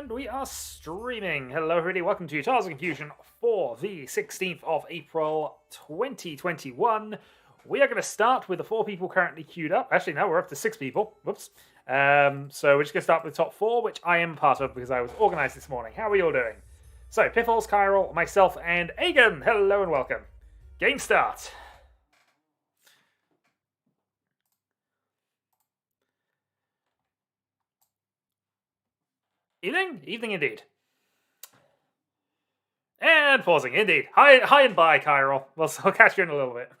And we are streaming. Hello everybody, welcome to Tales of Confusion for the 16th of April 2021. We are going to start with the 4 people currently queued up. Actually, no, we're up to 6 people. Whoops. So we're just going to start with the top 4, which I am part of because I was organised this morning. How are we all doing? So, Piffles, Kyril, myself, and Aegon. Hello and welcome. Game start. Evening? Evening indeed. And pausing, indeed. Hi and bye, Kyril. I'll catch you in a little bit.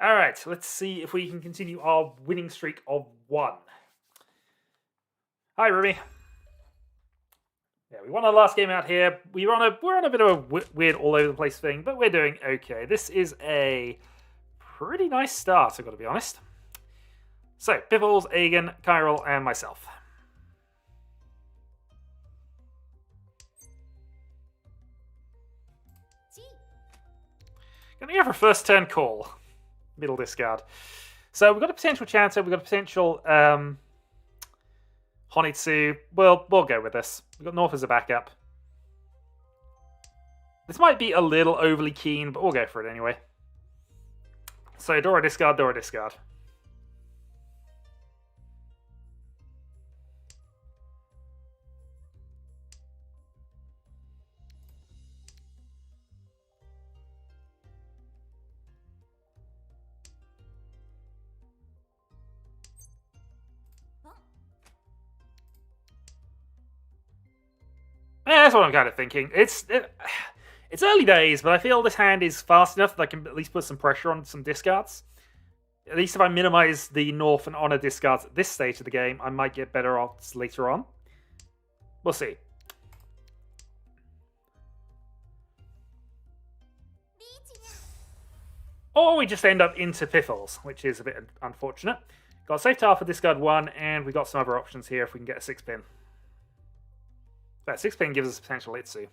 Alright, let's see if we can continue our winning streak of 1. Hi, Ruby. Yeah, we won our last game out here. We're on a bit of a weird all over the place thing, but we're doing okay. This is a pretty nice start, I've got to be honest. So, Piffles, Aegon, Kyril, and myself. Gonna go for first turn call. Middle discard. So we've got a potential Chanter, we've got a potential Honitsu. We'll go with this. We've got North as a backup. This might be a little overly keen, but we'll go for it anyway. So Dora discard, Dora discard. Yeah, that's what I'm kind of thinking. It's early days, but I feel this hand is fast enough that I can at least put some pressure on some discards. At least if I minimize the North and Honor discards at this stage of the game, I might get better odds later on. We'll see. Or we just end up into Piffles, which is a bit unfortunate. Got a safe tile for discard 1, and we got some other options here if we can get a 6-pin. That 6-pin gives us a potential Itsu.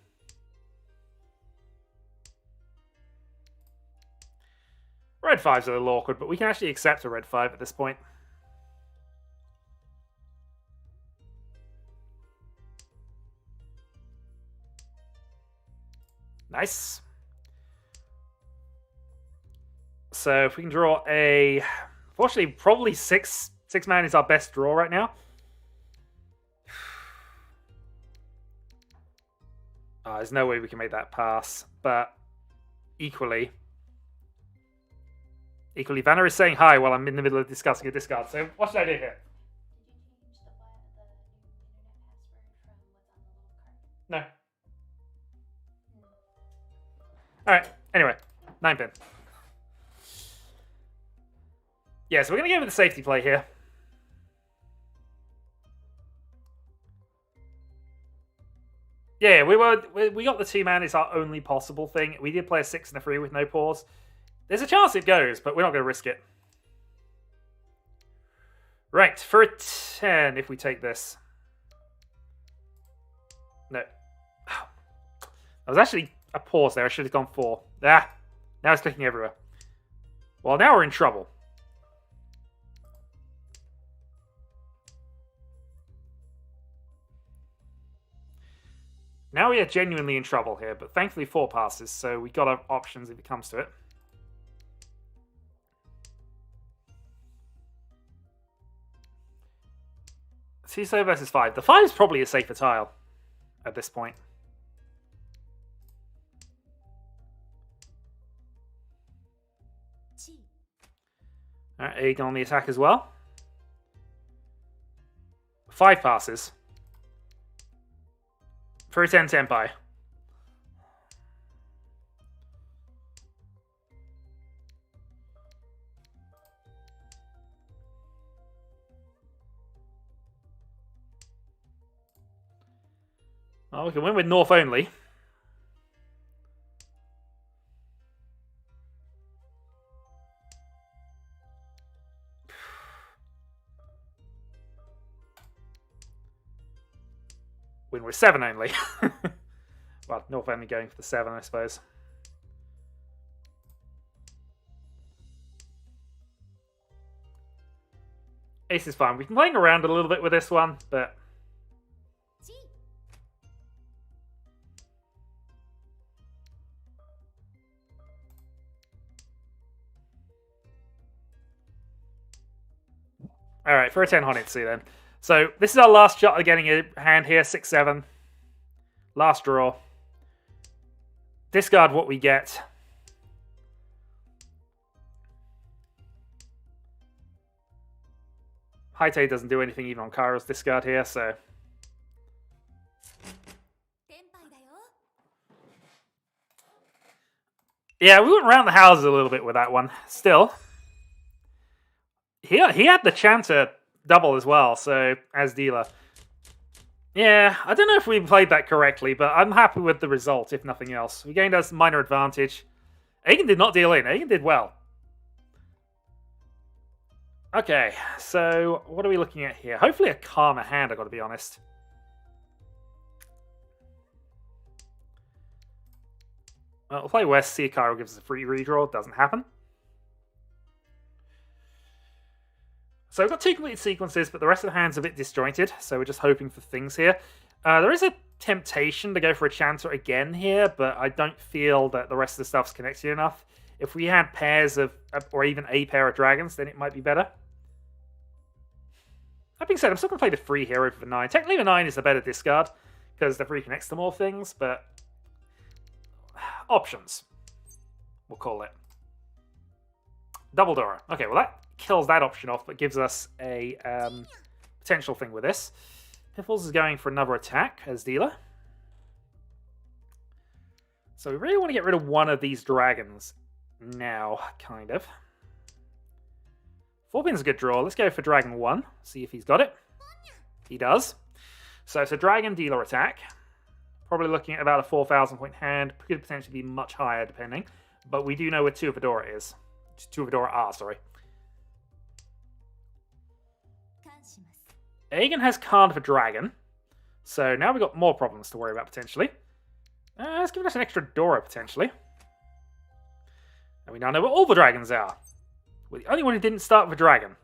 Red 5's a little awkward, but we can actually accept a red 5 at this point. Nice. So if we can draw a... Unfortunately, probably 6-man is our best draw right now. There's no way we can make that pass, but equally, Vanna is saying hi while I'm in the middle of discussing a discard. So what should I do here? No. All right. Anyway, 9-pin. Yeah, so we're going to go with the safety play here. Yeah, we got the 2-man. It's our only possible thing. We did play a 6 and a 3 with no pause. There's a chance it goes, but we're not going to risk it. Right, for a 10, if we take this. No. There was actually a pause there. I should have gone 4. Ah, now it's clicking everywhere. Well, now we're in trouble. Now we are genuinely in trouble here, but thankfully 4 passes, so we got our options if it comes to it. CISO versus 5. The 5 is probably a safer tile at this point. Alright, Aegon on the attack as well. 5 passes. For a 10 senpai. Well, we can win with North only. Win with 7 only. Well, North only going for the 7, I suppose. Ace is fine. We've been playing around a little bit with this one, but Alright, for a 10 Honitsu then. So this is our last shot at getting a hand here, 6-7. Last draw. Discard what we get. Haite doesn't do anything even on Kairo's discard here, so... Yeah, we went around the houses a little bit with that one. Still. He had the chance to double as well, so, as dealer. Yeah, I don't know if we played that correctly, but I'm happy with the result, if nothing else. We gained us minor advantage. Agen did not deal in. Agen did well. Okay, so what are we looking at here? Hopefully a calmer hand, I've got to be honest. Well, we'll play West, see if Kairo gives us a free redraw. Doesn't happen. So we've got 2 completed sequences, but the rest of the hand's a bit disjointed, so we're just hoping for things here. There is a temptation to go for a Chanter again here, but I don't feel that the rest of the stuff's connected enough. If we had pairs of, or even a pair of dragons, then it might be better. That being said, I'm still going to play the free here over the 9. Technically the 9 is the better discard, because the free connects to more things, but... options. We'll call it. Double Dora. Okay, well that kills that option off, but gives us a potential thing with this. Piffles is going for another attack as dealer. So we really want to get rid of one of these dragons now, kind of. 4-pin's a good draw. Let's go for Dragon 1. See if he's got it. He does. So it's a Dragon dealer attack. Probably looking at about a 4,000 point hand. Could potentially be much higher, depending. But we do know where 2 of Fedora is. 2 of Fedora are, sorry. Agen has card for Dragon. So now we've got more problems to worry about, potentially. It's giving us an extra Dora, potentially. And we now know where all the dragons are. We're the only one who didn't start with Dragon.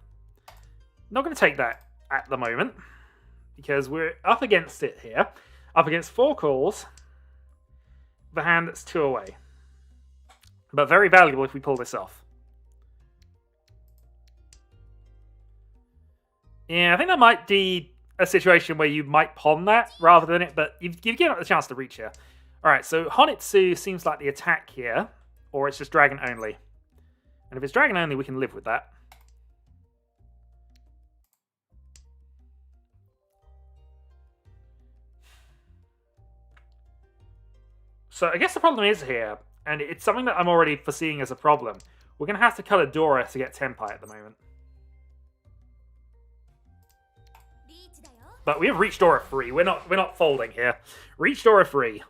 Not going to take that at the moment. Because we're up against it here. Up against 4 calls. The hand that's 2 away. But very valuable if we pull this off. Yeah, I think that might be a situation where you might pawn that rather than it, but you've given it the chance to reach here. Alright, so Honitsu seems like the attack here, or it's just Dragon only. And if it's Dragon only, we can live with that. So I guess the problem is here, and it's something that I'm already foreseeing as a problem. We're going to have to cut a Dora to get Tenpai at the moment. But we have Reach Dora free. We're not folding here. Reach Dora free.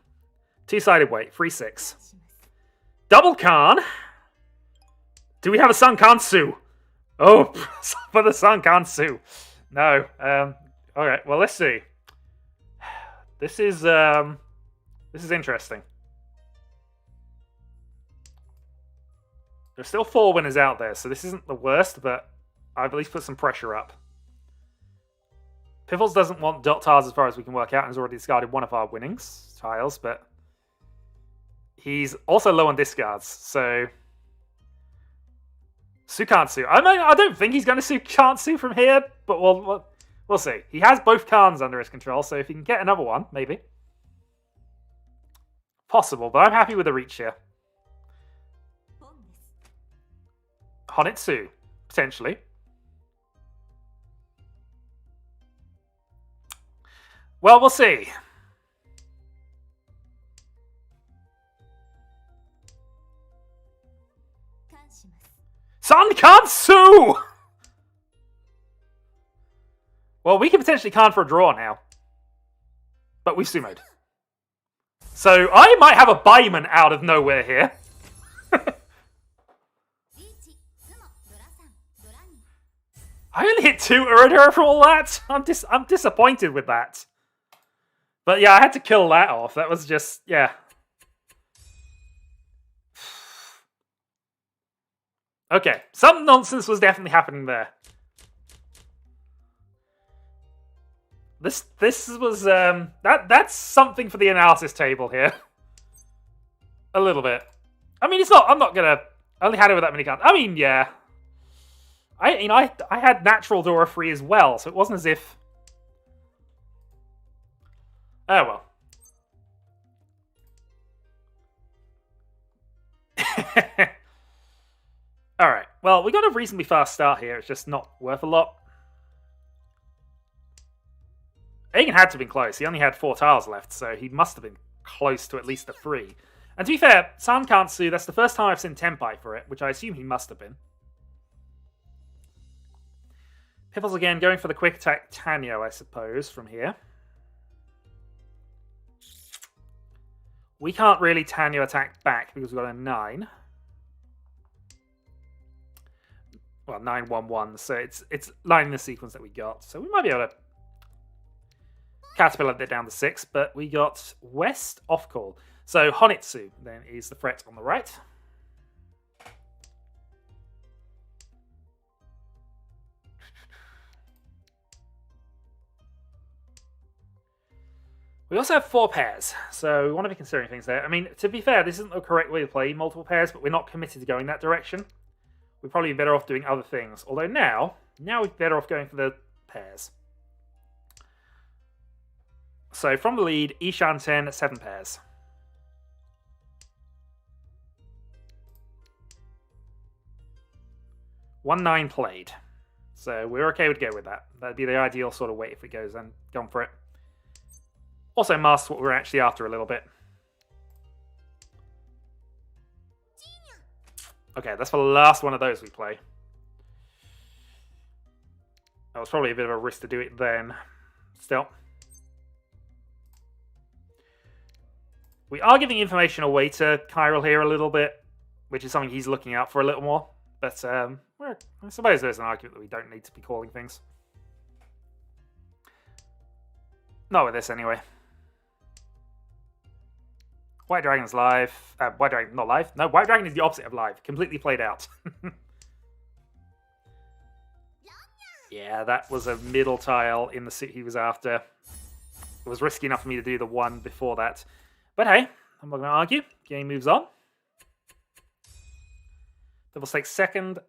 2-sided weight. 3-6. Double Khan. Do we have a Sun Kansu? Oh, for the Sun Kansu. No. Okay, well, let's see. This is interesting. There's still 4 winners out there, so this isn't the worst, but I've at least put some pressure up. Piffles doesn't want dot tiles as far as we can work out, and has already discarded one of our winnings tiles, but he's also low on discards, so... Sukansu. I don't think he's going to Sukansu from here, but we'll see. He has both Khans under his control, so if he can get another one, maybe. Possible, but I'm happy with the reach here. Honitsu, potentially. Well, we'll see. Sun Kansu! Well, we can potentially Khan for a draw now. But we've sumoed. So, I might have a Baiman out of nowhere here. I only hit 2 Uradura for all that. I'm disappointed with that. But yeah, I had to kill that off. That was just, yeah. Okay, some nonsense was definitely happening there. This was that's something for the analysis table here. A little bit. I mean, it's not. I'm not gonna. I only had it with that many cards. I mean, yeah. I had natural Dora free as well, so it wasn't as if... Oh, well. Alright, well, we got a reasonably fast start here. It's just not worth a lot. Aegon had to have been close. He only had 4 tiles left, so he must have been close to at least a 3. And to be fair, San can't sue. That's the first time I've seen Tenpai for it, which I assume he must have been. Piffles again, going for the quick attack Tanyo, I suppose, from here. We can't really Tanyo attack back because we've got a 9. Well, 9-1-1, so it's lining the sequence that we got. So we might be able to Caterpillar that down to 6, but we got West off call. So Honitsu then is the threat on the right. We also have 4 pairs, so we want to be considering things there. I mean, to be fair, this isn't the correct way to play multiple pairs, but we're not committed to going that direction. We'd probably be better off doing other things. Although now we're better off going for the pairs. So from the lead, Ishan 10, 7 pairs. 1-9 played. So we're okay to go with that. That'd be the ideal sort of weight if it goes and gone for it. Also masks what we're actually after a little bit. Okay, that's the last one of those we play. That was probably a bit of a risk to do it then. Still. We are giving information away to Kyril here a little bit, which is something he's looking out for a little more. But I suppose there's an argument that we don't need to be calling things. Not with this, anyway. White Dragon's live. White Dragon, not live. No, White Dragon is the opposite of live. Completely played out. Yeah, that was a middle tile in the suit he was after. It was risky enough for me to do the one before that. But hey, I'm not going to argue. Game moves on. Devils take second.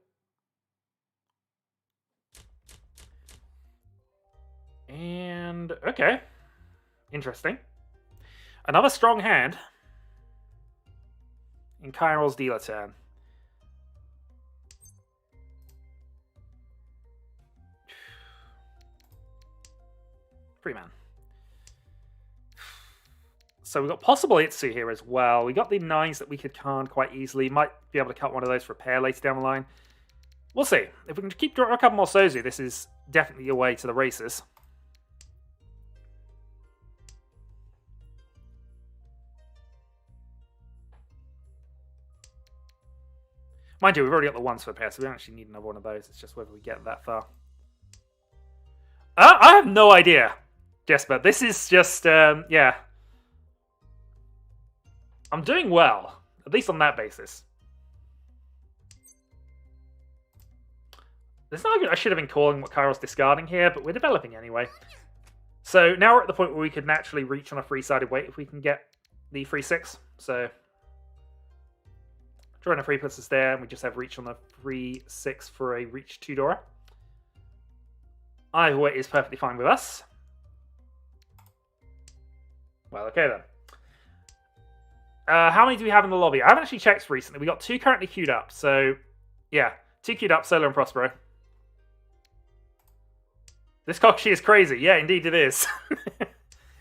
And, okay. Interesting. Another strong hand in Kyril's dealer turn. Free man. So we've got possible Itsu here as well. We got the 9s that we could can quite easily. Might be able to cut one of those for a pair later down the line. We'll see. If we can keep drawing a couple more Sozu, this is definitely a way to the races. Mind you, we've already got the 1s for a pair, so we don't actually need another one of those. It's just whether we get that far. I have no idea, Jesper. This is just, yeah. I'm doing well, at least on that basis. There's no argument I should have been calling what Kyril's discarding here, but we're developing anyway. So now we're at the point where we could naturally reach on a 3-sided weight if we can get the 3-6. So drawing a 3 puts us there, and we just have reach on the 3-6 for a reach 2 Dora. Either way is perfectly fine with us. Well, okay then. How many do we have in the lobby? I haven't actually checked recently. We got 2 currently queued up. So, yeah. 2 queued up, Solar and Prospero. This Kokushi is crazy. Yeah, indeed it is.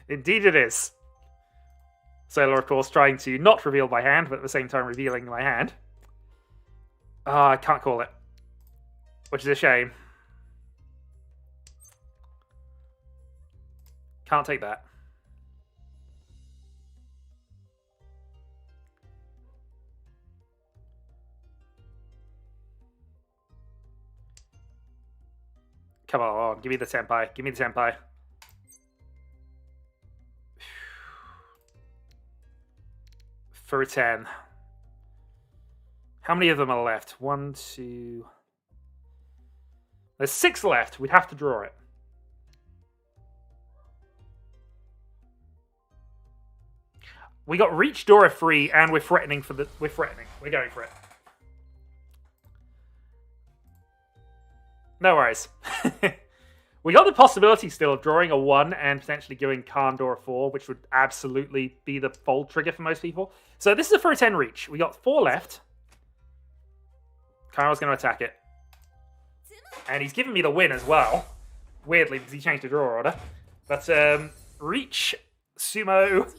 Indeed it is. Solar, of course, trying to not reveal my hand, but at the same time revealing my hand. I can't call it. Which is a shame. Can't take that. Come on, give me the Senpai. Give me the Senpai. For a 10. How many of them are left? 1, 2... There's 6 left. We'd have to draw it. We got Reach Dora free, and we're threatening for the... We're threatening. We're going for it. No worries. We got the possibility still of drawing a 1 and potentially going Kandor a 4, which would absolutely be the fold trigger for most people. So this is a for a 10 reach. We got 4 left. Kairo's going to attack it. And he's given me the win as well. Weirdly, because he changed the draw order. But, reach, sumo.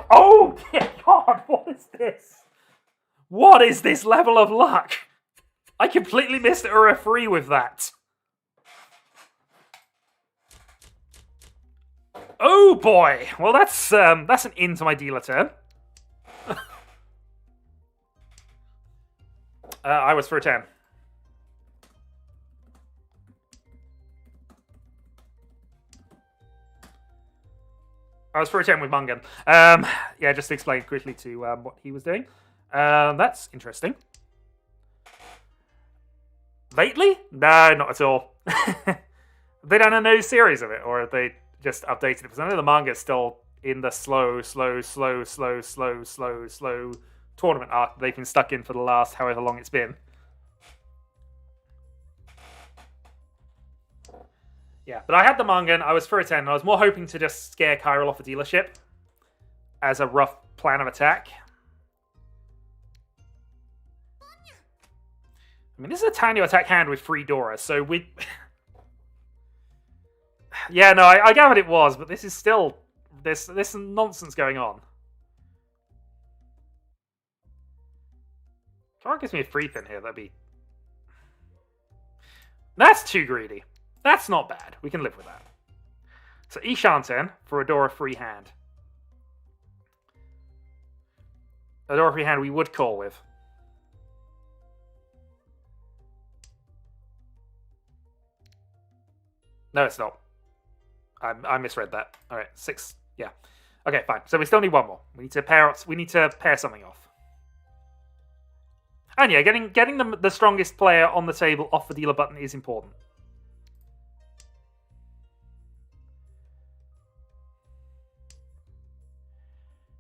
Oh, dear God, what is this? What is this level of luck? I completely missed a referee with that. Oh boy. Well, that's an into my dealer turn. I was for a 10. I was for a 10 with Mungan. Yeah, just to explain quickly to what he was doing. That's interesting. Lately? No, not at all. They done a new series of it, or have they just updated it? Because I know the manga's still in the slow tournament arc they've been stuck in for the last however long it's been. Yeah, but I had the manga and I was for a 10. And I was more hoping to just scare Kyril off the dealership as a rough plan of attack. I mean, this is a Tanyo attack hand with 3 Dora, so we... Yeah, no, I gathered it was, but this is still... There's some nonsense going on. Kara gives me a free pin here, that'd be... That's too greedy. That's not bad. We can live with that. So Ishanten for a Dora free hand. A Dora free hand we would call with. No, it's not. I misread that. All right, 6. Yeah. Okay, fine. So we still need 1 more. We need to pair. We need to pair something off. And yeah, getting the strongest player on the table off the dealer button is important.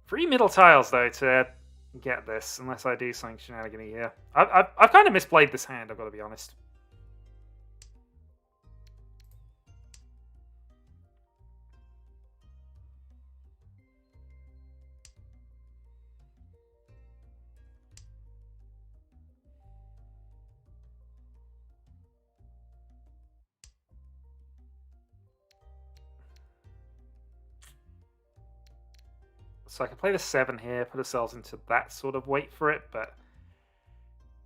Three middle tiles though to get this, unless I do something shenanigan-y here. I've kind of misplayed this hand. I've got to be honest. So I can play the 7 here, put ourselves into that sort of wait for it, but...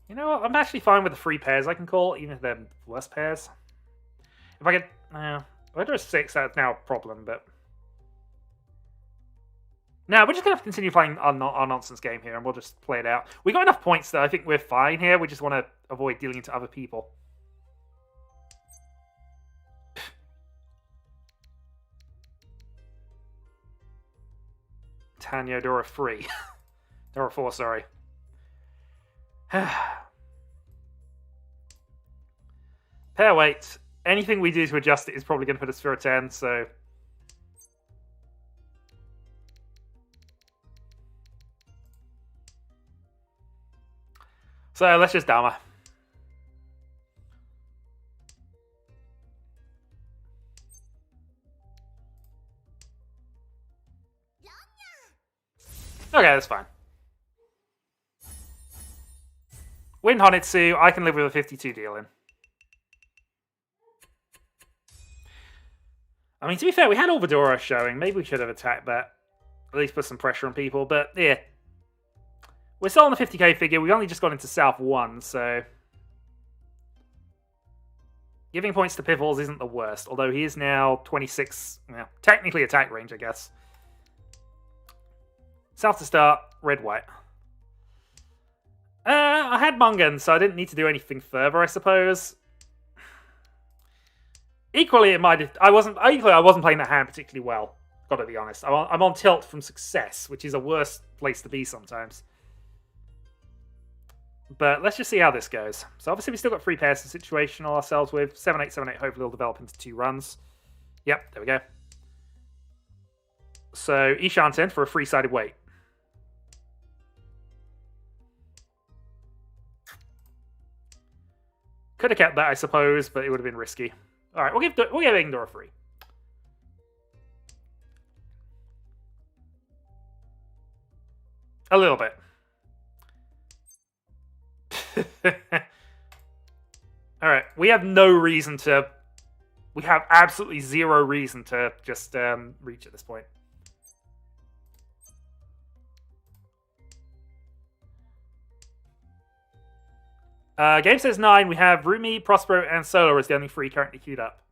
You know what? I'm actually fine with the 3 pairs I can call, even if they're worse pairs. If I get... if I draw a 6, that's now a problem, but... No, we're just going to continue playing our nonsense game here, and we'll just play it out. We got enough points that I think we're fine here. We just want to avoid dealing into other people. Tanyo Dora 3. Dora 4, sorry. Pair weight. Anything we do to adjust it is probably going to put us for a 10, so... So let's just Dama. Okay, that's fine. Win Honitsu, I can live with a 52 deal in. I mean, to be fair, we had Alvadora showing. Maybe we should have attacked that. At least put some pressure on people, but yeah. We're still on the 50k figure. We've only just got into South 1, so... Giving points to Piffles isn't the worst, although he is now 26, well, technically attack range, I guess. South to start, red-white. I had Mungan, so I didn't need to do anything further, I suppose. Equally, it might. I wasn't playing that hand particularly well. Got to be honest. I'm on tilt from success, which is a worse place to be sometimes. But let's just see how this goes. So obviously we still got 3 pairs of situational ourselves with 7-8, 7-8. Hopefully will develop into 2 runs. Yep, there we go. So Ishanten for a 3-sided weight. Could have kept that, I suppose, but it would have been risky. All right, we'll give Ingdor a free. A little bit. All right, we have no reason to. We have absolutely zero reason to just reach at this point. Game says 9. We have Rumi, Prospero, and Solar as the only 3 currently queued up.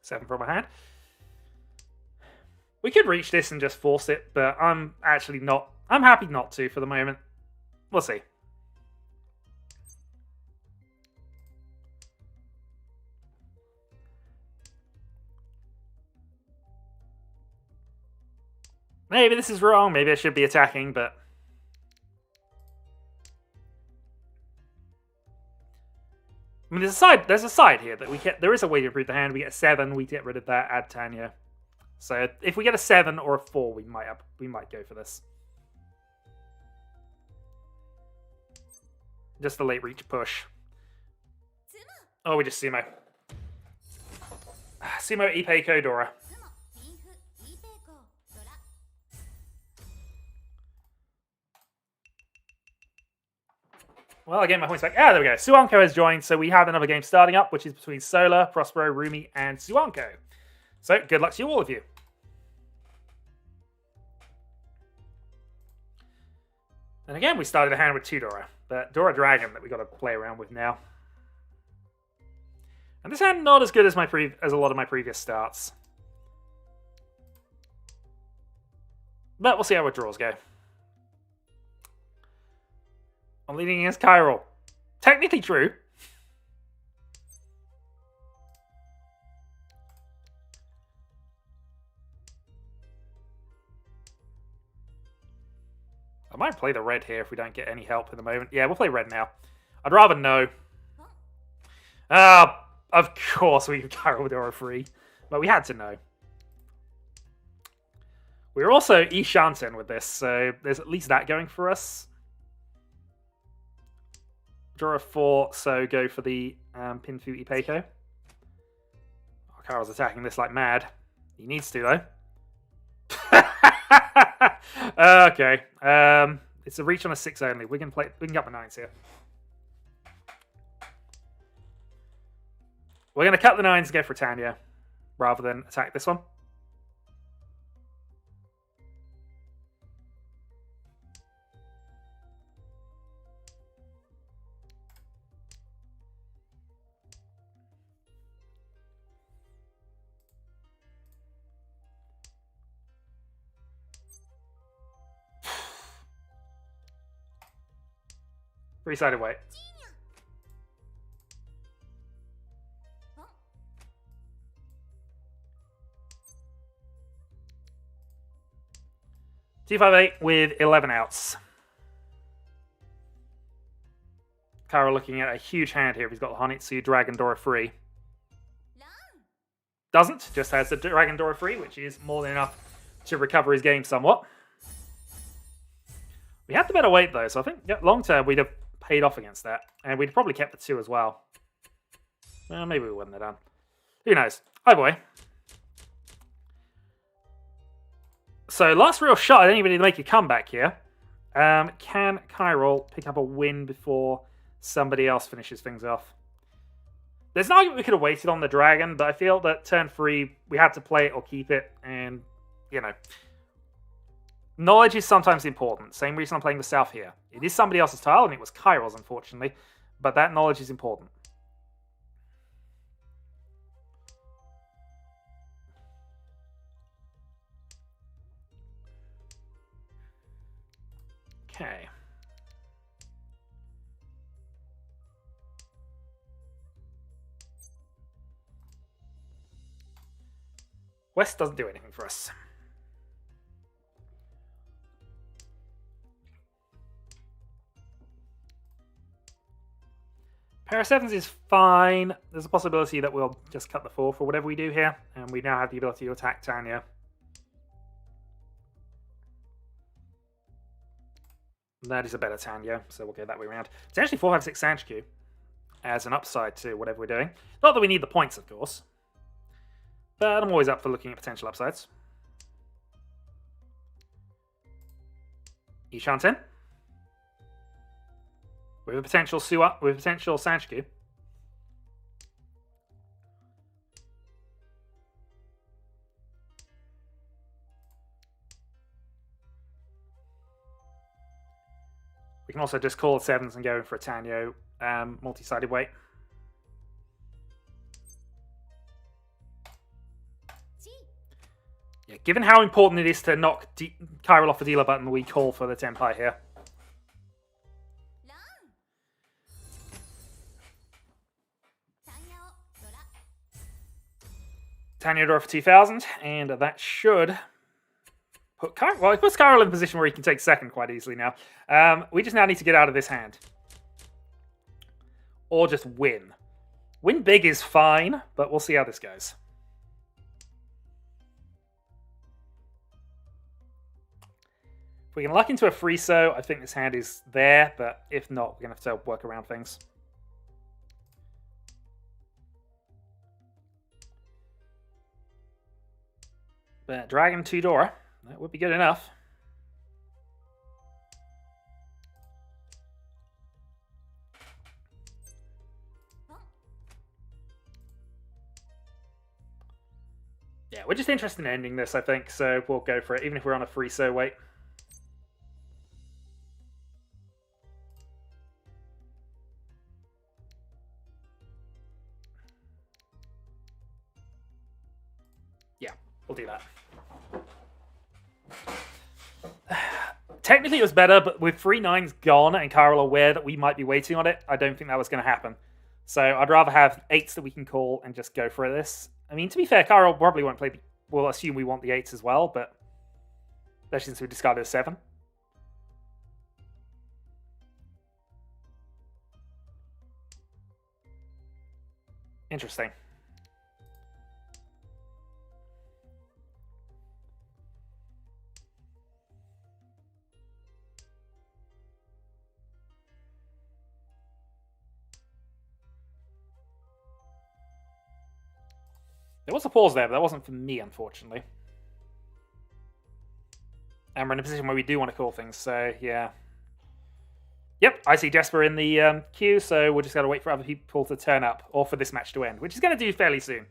Seven from my hand. We could reach this and just force it, but I'm actually not. I'm happy not to for the moment. We'll see. Maybe this is wrong. Maybe I should be attacking, but I mean, there's a side here that we get. There is a way to improve the hand. We get a 7. We get rid of that. Add Tanya. So if we get a 7 or a 4, we might go for this. Just a late reach push. Oh, we just sumo. Sumo Ippei Kodora. Well, I get my points back. Ah, there we go. Suanko has joined, so we have another game starting up, which is between Solar, Prospero, Rumi, and Suanko. So, good luck to you, all of you. And again, we started a hand with 2 Dora. But Dora Dragon that we got to play around with now. And this hand not as good as as a lot of my previous starts. But we'll see how our draws go. I'm leading against Chiral. Technically true. I might play the red here if we don't get any help in the moment. Yeah, we'll play red now. I'd rather know. Of course we give Chiral Dora free. But we had to know. We're also Ishanten with this, so there's at least that going for us. Draw a 4, so go for the Pinfu Ipeiko. Oh, Chiral's attacking this like mad. He needs to, though. Okay. It's a reach on a 6 only. We can get the 9s here. We're going to cut the 9s and go for Tanya, rather than attack this one. Three-sided weight. T58 with 11 outs. Chiral looking at a huge hand here if he's got the Honitsu Dragon Dora free. Doesn't, just has the Dragon Dora free, which is more than enough to recover his game somewhat. We have the better weight though, so I think long term we'd have paid off against that. And we'd probably kept the 2 as well. Well, maybe we wouldn't have done. Who knows? Either way. So, last real shot at anybody to make a comeback here. Can Chiral pick up a win before somebody else finishes things off? There's an argument we could have waited on the Dragon, but I feel that turn 3, we had to play it or keep it, and, you know. Knowledge is sometimes important. Same reason I'm playing the South here. It is somebody else's tile, and it was Chiral's, unfortunately, but that knowledge is important. Okay. West doesn't do anything for us. Pair of sevens is fine. There's a possibility that we'll just cut the 4 for whatever we do here, and we now have the ability to attack Tanya. That is a better Tanya, so we'll go that way around. Potentially 4, 5, 6 Sanchku as an upside to whatever we're doing. Not that we need the points, of course, but I'm always up for looking at potential upsides. Ishanten. With a potential Suwa, with a potential Sanchku. We can also just call 7s and go in for a Tanyo multi-sided weight. Yeah, given how important it is to knock Chiral off the dealer button, we call for the Tenpai here. Tanya draw for 2,000, and that should put Chiral. Well, it puts Chiral in a position where he can take second quite easily now. We just now need to get out of this hand. Or just win. Win big is fine, but we'll see how this goes. If we can luck into a free-so, I think this hand is there, but if not, we're going to have to work around things. But Dragon 2 Dora, that would be good enough. Yeah, we're just interested in ending this, I think, so we'll go for it, even if we're on a free-so wait. Yeah, we'll do that. Technically it was better, but with 3 9s gone and Chiral aware that we might be waiting on it, I don't think that was going to happen. So I'd rather have 8s that we can call and just go for this. I mean, to be fair, Chiral probably won't play. We'll assume we want the 8s as well, but especially since we discarded a 7. Interesting. There was a pause there, but that wasn't for me, unfortunately. And we're in a position where we do want to call things, so yeah. Yep, I see Jesper in the queue, so we're just going to wait for other people to turn up, or for this match to end, which is going to do fairly soon.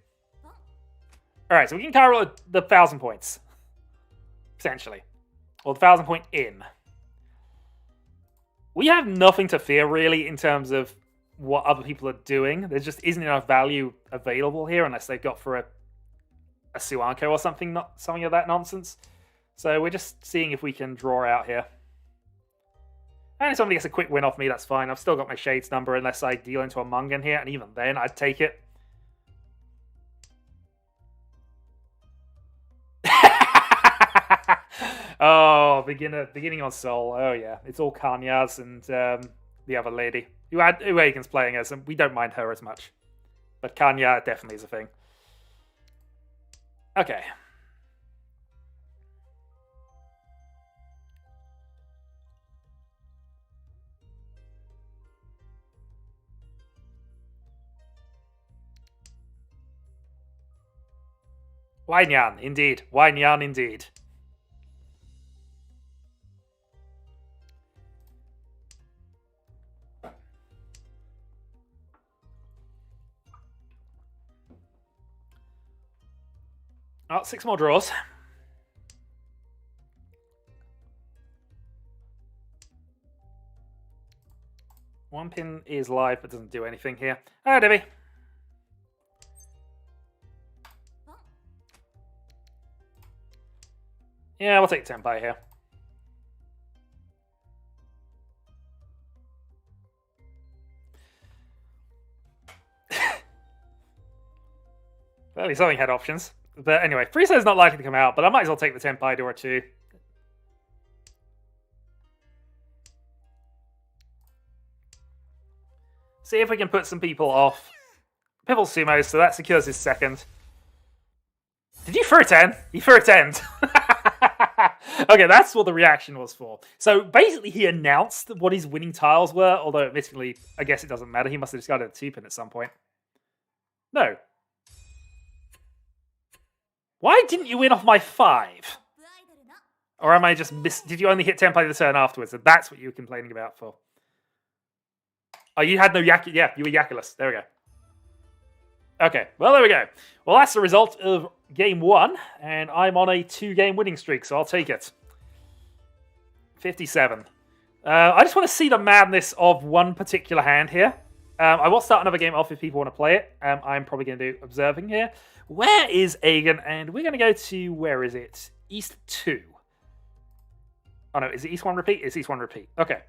Alright, so we can Chiral the 1,000 points. Potentially. Or the 1,000 point in. We have nothing to fear, really, in terms of what other people are doing. There just isn't enough value available here unless they've got for a Suanko or something, not something of that nonsense. So we're just seeing if we can draw out here. And if somebody gets a quick win off me, that's fine. I've still got my Shades number unless I deal into a Mungan here, and even then, I'd take it. Oh, beginning on Soul. Oh yeah, it's all Kanyas and the other lady who Agen's playing as, and we don't mind her as much. But Kanya definitely is a thing. Okay. Wainyan, indeed. Wainyan, indeed. Oh, 6 more draws. One pin is live, but doesn't do anything here. Ah, Debbie. Yeah, we'll take Tenpai here. Well, at least something had options. But anyway, Frieza is not likely to come out, but I might as well take the Tenpai door too. See if we can put some people off. Piffle Sumo, so that secures his second. Did you throw a 10? You threw a 10. Okay, that's what the reaction was for. So basically he announced what his winning tiles were, although admittedly, I guess it doesn't matter. He must have discarded a 2-pin at some point. No. Why didn't you win off my 5? Or am I just did you only hit Tenpai the turn afterwards? And that's what you were complaining about for. Oh, you had no yeah, you were Yakulus. There we go. Okay, well, there we go. Well, that's the result of game 1, and I'm on a 2-game winning streak, so I'll take it. 57. I just want to see the madness of one particular hand here. I will start another game off if people want to play it. I'm probably going to do observing here. Where is Aegon? And we're going to go to, where is it? East 2. Oh no, is it East 1 repeat? It's East 1 repeat. Okay.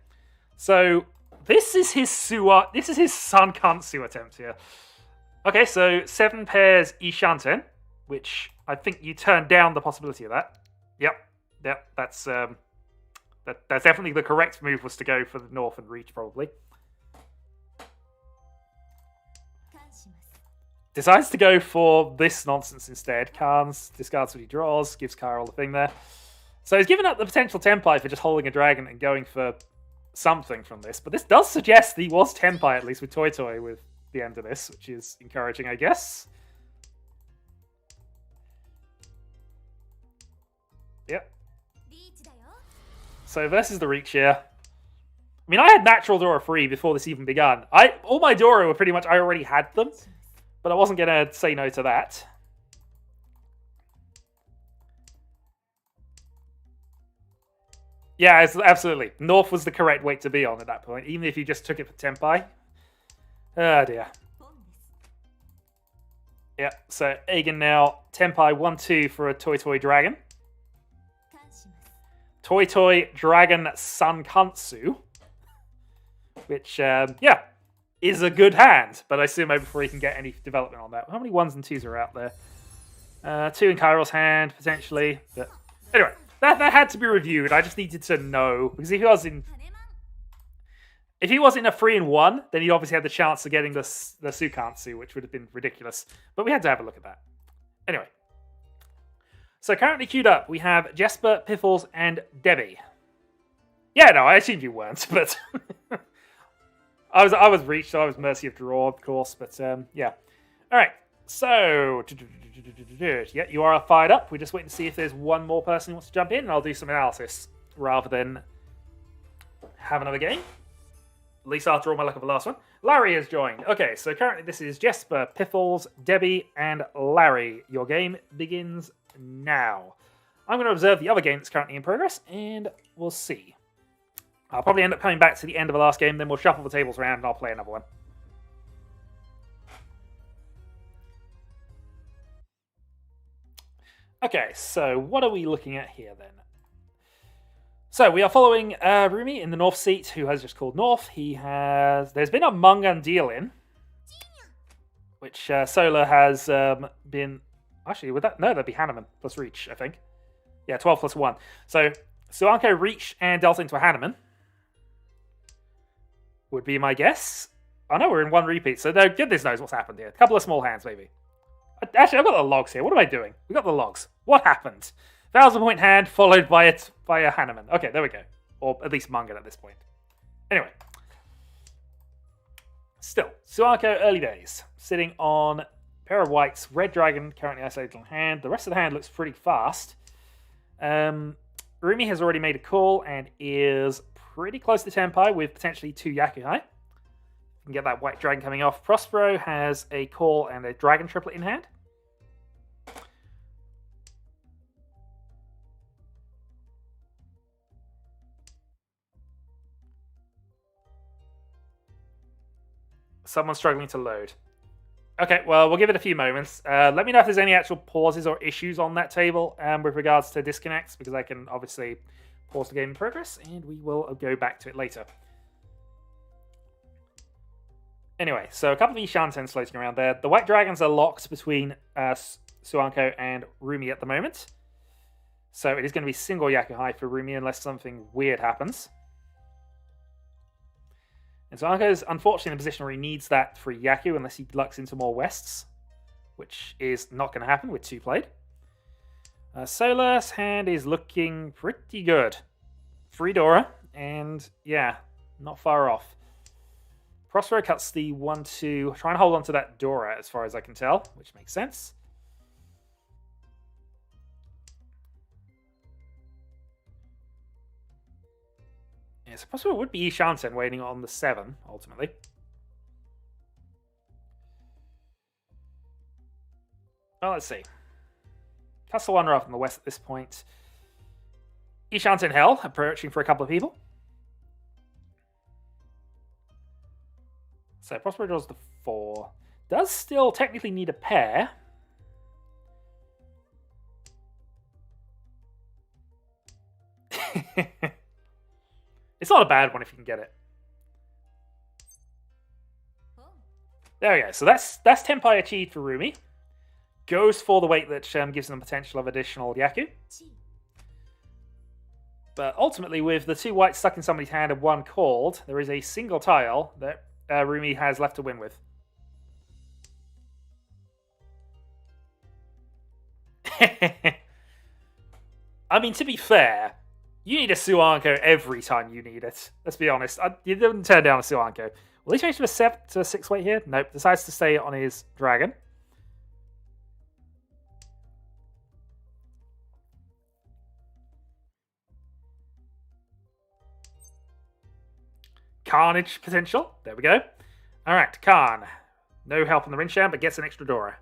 So, this is his Sun Kantsu attempt here. Okay, so 7 pairs Ishanten, which I think you turned down the possibility of that. Yep, that's definitely the correct move, was to go for the North and Riichi probably. Decides to go for this nonsense instead. Karns discards what he draws, gives Karl the thing there. So he's given up the potential Tenpai for just holding a dragon and going for something from this, but this does suggest that he was Tenpai, at least with Toy Toy, with the end of this, which is encouraging, I guess. Yep. So versus the Riichi here. I mean, I had natural Dora free before this even begun. All my Dora were pretty much, I already had them, but I wasn't going to say no to that. Yeah, absolutely. North was the correct weight to be on at that point, even if you just took it for Tenpai. Oh dear. Yeah, so Aegon now, Tenpai 1-2 for a Toy Toy Dragon. Toy Toy Dragon Sun Kantsu. Which, yeah, is a good hand, but I assume before he can get any development on that. How many 1s and 2s are out there? 2 in Kairo's hand, potentially. But anyway, that had to be reviewed. I just needed to know, because if he was in a 3-1, then he obviously had the chance of getting the Sukantsu, which would have been ridiculous. But we had to have a look at that. Anyway. So currently queued up, we have Jesper, Piffles, and Debbie. Yeah, no, I assumed you weren't, but... I was Riichi, so I was Mercy of Draw, of course, but yeah. Alright, so... Yeah, you are fired up. We're just waiting to see if there's one more person who wants to jump in, and I'll do some analysis, rather than have another game. At least after all my luck of the last one. Larry has joined. Okay, so currently this is Jesper, Piffles, Debbie, and Larry. Your game begins now. I'm going to observe the other game that's currently in progress, and we'll see. I'll probably end up coming back to the end of the last game, then we'll shuffle the tables around and I'll play another one. Okay, so what are we looking at here then? So we are following Rumi in the North seat, who has just called North. There's been a Mungan deal in, which Solar has been... Actually, would that... No, that'd be Hanneman plus Riichi, I think. Yeah, 12 plus 1. So Suanko, Riichi, and Delta into a Hanneman would be my guess. Oh no, we're in 1 repeat, so no, goodness knows what's happened here. A couple of small hands, maybe. Actually, I've got the logs here. What am I doing? We got the logs. What happened? 1,000-point hand followed by a Hanneman. Okay, there we go. Or at least Mungan at this point. Anyway. Still, Suanko, early days. Sitting on a pair of whites. Red Dragon, currently isolated on hand. The rest of the hand looks pretty fast. Rumi has already made a call and is pretty close to Tenpai with potentially 2 Yakuhai. You can get that white dragon coming off. Prospero has a call and a dragon triplet in hand. Someone's struggling to load. Okay, well, we'll give it a few moments. Let me know if there's any actual pauses or issues on that table with regards to disconnects, because I can obviously pause the game in progress, and we will go back to it later. Anyway, so a couple of Ishantens floating around there. The white dragons are locked between Suanko and Rumi at the moment. So it is going to be single Yakuhai for Rumi unless something weird happens. And Suanko is unfortunately in a position where he needs that for Yaku unless he lucks into more Wests, which is not going to happen with 2 played. Solar's hand is looking pretty good. 3 Dora, and yeah, not far off. Prospero cuts the 1-2, trying to hold on to that Dora as far as I can tell, which makes sense. Yeah, so Prospero would be Ishanten waiting on the 7, ultimately. Well, let's see. Castle Wanderer off in the west at this point. Ishanten Hell, approaching for a couple of people. So Prospero draws the 4. Does still technically need a pair. It's not a bad one if you can get it. There we go. So that's Tenpai achieved for Rumi. Goes for the weight that gives them the potential of additional Yaku. But ultimately, with the 2 whites stuck in somebody's hand and 1 called, there is a single tile that Rumi has left to win with. I mean, to be fair, you need a Suanko every time you need it. Let's be honest. You didn't turn down a Suanko. Will he change from a 7 to a 6 weight here? Nope. Decides to stay on his dragon. Carnage potential. There we go. Alright, Khan. No help on the Rinsham, but gets an extra Dora.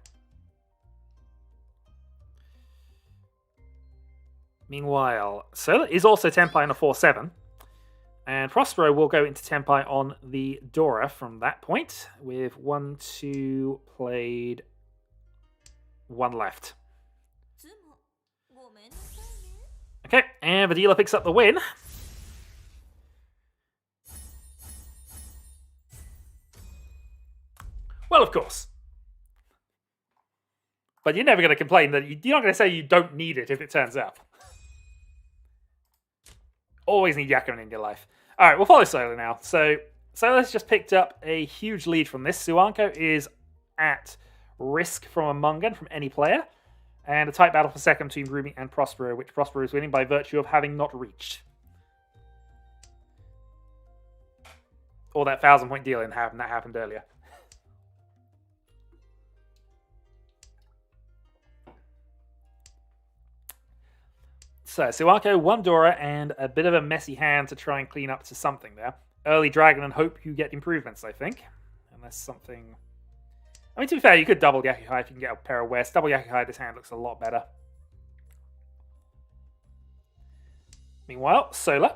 Meanwhile, Solar is also Tenpai on a 4-7. And Prospero will go into Tenpai on the Dora from that point, with 1, 2 played, 1 left. Okay, and Vidila picks up the win. Well, of course. But you're never going to complain that you're not going to say you don't need it if it turns up. Always need Yakuman in your life. All right, we'll follow Solar now. So Solar's just picked up a huge lead from this. Suanko is at risk from a Mungan from any player. And a tight battle for second between Rumi and Prospero, which Prospero is winning by virtue of having not reached. Or that 1,000-point deal that happened earlier. So, Suanko, 1 Dora, and a bit of a messy hand to try and clean up to something there. Early Dragon and hope you get improvements, I think. Unless something... I mean, to be fair, you could double Yakuhai if you can get a pair of West. Double Yakuhai, this hand looks a lot better. Meanwhile, Solar.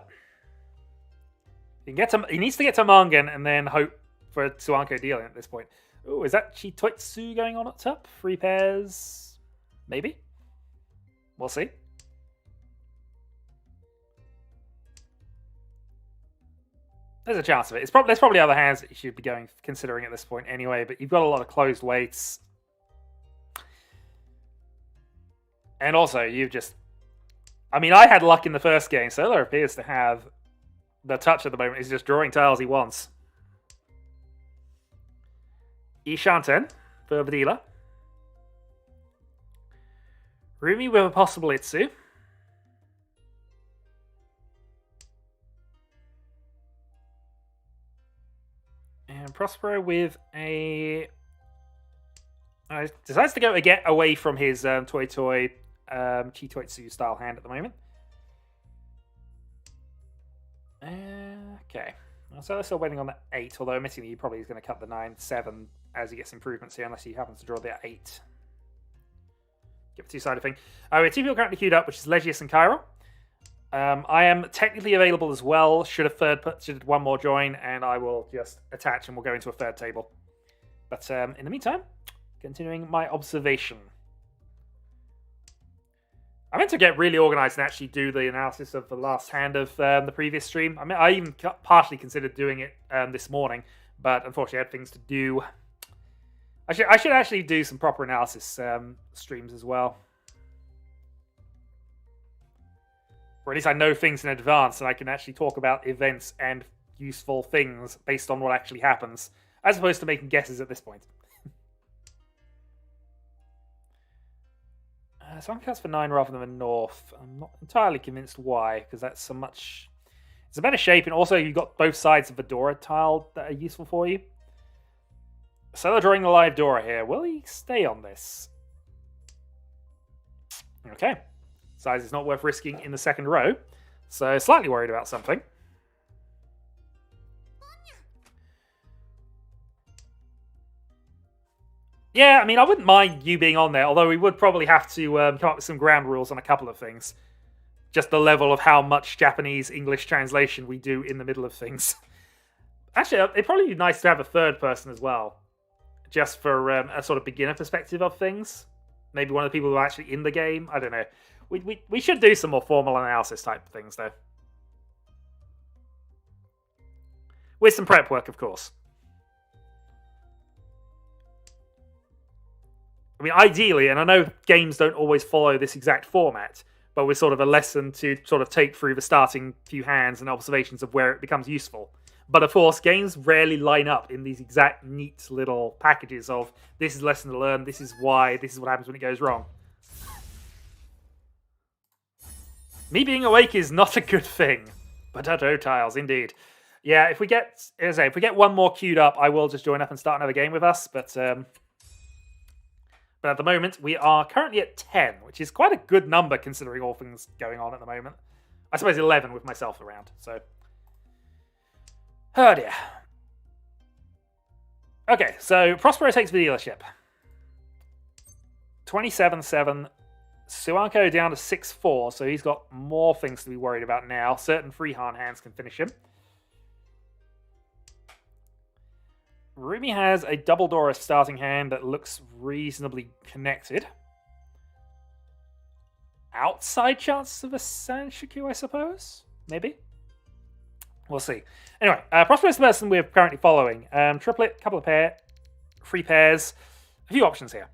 He needs to get to Mangan and then hope for Suanko dealing at this point. Ooh, is that Chitoitsu going on up top? 3 pairs? Maybe? We'll see. There's a chance of it. There's probably other hands that you should be considering at this point anyway, but you've got a lot of closed weights. And also, you've just... I mean, I had luck in the first game. Solar appears to have the touch at the moment. He's just drawing tiles he wants. Ishanten for Vidila. Rumi with a possible Itsu. And Prospero with a... decides to go away from his Chitoitsu style hand at the moment. Okay. So they're still waiting on the 8, although admittingly he probably is going to cut the 9-7 as he gets improvements here, unless he happens to draw the 8. Give a 2-sided thing. We have 2 people currently queued up, which is Legius and Cairo. I am technically available as well. Should one more join, and I will just attach and we'll go into a third table. But in the meantime, continuing my observation. I meant to get really organized and actually do the analysis of the last hand of the previous stream. I mean, I even partially considered doing it this morning, but unfortunately I had things to do. I should actually do some proper analysis streams as well. Or at least I know things in advance and I can actually talk about events and useful things based on what actually happens, as opposed to making guesses at this point. So I'm cast for 9 rather than the north. I'm not entirely convinced why, because that's so much... It's a better shape, and also you've got both sides of the Dora tile that are useful for you. So they're drawing the live Dora here. Will he stay on this? Okay. Size is not worth risking in the second row. So slightly worried about something. Yeah, I mean, I wouldn't mind you being on there, although we would probably have to come up with some ground rules on a couple of things. Just the level of how much Japanese-English translation we do in the middle of things. Actually, it'd probably be nice to have a third person as well. Just for a sort of beginner perspective of things. Maybe one of the people who are actually in the game. I don't know. We should do some more formal analysis type things, though. With some prep work, of course. I mean, ideally, and I know games don't always follow this exact format, but with sort of a lesson to sort of take through the starting few hands and observations of where it becomes useful. But of course, games rarely line up in these exact neat little packages of this is a lesson to learn, this is why, this is what happens when it goes wrong. Me being awake is not a good thing. Potato tiles, indeed. Yeah, if we get, as I say, if we get one more queued up, I will just join up and start another game with us. But at the moment, we are currently at 10, which is quite a good number considering all things going on at the moment. I suppose 11 with myself around, so... Oh dear. Okay, so Prospero takes the dealership. 27-7. Suanko down to 6-4, so he's got more things to be worried about now. Certain freehand hands can finish him. Rumi has a double Dora starting hand that looks reasonably connected. Outside chances of a Sanshiku, I suppose? Maybe? We'll see. Anyway, Prospero is the person we're currently following. Triplet, couple of pair, 3 pairs. A few options here.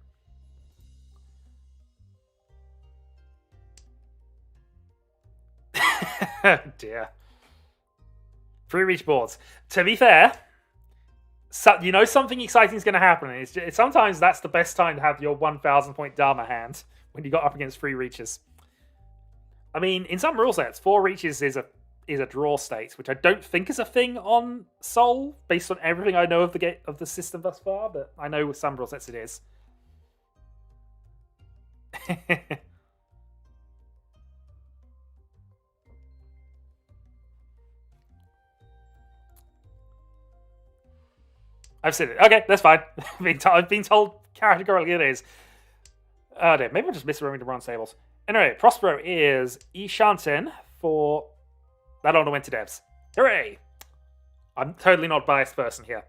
Oh dear. 3 reach boards. To be fair, so, you know something exciting is going to happen. Sometimes that's the best time to have your 1,000 point Dharma hand when you got up against 3 reaches. I mean, in some rule sets, 4 reaches is a draw state, which I don't think is a thing on Sol, based on everything I know of the system thus far. But I know with some rule sets it is. I've seen it. Okay, that's fine. I've been told categorically it is. Oh dear, maybe I'm just misremembering the bronze tables. Anyway, Prospero is Ishanten for that honor went to devs. Hooray! I'm totally not biased person here.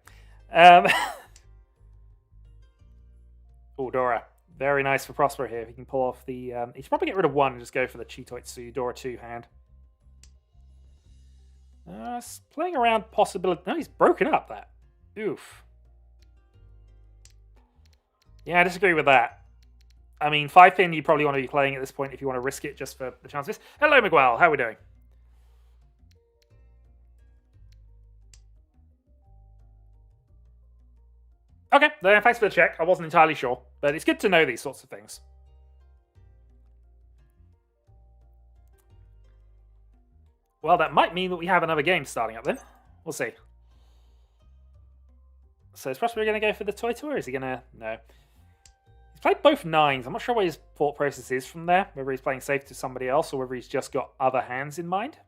Oh, Dora. Very nice for Prospero here. If he can pull off the... he should probably get rid of 1 and just go for the Chitoitsu Dora 2 hand. Playing around possibility... No, he's broken up that. Oof. Yeah, I disagree with that. I mean, 5-pin you probably want to be playing at this point if you want to risk it just for the chance of this. Hello, Miguel. How are we doing? Okay, then thanks for the check. I wasn't entirely sure, but it's good to know these sorts of things. Well, that might mean that we have another game starting up then. We'll see. So is Prospero going to go for the Toy Tour, or is he going to... No. He's played both 9s. I'm not sure what his thought process is from there, whether he's playing safe to somebody else or whether he's just got other hands in mind.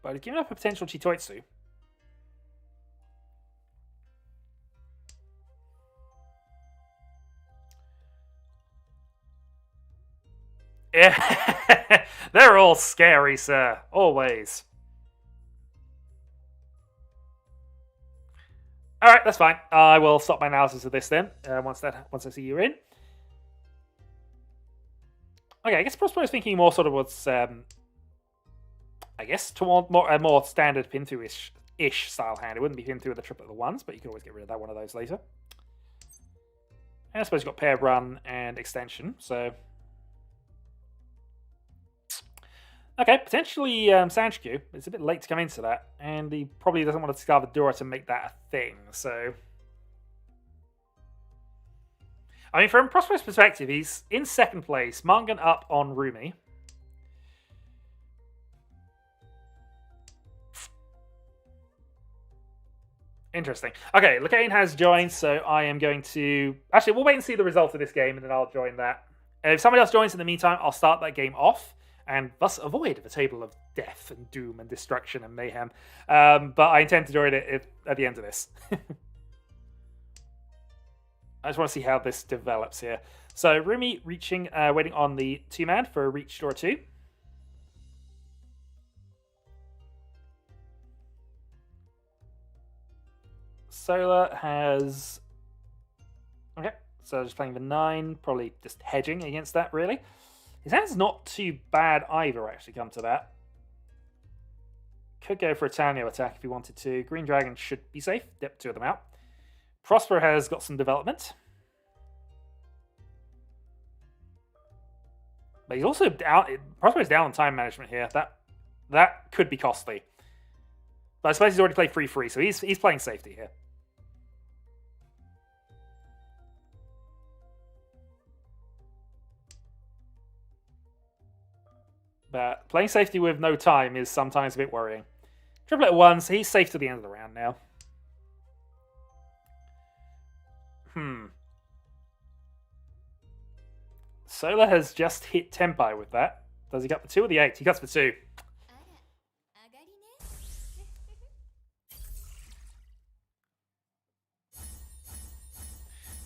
But he's giving up a potential Chitoitsu. Yeah, they're all scary, sir. Always. All right, that's fine. I will stop my analysis of this then. Once I see you in. Okay, I guess Prospero is thinking more sort of what's, I guess, toward a more standard Pintu-ish style hand. It wouldn't be Pintu with the triplet of the 1s, but you can always get rid of that one of those later. And I suppose you've got pair run and extension, so... Okay, potentially Sanchiku. It's a bit late to come into that, and he probably doesn't want to discard Dora to make that a thing, so... I mean, from Prospero's perspective, he's in second place, Mangan up on Rumi. Interesting. Okay, Lacane has joined, so I am going to... Actually, we'll wait and see the result of this game, and then I'll join that. If somebody else joins in the meantime, I'll start that game off, and thus avoid the table of death and doom and destruction and mayhem. But I intend to join it at the end of this. I just want to see how this develops here. So, Rumi reaching, waiting on the 2-man for a reach door 2. Solar has... Okay, so just playing the 9, probably just hedging against that, really. His hand's not too bad either, actually, come to that. Could go for a Tanyo attack if he wanted to. Green Dragon should be safe. Yep, 2 of them out. Prospero has got some development. But he's also down... Prospero's down on time management here. That could be costly. But I suppose he's already played 3-3, so he's playing safety here. But playing safety with no time is sometimes a bit worrying. Triplet at 1, so he's safe to the end of the round now. Solar has just hit Tempai with that. Does he get the 2 or the 8? He gets the 2.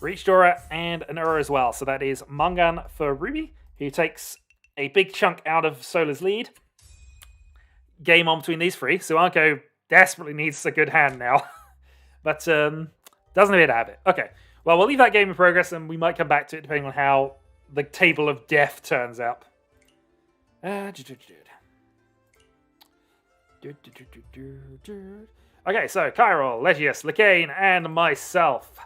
Reach Dora and an Ura as well. So that is Mangan for Ruby, who takes a big chunk out of Solar's lead. Game on between these 3. So Anko desperately needs a good hand now. But doesn't appear to have it. Okay. Well, we'll leave that game in progress and we might come back to it depending on how the table of death turns out. Okay, so Kyrol, Legius, Lacane, and myself.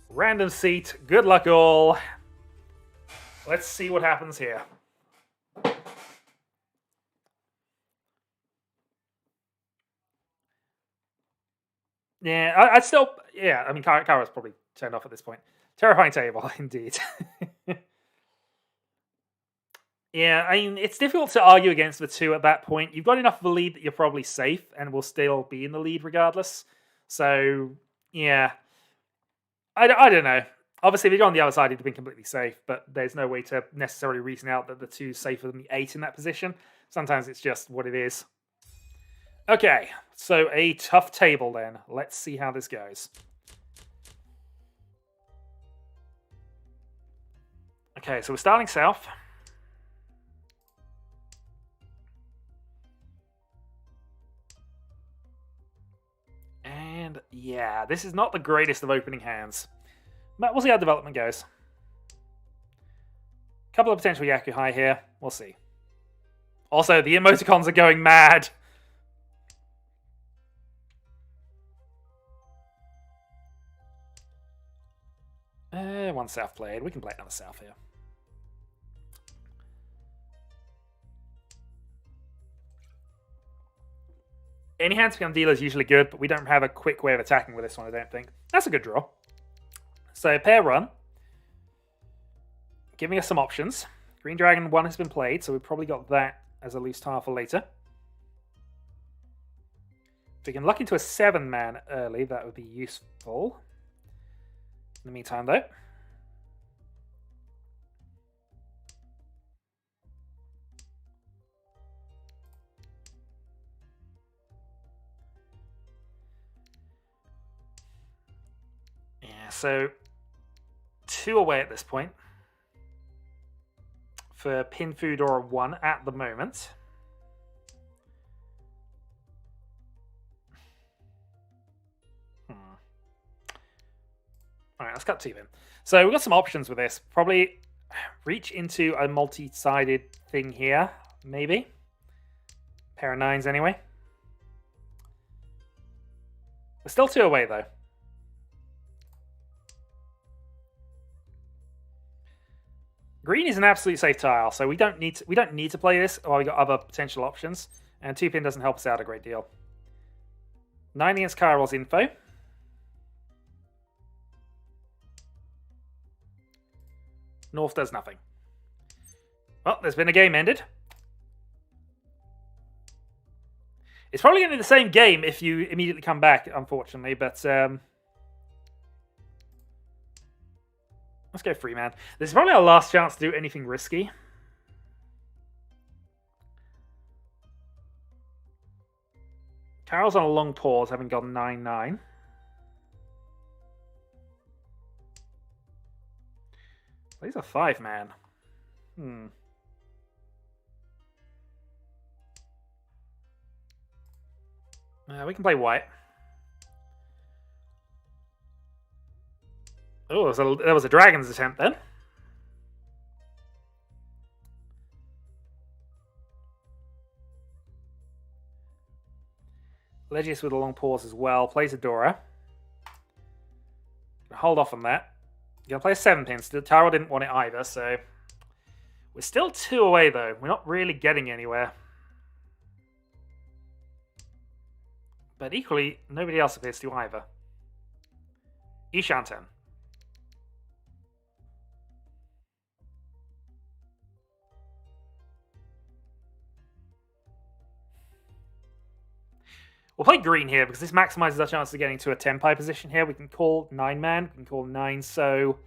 Random seat. Good luck all. Let's see what happens here. Yeah, I'd still... Yeah, I mean, Kyrol's probably turned off at this point. Terrifying table, indeed. Yeah, I mean, it's difficult to argue against the 2 at that point. You've got enough of a lead that you're probably safe and will still be in the lead regardless. So, yeah. I don't know. Obviously, if you go on the other side, you'd have been completely safe, but there's no way to necessarily reason out that the 2's safer than the 8 in that position. Sometimes it's just what it is. Okay, so a tough table then. Let's see how this goes. Okay, so we're starting south. And yeah, this is not the greatest of opening hands. But we'll see how development goes. Couple of potential Yakuhai here. We'll see. Also, the emoticons are going mad. One south played. We can play another south here. Any hand spam dealer is usually good, but we don't have a quick way of attacking with this one, I don't think. That's a good draw. So, pair run. Giving us some options. Green Dragon 1 has been played, so we've probably got that as a loose tile for later. If we can luck into a 7-man early, that would be useful. In the meantime, though. Yeah, so 2 away at this point. For Pin Food or a 1 at the moment. Alright, let's cut 2 then. So we've got some options with this. Probably reach into a multi-sided thing here, maybe. Pair of 9s anyway. We're still 2 away though. Green is an absolute safe tile, so we don't need to play this while we got other potential options. And 2-pin doesn't help us out a great deal. 9 against Kyrill's info. North does nothing. Well, there's been a game ended. It's probably going to be the same game if you immediately come back, unfortunately, but let's go free man. This is probably our last chance to do anything risky. Carol's on a long pause, having gone 9-9. He's a 5-man. We can play white. Oh, there was a dragon's attempt then. Legius with a long pause as well. Plays a Dora. Hold off on that. Gonna play a 7-pin. Taro didn't want it either, so we're still 2 away though. We're not really getting anywhere. But equally, nobody else appears to either. Ishanten. We'll play green here because this maximizes our chance of getting to a Tenpai position here. We can call 9-man. We can call 9 so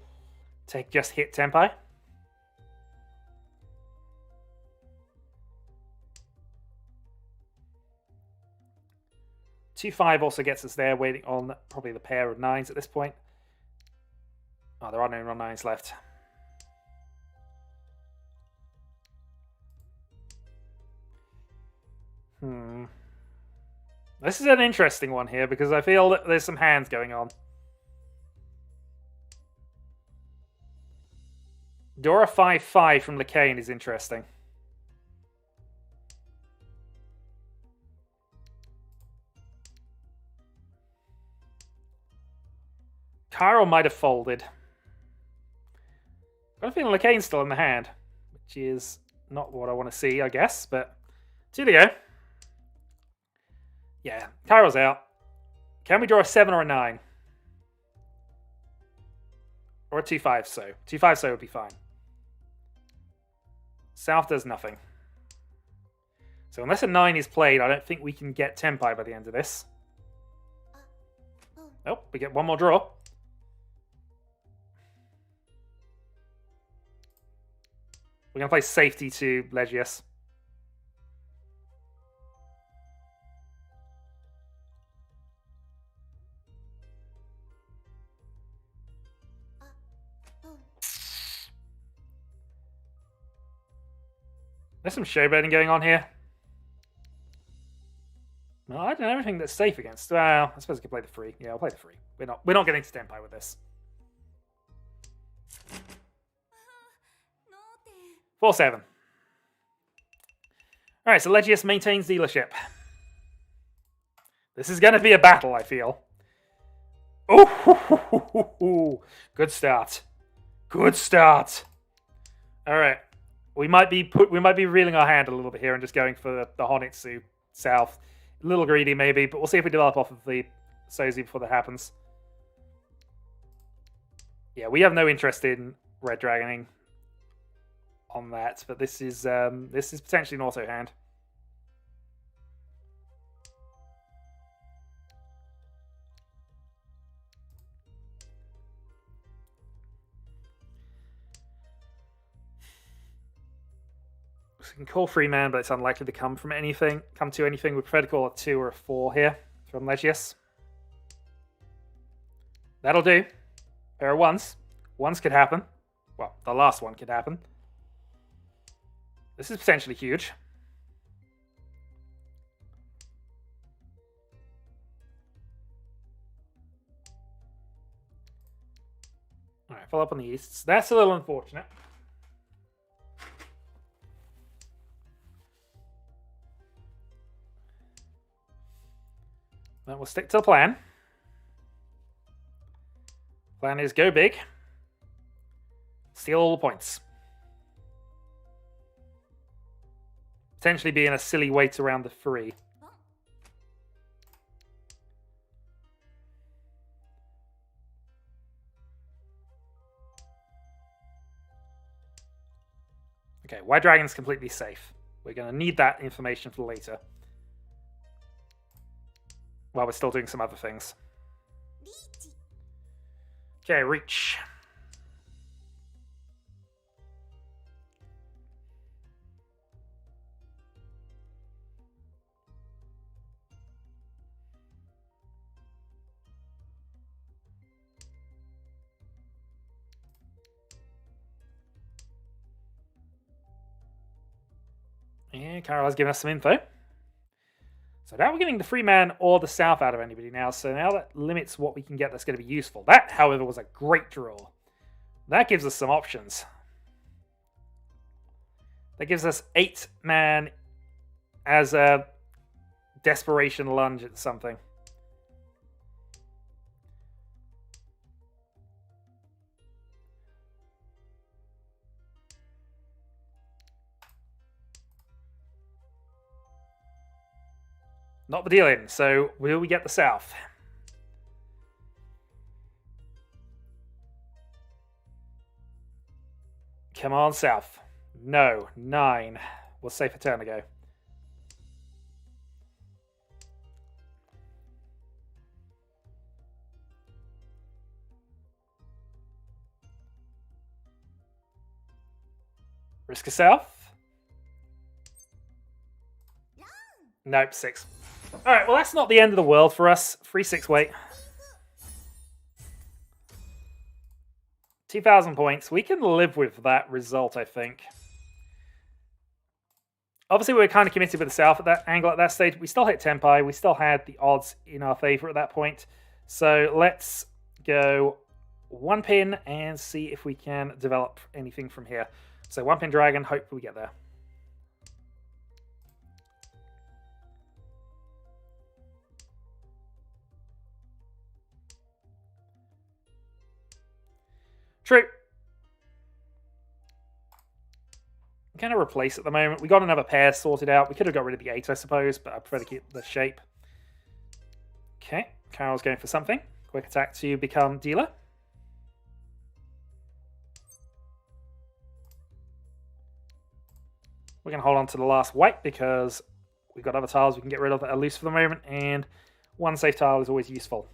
to just hit Tenpai. Two-5 also gets us there, waiting on probably the pair of 9s at this point. Oh, there are no 9s left. This is an interesting one here because I feel that there's some hands going on. Dora 5-5 from Lacane is interesting. Kyrill might have folded. Got a feeling Lacane's still in the hand, which is not what I want to see, I guess, but to the go. Yeah, Kyrill's out. Can we draw a 7 or a 9? Or a 2-5 so. 2-5 so would be fine. South does nothing. So unless a 9 is played, I don't think we can get Tenpai by the end of this. Oh, we get one more draw. We're going to play safety to Legius. There's some showboating going on here. No, I don't know everything that's safe against. Well, I suppose we could play the free. Yeah, I'll play the free. We're not getting to Tenpai with this. 4-7. Alright, so Legius maintains dealership. This is going to be a battle, I feel. Oh, good start. Good start. Alright. We might be reeling our hand a little bit here and just going for the Honitsu south. A little greedy maybe, but we'll see if we develop off of the Sozi before that happens. Yeah, we have no interest in red dragoning on that, but this is potentially an auto hand. So we can call free man, but it's unlikely to come to anything. We prefer to call a 2 or a 4 here from Legius. That'll do. There are ones. Ones could happen. Well, the last one could happen. This is potentially huge. Alright, follow up on the easts. That's a little unfortunate. But we'll stick to the plan. Plan is go big. Steal all the points. Potentially being a silly weight around the 3. Okay, White Dragon's completely safe. We're going to need that information for later. While we're still doing some other things. Okay, Riichi. And Carol has given us some info. So now we're getting the free man or the south out of anybody now. So now that limits what we can get that's going to be useful. That, however, was a great draw. That gives us some options. That gives us 8-man as a desperation lunge at something. Not the deal in, so will we get the south? Come on, south. No, 9. We'll save a turn ago. Risk a south? Nope, 6. Alright, well that's not the end of the world for us. 3-6 weight. 2,000 points. We can live with that result, I think. Obviously, we were kind of committed with the south at that angle at that stage. We still hit Tempai. We still had the odds in our favor at that point. So let's go 1 pin and see if we can develop anything from here. So 1 pin dragon, hopefully we get there. True. I'm going to replace at the moment. We got another pair sorted out. We could have got rid of the 8, I suppose, but I prefer to keep the shape. Okay, Carol's going for something. Quick attack to become dealer. We're going to hold on to the last white because we've got other tiles we can get rid of that are loose for the moment, and 1 safe tile is always useful.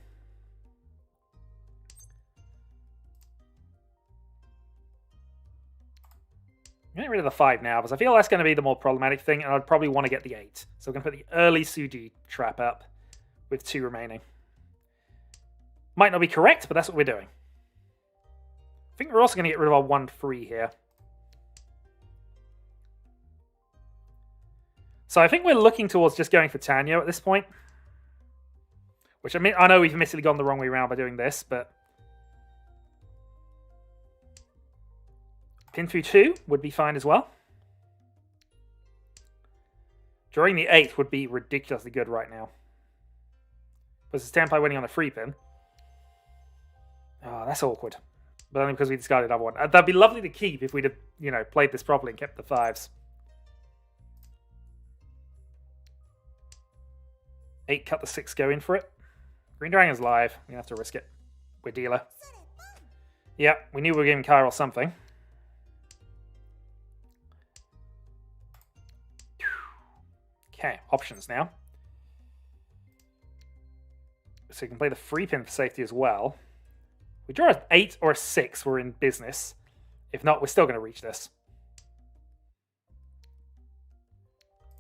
I'm getting rid of the 5 now because I feel that's going to be the more problematic thing, and I'd probably want to get the 8. So we're going to put the early Suji trap up with 2 remaining. Might not be correct, but that's what we're doing. I think we're also going to get rid of our 1-3 here. So I think we're looking towards just going for Tanyo at this point. Which I mean, I know we've admittedly gone the wrong way around by doing this, but pin through 2 would be fine as well. Drawing the 8 would be ridiculously good right now. Versus Tempai winning on a 3 pin. Oh, that's awkward. But only because we discarded another one. That'd be lovely to keep if we'd have, you know, played this properly and kept the 5s. 8, cut the 6, go in for it. Green Dragon's live. We have to risk it. We're dealer. Yeah, we knew we were giving Kyril something. Okay, options now. So you can play the 3 pin for safety as well. We draw an 8 or a 6, we're in business. If not, we're still going to reach this.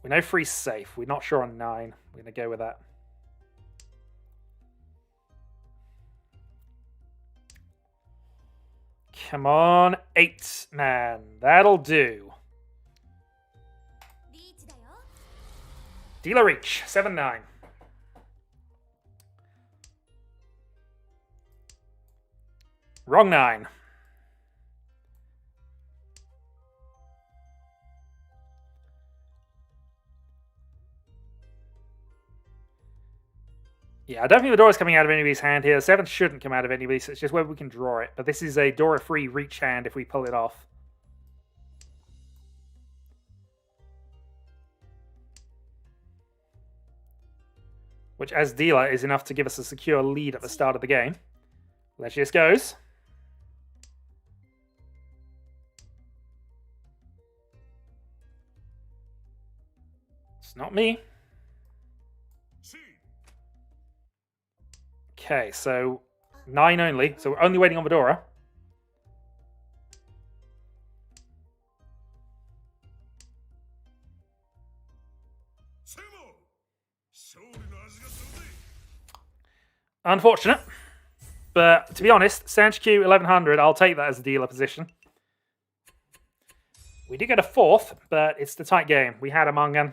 We know 3's safe. We're not sure on 9. We're going to go with that. Come on, 8, man. That'll do. Dealer Riichi, 7-9. Wrong 9. Yeah, I don't think the door is coming out of anybody's hand here. 7 shouldn't come out of anybody's, so it's just whether we can draw it. But this is a Dora-free Riichi hand if we pull it off. which as dealer is enough to give us a secure lead at the start of the game. Legius goes. It's not me. Okay, so 9 only. So we're only waiting on Vedora. Unfortunate. But to be honest, Sanshikyu 1100, I'll take that as a dealer position. We did get a 4th, but it's the tight game. We had a Mangan.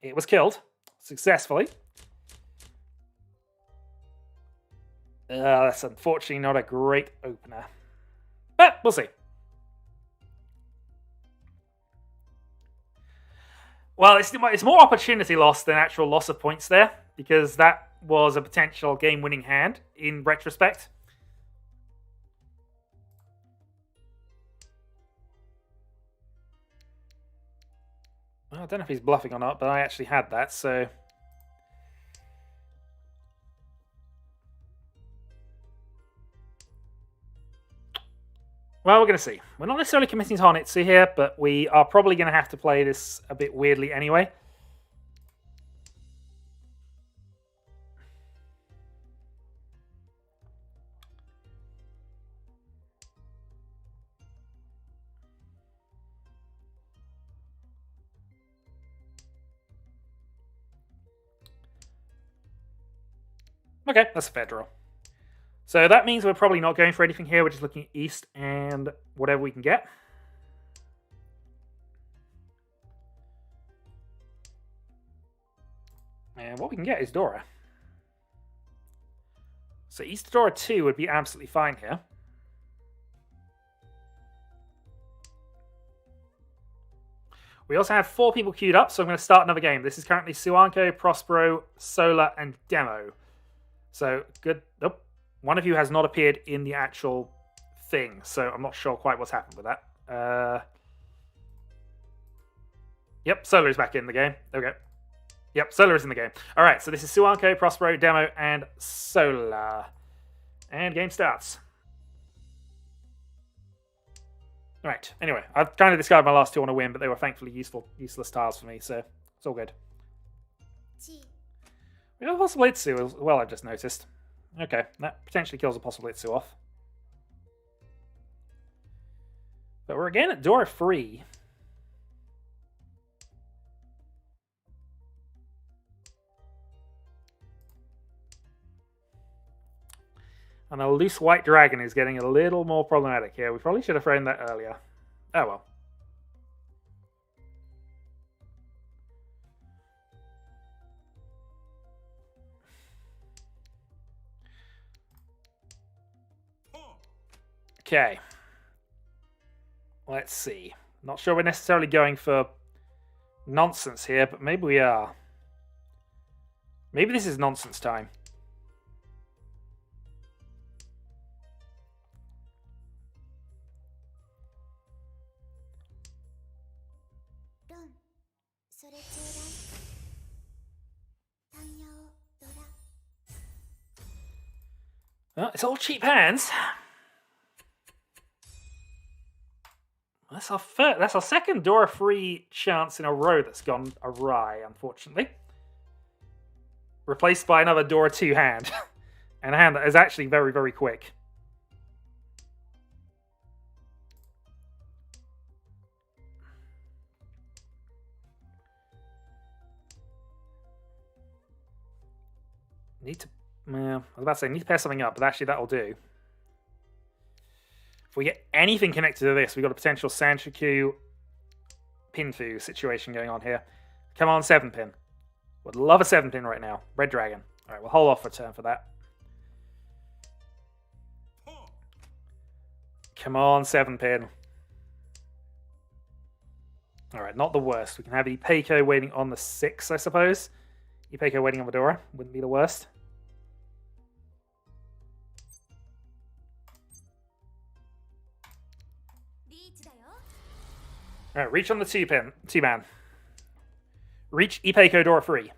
It was killed successfully. That's unfortunately not a great opener. But we'll see. Well, it's more opportunity loss than actual loss of points there, because that was a potential game-winning hand in retrospect. Well, I don't know if he's bluffing or not, but I actually had that, so... Well, we're going to see. We're not necessarily committing to Honitsu here, but we are probably going to have to play this a bit weirdly anyway. Okay, that's a fair draw. So that means we're probably not going for anything here. We're just looking east and whatever we can get. And what we can get is Dora. So east Dora 2 would be absolutely fine here. We also have 4 people queued up, so I'm going to start another game. This is currently Suanko, Prospero, Solar, and Demo. So, good. Nope. One of you has not appeared in the actual thing, so I'm not sure quite what's happened with that. Yep, Solar is back in the game. There we go. Yep, Solar is in the game. All right, so this is Suanko, Prospero, Demo, and Solar. And game starts. All right, anyway, I've kind of discarded my last 2 on a win, but they were thankfully useless tiles for me, so it's all good. We have a possible Itsu as well, I've just noticed. Okay, that potentially kills a possible Itsu off. But we're again at Dora 3. And a loose white dragon is getting a little more problematic here. We probably should have thrown that earlier. Oh well. Okay. Let's see. Not sure we're necessarily going for nonsense here, but maybe we are. Maybe this is nonsense time. Well, it's all cheap hands. That's our second Dora 3 chance in a row that's gone awry, unfortunately. Replaced by another Dora 2 hand. And a hand that is actually very, very quick. Need to... I was about to say, need to pair something up, but actually that'll do. If we get anything connected to this, we've got a potential Sanshikyu Pinfu situation going on here. Come on, 7-pin. Would love a 7-pin right now. Red Dragon. Alright, we'll hold off for a turn for that. Come on, 7-pin. Alright, not the worst. We can have Ipeiko waiting on the 6, I suppose. Ipeiko waiting on Vedora. Wouldn't be the worst. Alright, reach on the 2-man. Reach Ipeiko Dora 3.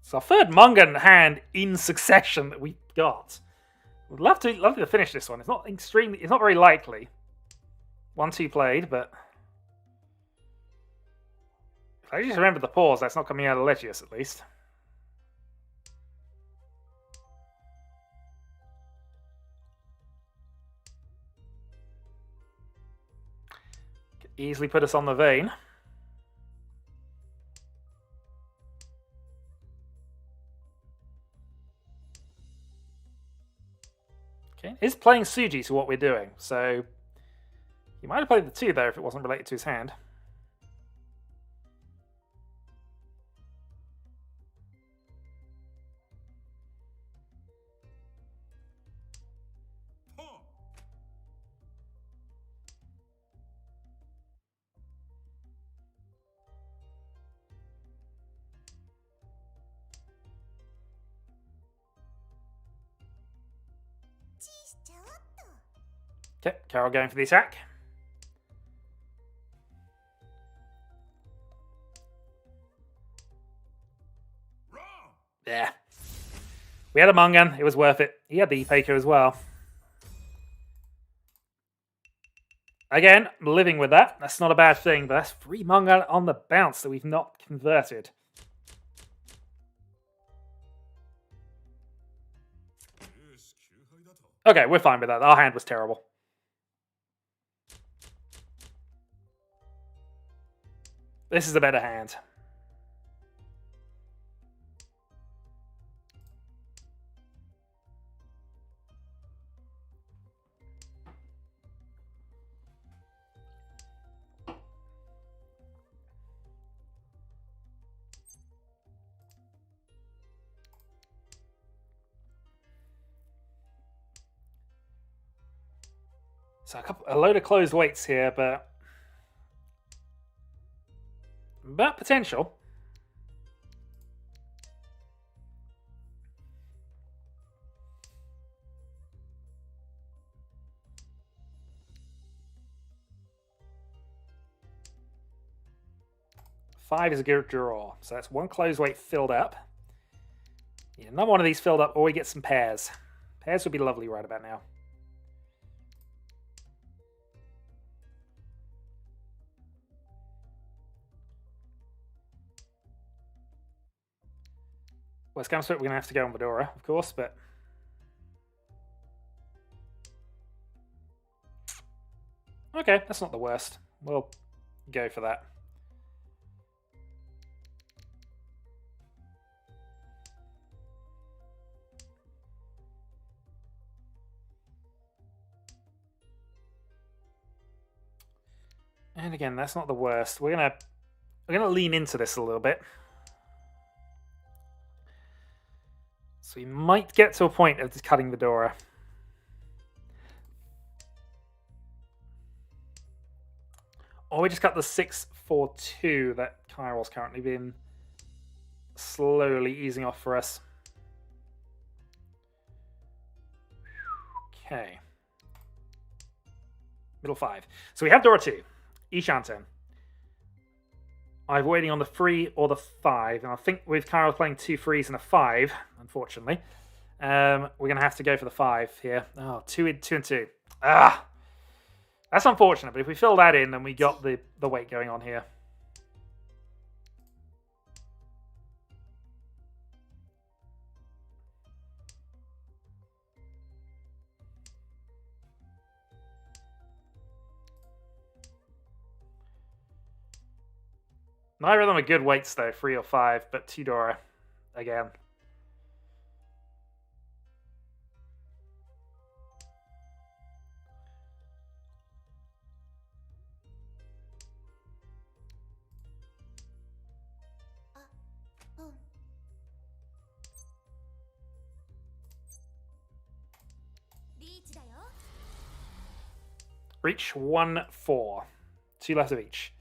It's our third manga hand in succession that we got. Would love to finish this one. It's not very likely. 1-2 played, but if I just remember the pause, that's not coming out of Legius at least. Could easily put us on the vein. Okay, is playing Suji to what we're doing, so he might have played the 2 there if it wasn't related to his hand. Okay, Carol going for the attack. Yeah. We had a Mangan, it was worth it. He had the Ipeiko as well. Again, living with that. That's not a bad thing, but that's 3 Mangan on the bounce that we've not converted. Okay, we're fine with that. Our hand was terrible. This is a better hand. So a load of closed weights here, but potential. Five is a good draw, so that's 1 closed weight filled up. Yeah, another one of these filled up, or we get some pairs. Pairs would be lovely right about now. Worst comes to it, we're going to have to go on Fedora, of course, but... Okay, that's not the worst. We'll go for that. And again, that's not the worst. We're gonna lean into this a little bit. So we might get to a point of just cutting Fedora. Or we just cut the 6-4-2 that Kairos currently been slowly easing off for us. Okay. Middle 5. So we have Dora 2. Ishanten. I'm waiting on the 3 or the 5, and I think with Kairos playing 2 3s and a 5, unfortunately, we're going to have to go for the 5 here. Oh, 2 and 2. Ah! That's unfortunate, but if we fill that in, then we got the weight going on here. Neither of them are good weights, though, 3 or 5, but 2 Dora, again. Reach 1-4. 2 left of each.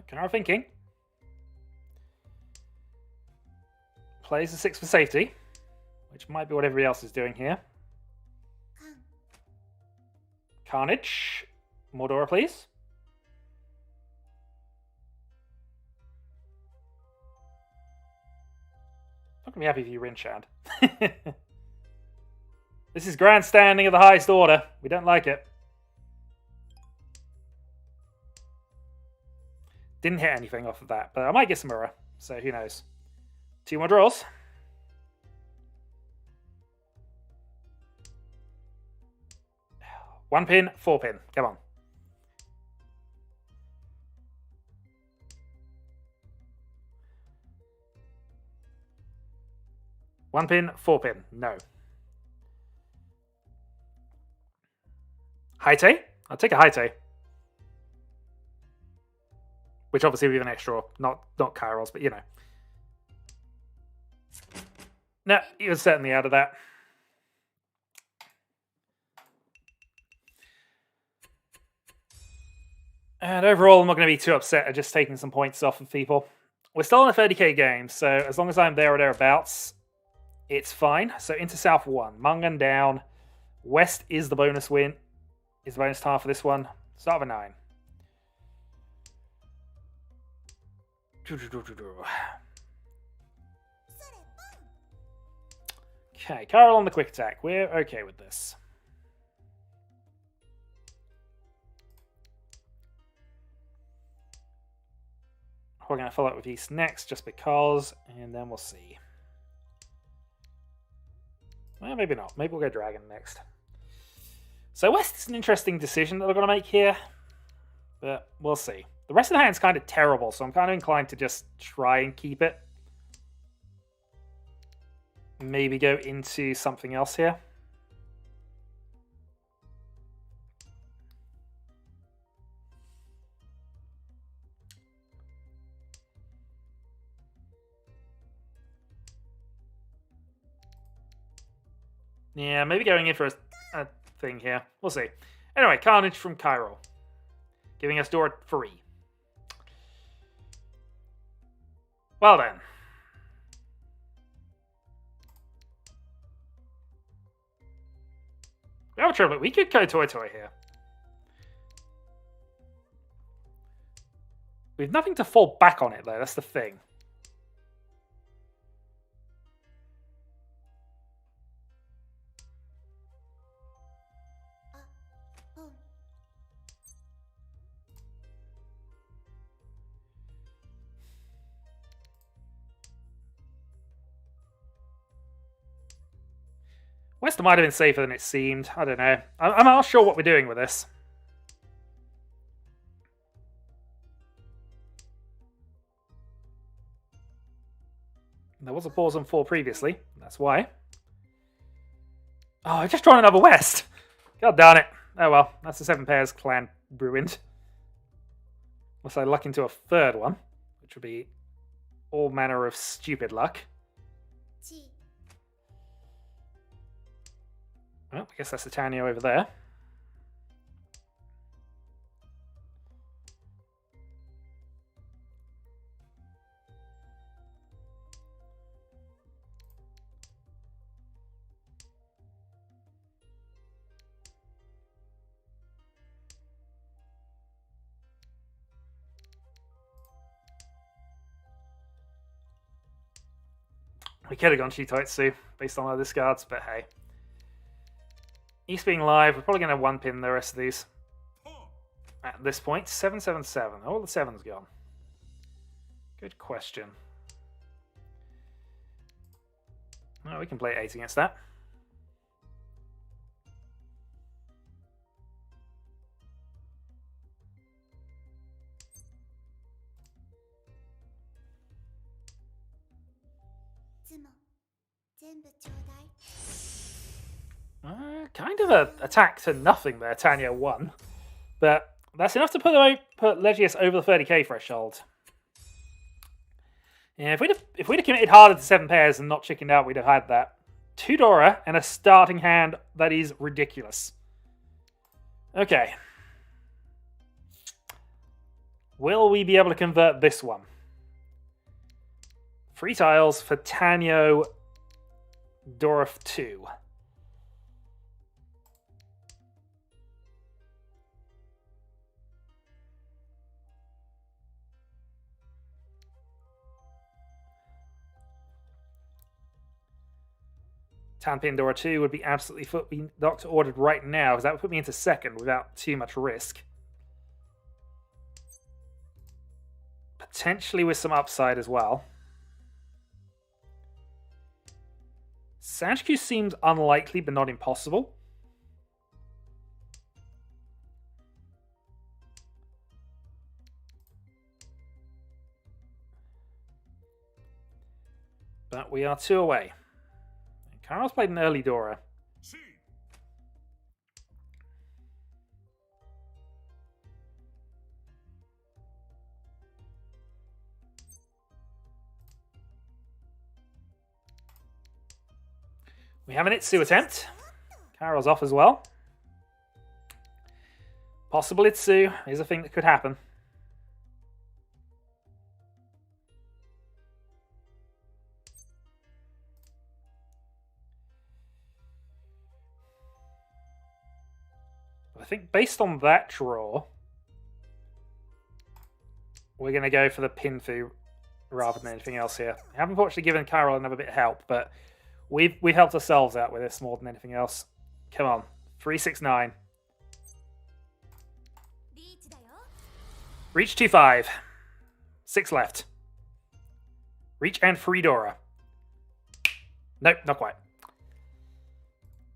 Kara thinking. Plays the 6 for safety, which might be what everybody else is doing here. Carnage. Mordora, please. Not gonna be happy if you Rinchand. This is grandstanding of the highest order. We don't like it. Didn't hit anything off of that, but I might get some mirror, so who knows. 2 more draws. One pin, 4 pin. Come on. One pin, 4 pin. No. Haite? I'll take a Haite. Which obviously we have an extra, not Kairos, but you know. No, he was certainly out of that. And overall, I'm not going to be too upset at just taking some points off of people. We're still in a 30k game, so as long as I'm there or thereabouts, it's fine. So into South 1. Mungan down. West is the bonus win. Is the bonus tile for this one. Start of a 9. Okay, Carol on the quick attack. We're okay with this. We're going to follow up with East next, just because, and then we'll see. Well, maybe not. Maybe we'll go Dragon next. So West is an interesting decision that we're going to make here, but we'll see. The rest of the hand's kind of terrible, so I'm kind of inclined to just try and keep it. Maybe go into something else here. Yeah, maybe going in for a thing here. We'll see. Anyway, Carnage from Cairo. Giving us door free. Well then. We have a triplet. We could go Toy Toy here. We have nothing to fall back on it, though. That's the thing. West might have been safer than it seemed. I don't know. I'm not sure what we're doing with this. There was a pause on 4 previously. That's why. Oh, I'm just trying another West. God darn it. Oh well, that's the 7 pairs clan ruined. Unless I luck into a 3rd one, which would be all manner of stupid luck. Well, I guess that's the Tanyo over there. We could have gone Shitoitsu based on our discards, but hey. East being live, we're probably going to 1-pin the rest of these. At this point, 777. All the 7's gone. Good question. Well, we can play 8 against that. Kind of an attack to nothing there, Tanya won. But that's enough to put Legius over the 30k threshold. Yeah, if we'd have committed harder to 7 pairs and not chickened out, we'd have had that. 2 Dora and a starting hand that is ridiculous. Okay. Will we be able to convert this one? 3 tiles for Tanyo Dorif 2. Tan Pandora 2 would be absolutely Doctor ordered right now, because that would put me into second without too much risk. Potentially with some upside as well. Sanshku seems unlikely, but not impossible. But we are 2 away. Carol's played an early Dora. We have an Itsu attempt. Carol's off as well. Possible Itsu is a thing that could happen. I think based on that draw, we're going to go for the Pinfu rather than anything else here. I have unfortunately given Carol another bit of help, but we've helped ourselves out with this more than anything else. Come on. 369. Reach 2-5. 6 left. Reach and free Dora. Nope, not quite.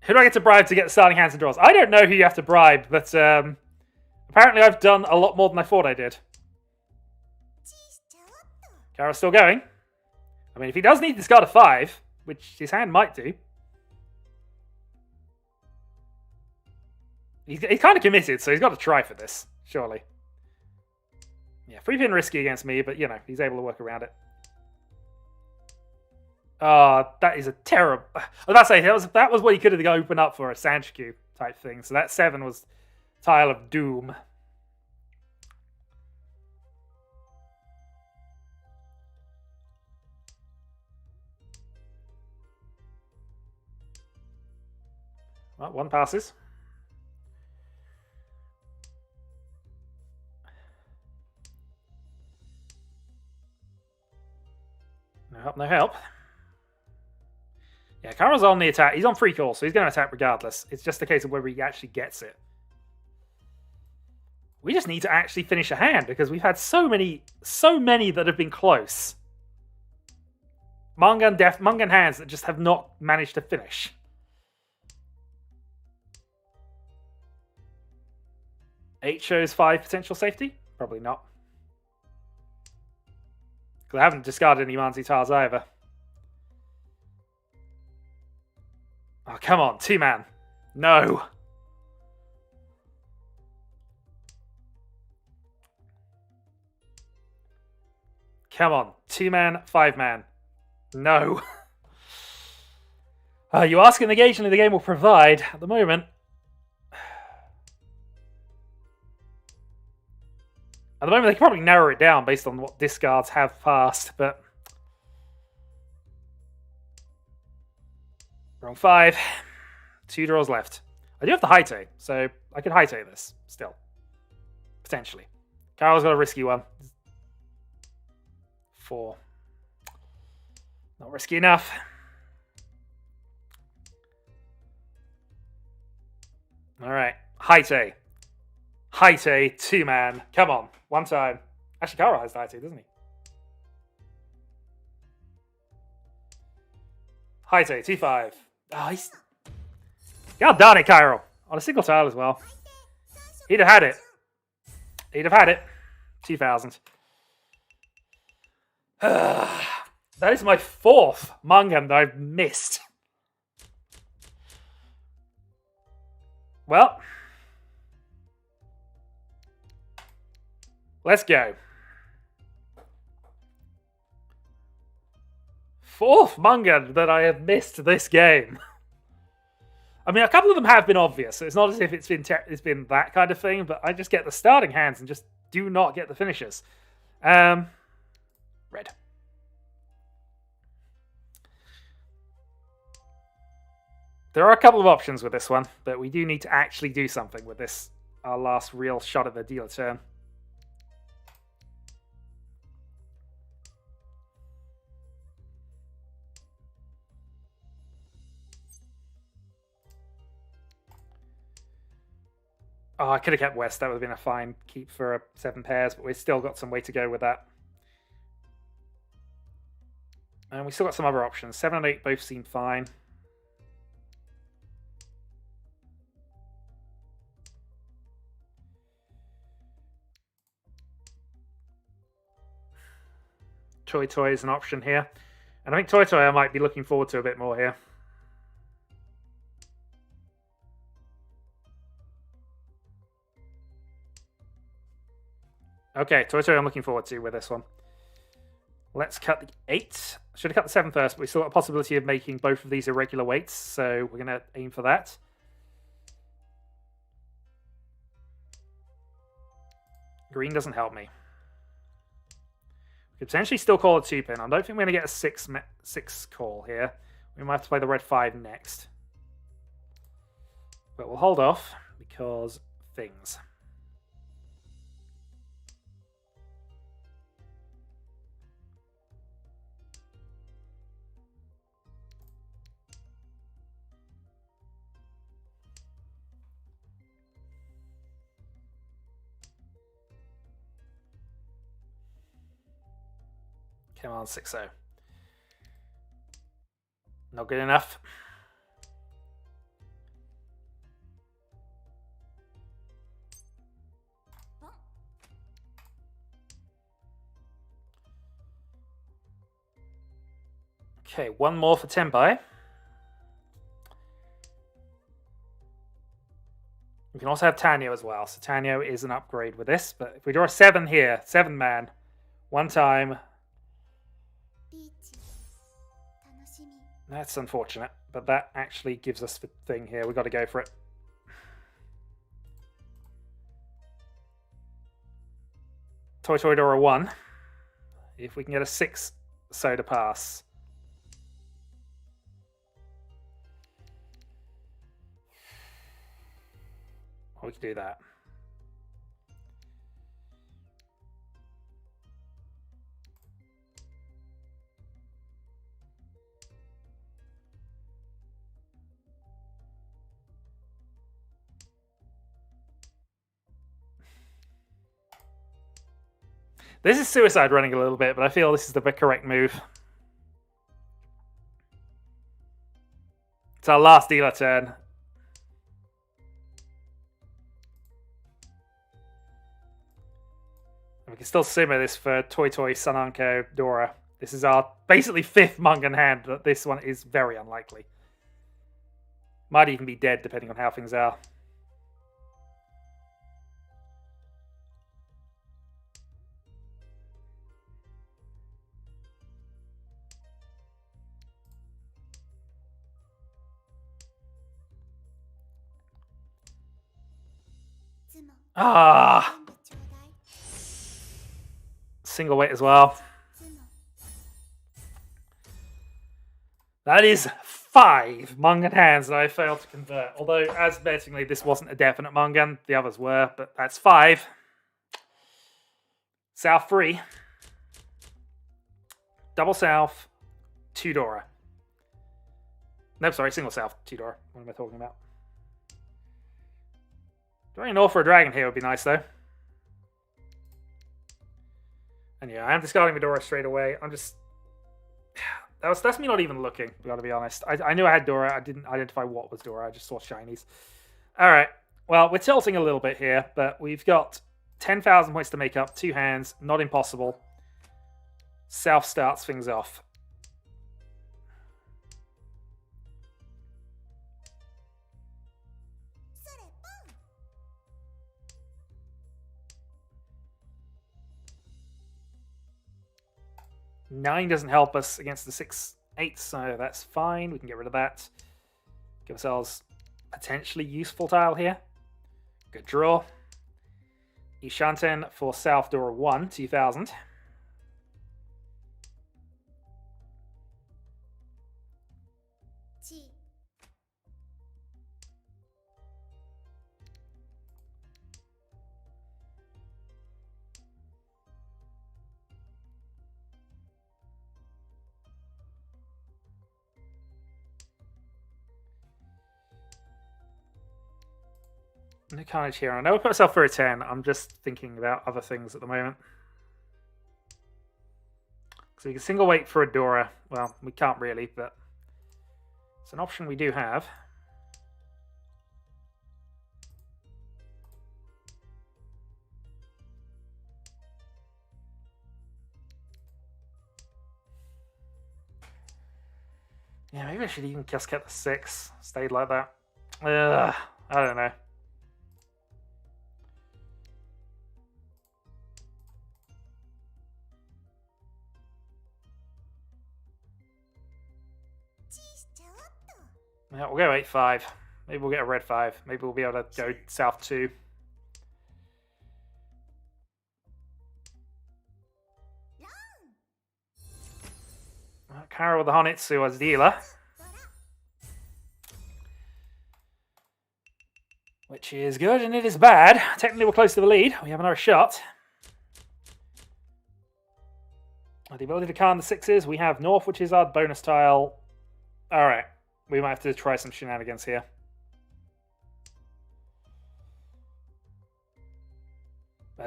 Who do I get to bribe to get the starting hands and draws? I don't know who you have to bribe, but apparently I've done a lot more than I thought I did. Carol's still going. I mean, if he does need to discard a 5, which his hand might do. He's kind of committed, so he's got to try for this, surely. Yeah, 3-pin risky against me, but, you know, he's able to work around it. That is a terrible... I was about to say, that was what he could have opened up for a Sanshku type thing. So that 7 was Tile of Doom. Well, 1 passes. No help, no help. Yeah, Carol's on the attack. He's on free call, so he's going to attack regardless. It's just a case of whether he actually gets it. We just need to actually finish a hand, because we've had so many that have been close. Mungan hands that just have not managed to finish. Eight shows 5 potential safety? Probably not. Because I haven't discarded any Manzi tiles either. Oh, come on. 2-man. No. Come on. 2-man, 5-man. No. You ask and occasionally the game will provide. At the moment... At the moment, they can probably narrow it down based on what discards have passed, but... Wrong 5. 2 draws left. I do have the Haite, so I could Haite this, still. Potentially. Carol's got a risky one. 4. Not risky enough. Alright. Haite. Haite, 2-man. Come on. 1 time. Actually, Carol has Haite, doesn't he? Haite, 2-5. Oh, he's... God darn it, Cairo. On a single tile as well. He'd have had it. He'd have had it. 2,000. That is my 4th Mungan that I've missed. Well. Let's go. 4th Mungan that I have missed this game. I mean, a couple of them have been obvious. So it's not as if it's been that kind of thing, but I just get the starting hands and just do not get the finishers. Red. There are a couple of options with this one, but we do need to actually do something with this. Our last real shot at the dealer turn. Oh, I could have kept West. That would have been a fine keep for a 7 pairs, but we've still got some way to go with that. And we still got some other options. 7 and 8 both seem fine. Toy Toy is an option here. And I think Toy Toy I might be looking forward to a bit more here. Okay, Toy Toy I'm looking forward to with this one. Let's cut the 8. Should have cut the 7 first, but we still got a possibility of making both of these irregular weights, so we're going to aim for that. Green doesn't help me. We could potentially still call a 2-pin. I don't think we're going to get a 6 call here. We might have to play the red 5 next. But we'll hold off, because things. Come on, 6-0. Not good enough. Okay, one more for Tenpai. We can also have Tanyo as well. So Tanyo is an upgrade with this. But if we draw a 7 here, 7 man, one time. That's unfortunate, but that actually gives us the thing here. We've got to go for it. Toy Toy Dora 1. If we can get a 6 soda pass. We can do that. This is suicide running a little bit, but I feel this is the correct move. It's our last dealer turn. We can still simmer this for Toy Toy, Sananko, Dora. This is our basically 5th Mungan hand, but this one is very unlikely. Might even be dead depending on how things are. Ah! Single weight as well. That is 5 Mungan hands that I failed to convert. Although, as bettingly, this wasn't a definite Mungan. The others were, but that's 5. South 3. Double South, 2 Dora. No, sorry, single South, 2 Dora. What am I talking about? Drawing North for a dragon here would be nice, though. And yeah, I am discarding Dora straight away. I'm just... That's me not even looking, we gotta be honest. I knew I had Dora. I didn't identify what was Dora. I just saw shinies. Alright. Well, we're tilting a little bit here, but we've got 10,000 points to make up. 2 hands. Not impossible. South starts things off. Nine doesn't help us against the 6-8, so that's fine. We can get rid of that. Give ourselves potentially useful tile here. Good draw. Ishanten for South Dora 1, 2000. No carnage here. I know I put myself for a 10. I'm just thinking about other things at the moment. So you can single weight for a Dora. Well, we can't really, but it's an option we do have. Yeah, maybe I should even just get the 6. Stayed like that. I don't know. Yeah, we'll go 8-5. Maybe we'll get a red 5. Maybe we'll be able to go south 2. Kara with the Honitsu as dealer. Which is good, and it is bad. Technically, we're close to the lead. We have another shot. The ability to calm the 6s. We have North, which is our bonus tile. Alright. We might have to try some shenanigans here.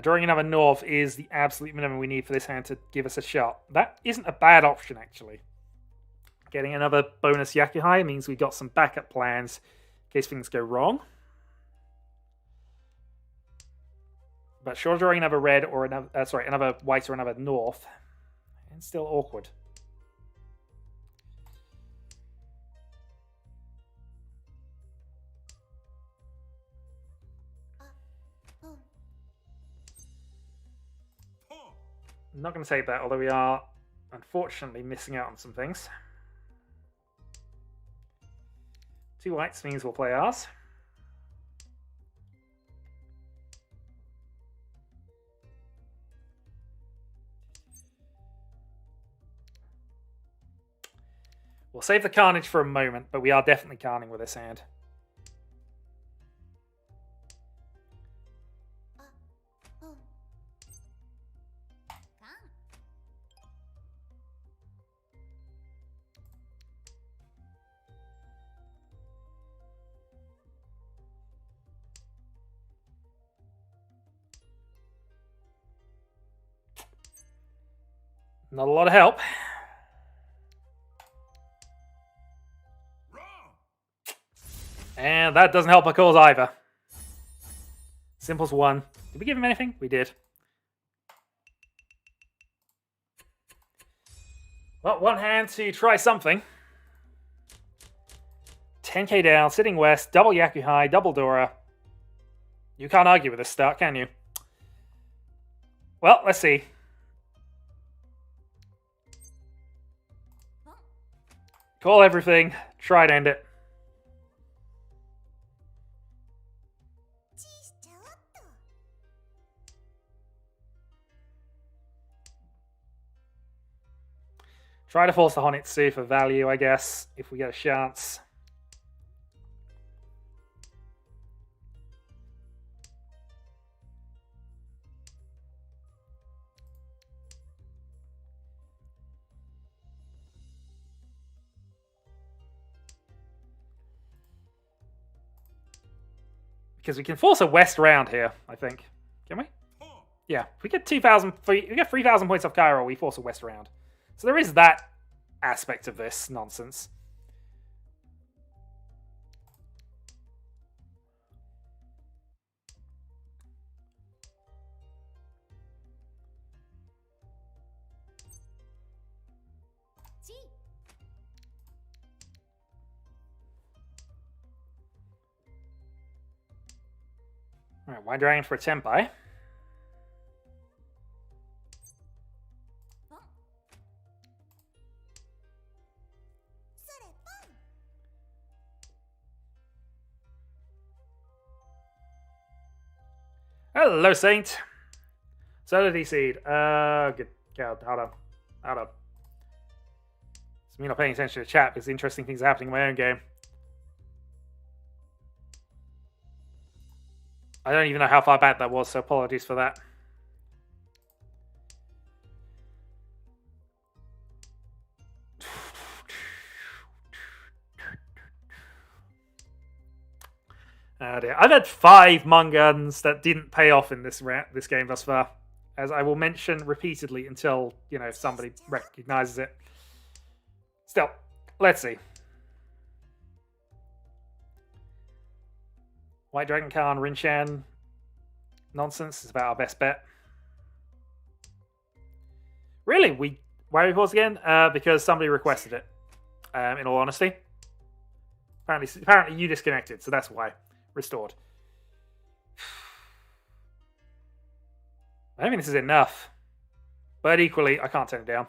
Drawing another North is the absolute minimum we need for this hand to give us a shot. That isn't a bad option, actually. Getting another bonus Yakuhai means we've got some backup plans in case things go wrong. But sure, drawing another red or another, another white or another North, and still awkward. I'm not going to take that, although we are unfortunately missing out on some things. 2 whites means we'll play ours. We'll save the carnage for a moment, but we are definitely carning with this hand. Not a lot of help. And that doesn't help our cause either. Simple's 1. Did we give him anything? We did. Well, one hand to try something. 10k down, sitting west, double Yakuhai, double Dora. You can't argue with this start, can you? Well, let's see. Call everything. Try to end it. Try to force the Honitsu for value, I guess, if we get a chance. Because we can force a west round here, I think. Can we? Yeah, if we get 2,000, we get 3,000 points off Cairo, we force a west round. So there is that aspect of this nonsense. Alright, White Dragon for a Tenpai. Hello, Saint. Solidity Seed. Good God, hold on. It's me not paying attention to the chat because interesting things are happening in my own game. I don't even know how far back that was, so apologies for that. Oh dear. I've had 5 Munguns that didn't pay off in this game thus far, as I will mention repeatedly until, you know, somebody recognizes it. Still, let's see. White Dragon Khan, Rinchan. Nonsense is about our best bet. Really? Why are we paused again? Because somebody requested it, in all honesty. Apparently you disconnected, so that's why. Restored. I don't think this is enough. But equally, I can't turn it down.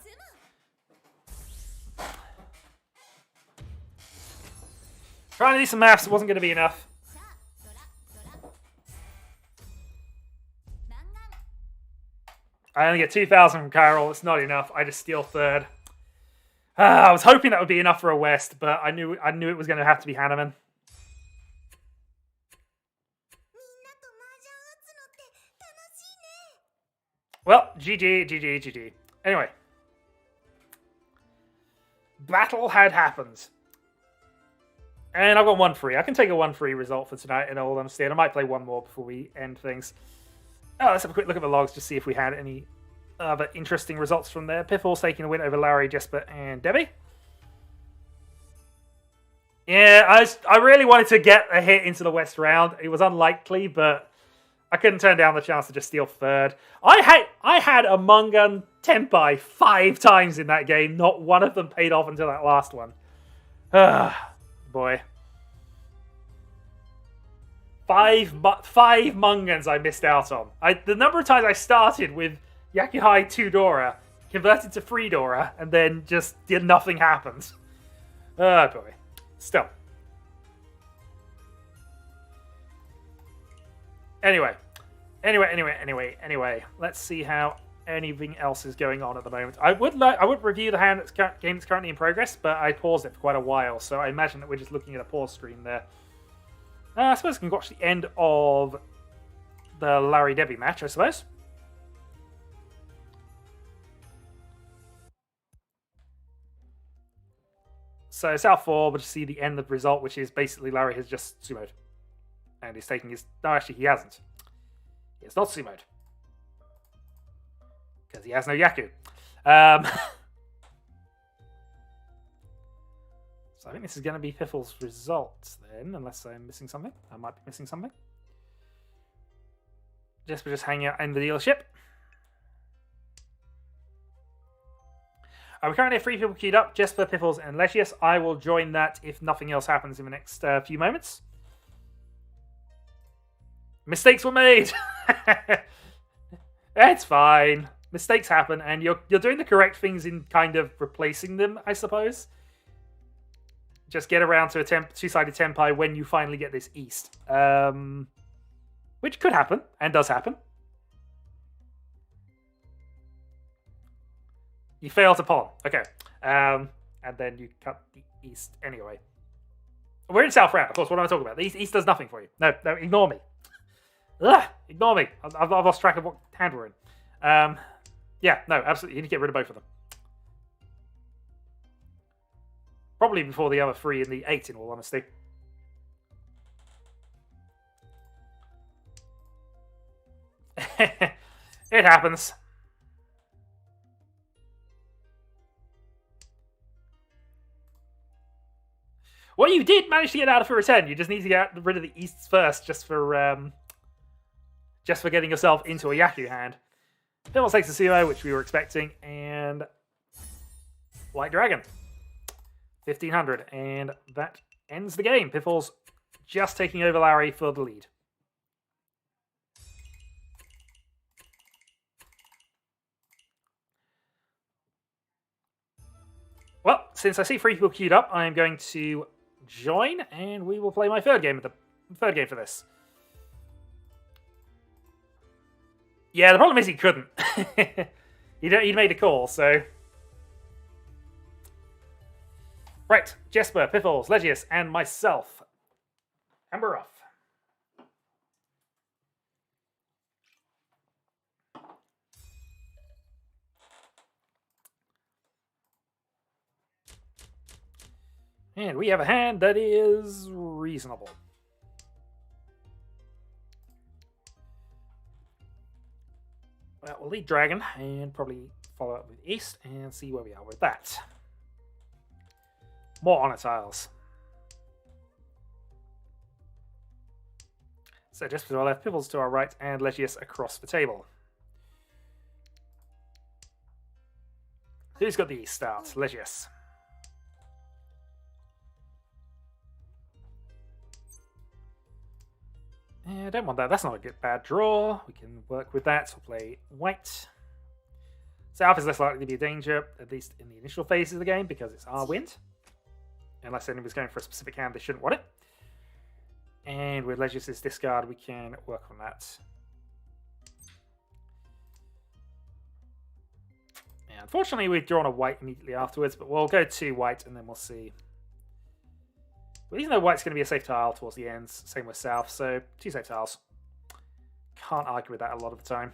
Trying to do some maths, it wasn't going to be enough. I only get 2,000 from Carol. It's not enough. I just steal third. I was hoping that would be enough for a West, but I knew it was going to have to be Hanneman. Well, GG. Anyway. Battle had happened. And I've got 1 free. I can take a 1 free result for tonight in all honesty. And I might play 1 more before we end things. Oh, let's have a quick look at the logs to see if we had any other interesting results from there. Piffle's taking a win over Larry, Jesper, and Debbie. Yeah, I really wanted to get a hit into the West round. It was unlikely, but I couldn't turn down the chance to just steal third. I had a Mungun Tenpai 5 times in that game. Not one of them paid off until that last one. Boy. 5 Munguns I missed out on. The number of times I started with Yakuhai 2 Dora, converted to 3 Dora, and then just nothing happened. Oh boy. Still. Anyway. Let's see how anything else is going on at the moment. I would review the game that's currently in progress, but I paused it for quite a while, so I imagine that we're just looking at a pause screen there. I suppose we can watch the end of the Larry Debbie match, I suppose. So South 4, we'll just see the end of the result, which is basically Larry has just sumoed. And he's taking his... No, actually, he hasn't. He has not sumoed. Because he has no Yaku. So I think this is going to be Piffle's result then, unless I'm missing something. I might be missing something. We're just hanging out in the dealership. We currently have 3 people queued up, Jesper, Piffles, and Lesius. I will join that if nothing else happens in the next few moments. Mistakes were made! It's fine. Mistakes happen, and you're doing the correct things in kind of replacing them, I suppose. Just get around to a two-sided Tenpai when you finally get this East. Which could happen, and does happen. You fail to pawn. Okay. And then you cut the East anyway. We're in South round, of course. What am I talking about? The East does nothing for you. No, ignore me. Ugh, ignore me. I've lost track of what hand we're in. Yeah, no, absolutely. You need to get rid of both of them. Probably before the other 3 and the 8, in all honesty. It happens. Well, you did manage to get out of for a 10. You just need to get rid of the Easts first, just for getting yourself into a Yaku hand. Piffles takes the sumo, which we were expecting, and White Dragon. 1,500, and that ends the game. Piffles just taking over Larry for the lead. Well, since I see 3 people queued up, I am going to join, and we will play my third game for this. Yeah, the problem is he couldn't. He'd made a call, so... Right, Jesper, Piffles, Legius, and myself. And we're off. And we have a hand that is reasonable. Well, we'll lead Dragon and probably follow up with East and see where we are with that. More honor tiles. So just to our left, Piffles to our right, and Legius across the table. Who's got the East start? Legius. Yeah, I don't want that. That's not a good bad draw. We can work with that. We'll play white. South is less likely to be a danger, at least in the initial phases of the game, because it's our wind. Unless anybody's going for a specific hand, they shouldn't want it. And with Legius's discard, we can work on that. Yeah, unfortunately, we've drawn a white immediately afterwards, but we'll go to white and then we'll see. Well, even though white's going to be a safe tile towards the ends, same with south, so 2 safe tiles. Can't argue with that a lot of the time.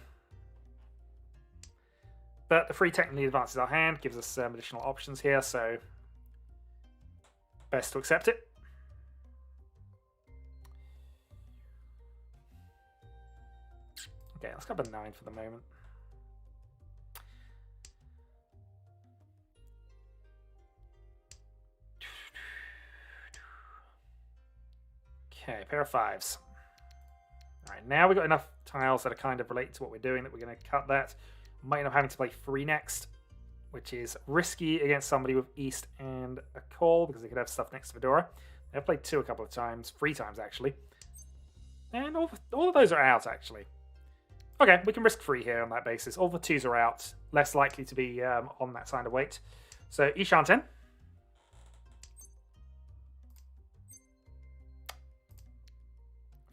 But the free technically advances our hand, gives us some additional options here, so best to accept it. Okay, let's go up a 9 for the moment. Okay, pair of 5s. Alright, now we've got enough tiles that are kind of related to what we're doing that we're going to cut that. Might end up having to play 3 next, which is risky against somebody with East and a call, because they could have stuff next to Fedora. I've played 2 a couple of times, 3 times actually. And all of those are out, actually. Okay, we can risk 3 here on that basis. All the 2s are out, less likely to be on that side of weight. So, Ishanten.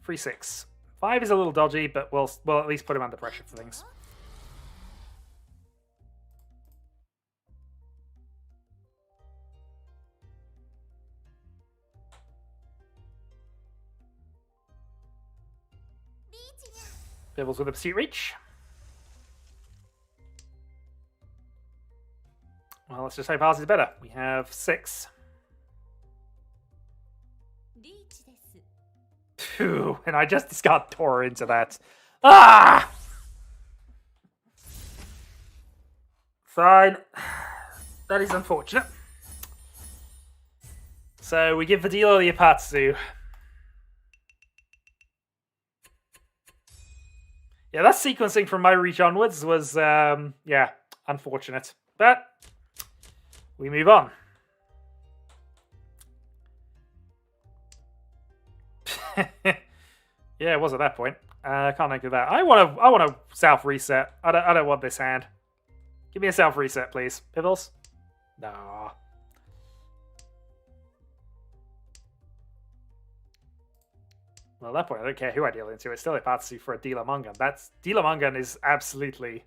Free 6. 5 is a little dodgy, but we'll at least put him under pressure for things. Bibbles with a pursuit reach. Well, let's just hope ours is better. We have 6. Phew, and I just discard Tor into that. Ah! Fine. That is unfortunate. So we give the dealer the Apatsu. Yeah, that sequencing from my reach onwards was, yeah, unfortunate. But we move on. Yeah, it was at that point. I can't think of that. I want a south reset. I don't want this hand. Give me a south reset, please. Pivols? No. Well, at that point, I don't care who I deal into. It's still a Patsu for a Dealer Mungan. Dealer Mungan is absolutely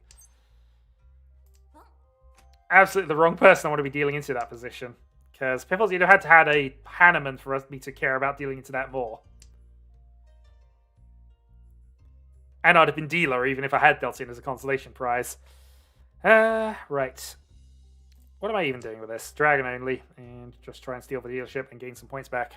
the wrong person I want to be dealing into that position. Because Piffles, you'd have had to have a Hanneman for me to care about dealing into that more. And I'd have been dealer even if I had dealt in as a consolation prize. Right. What am I even doing with this? Dragon only. And just try and steal the dealership and gain some points back.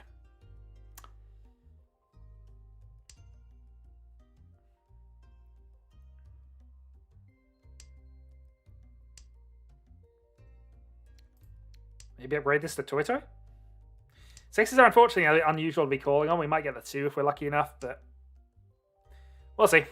Maybe upgrade this to Toito? 6s are unfortunately unusual to be calling on. We might get the 2 if we're lucky enough, but we'll see.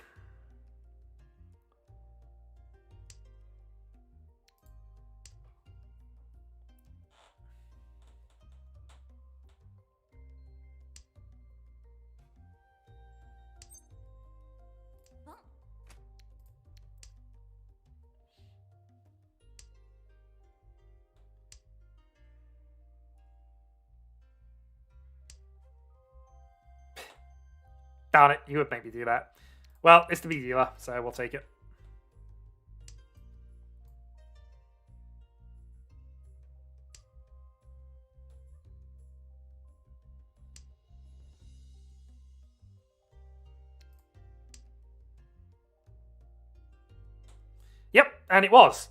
Darn it, you would make me do that. Well, it's the V dealer, so we'll take it. And it was,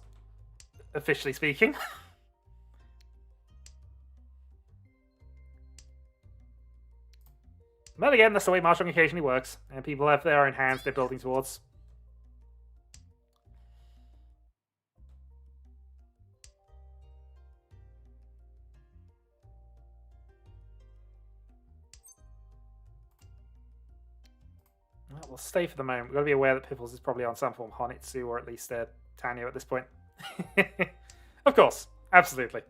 officially speaking. But again, that's the way Mahjong occasionally works. And people have their own hands they're building towards. Well, we'll stay for the moment. We've got to be aware that Piffles is probably on some form of Honitsu, or at least Tanyo at this point. Of course, absolutely.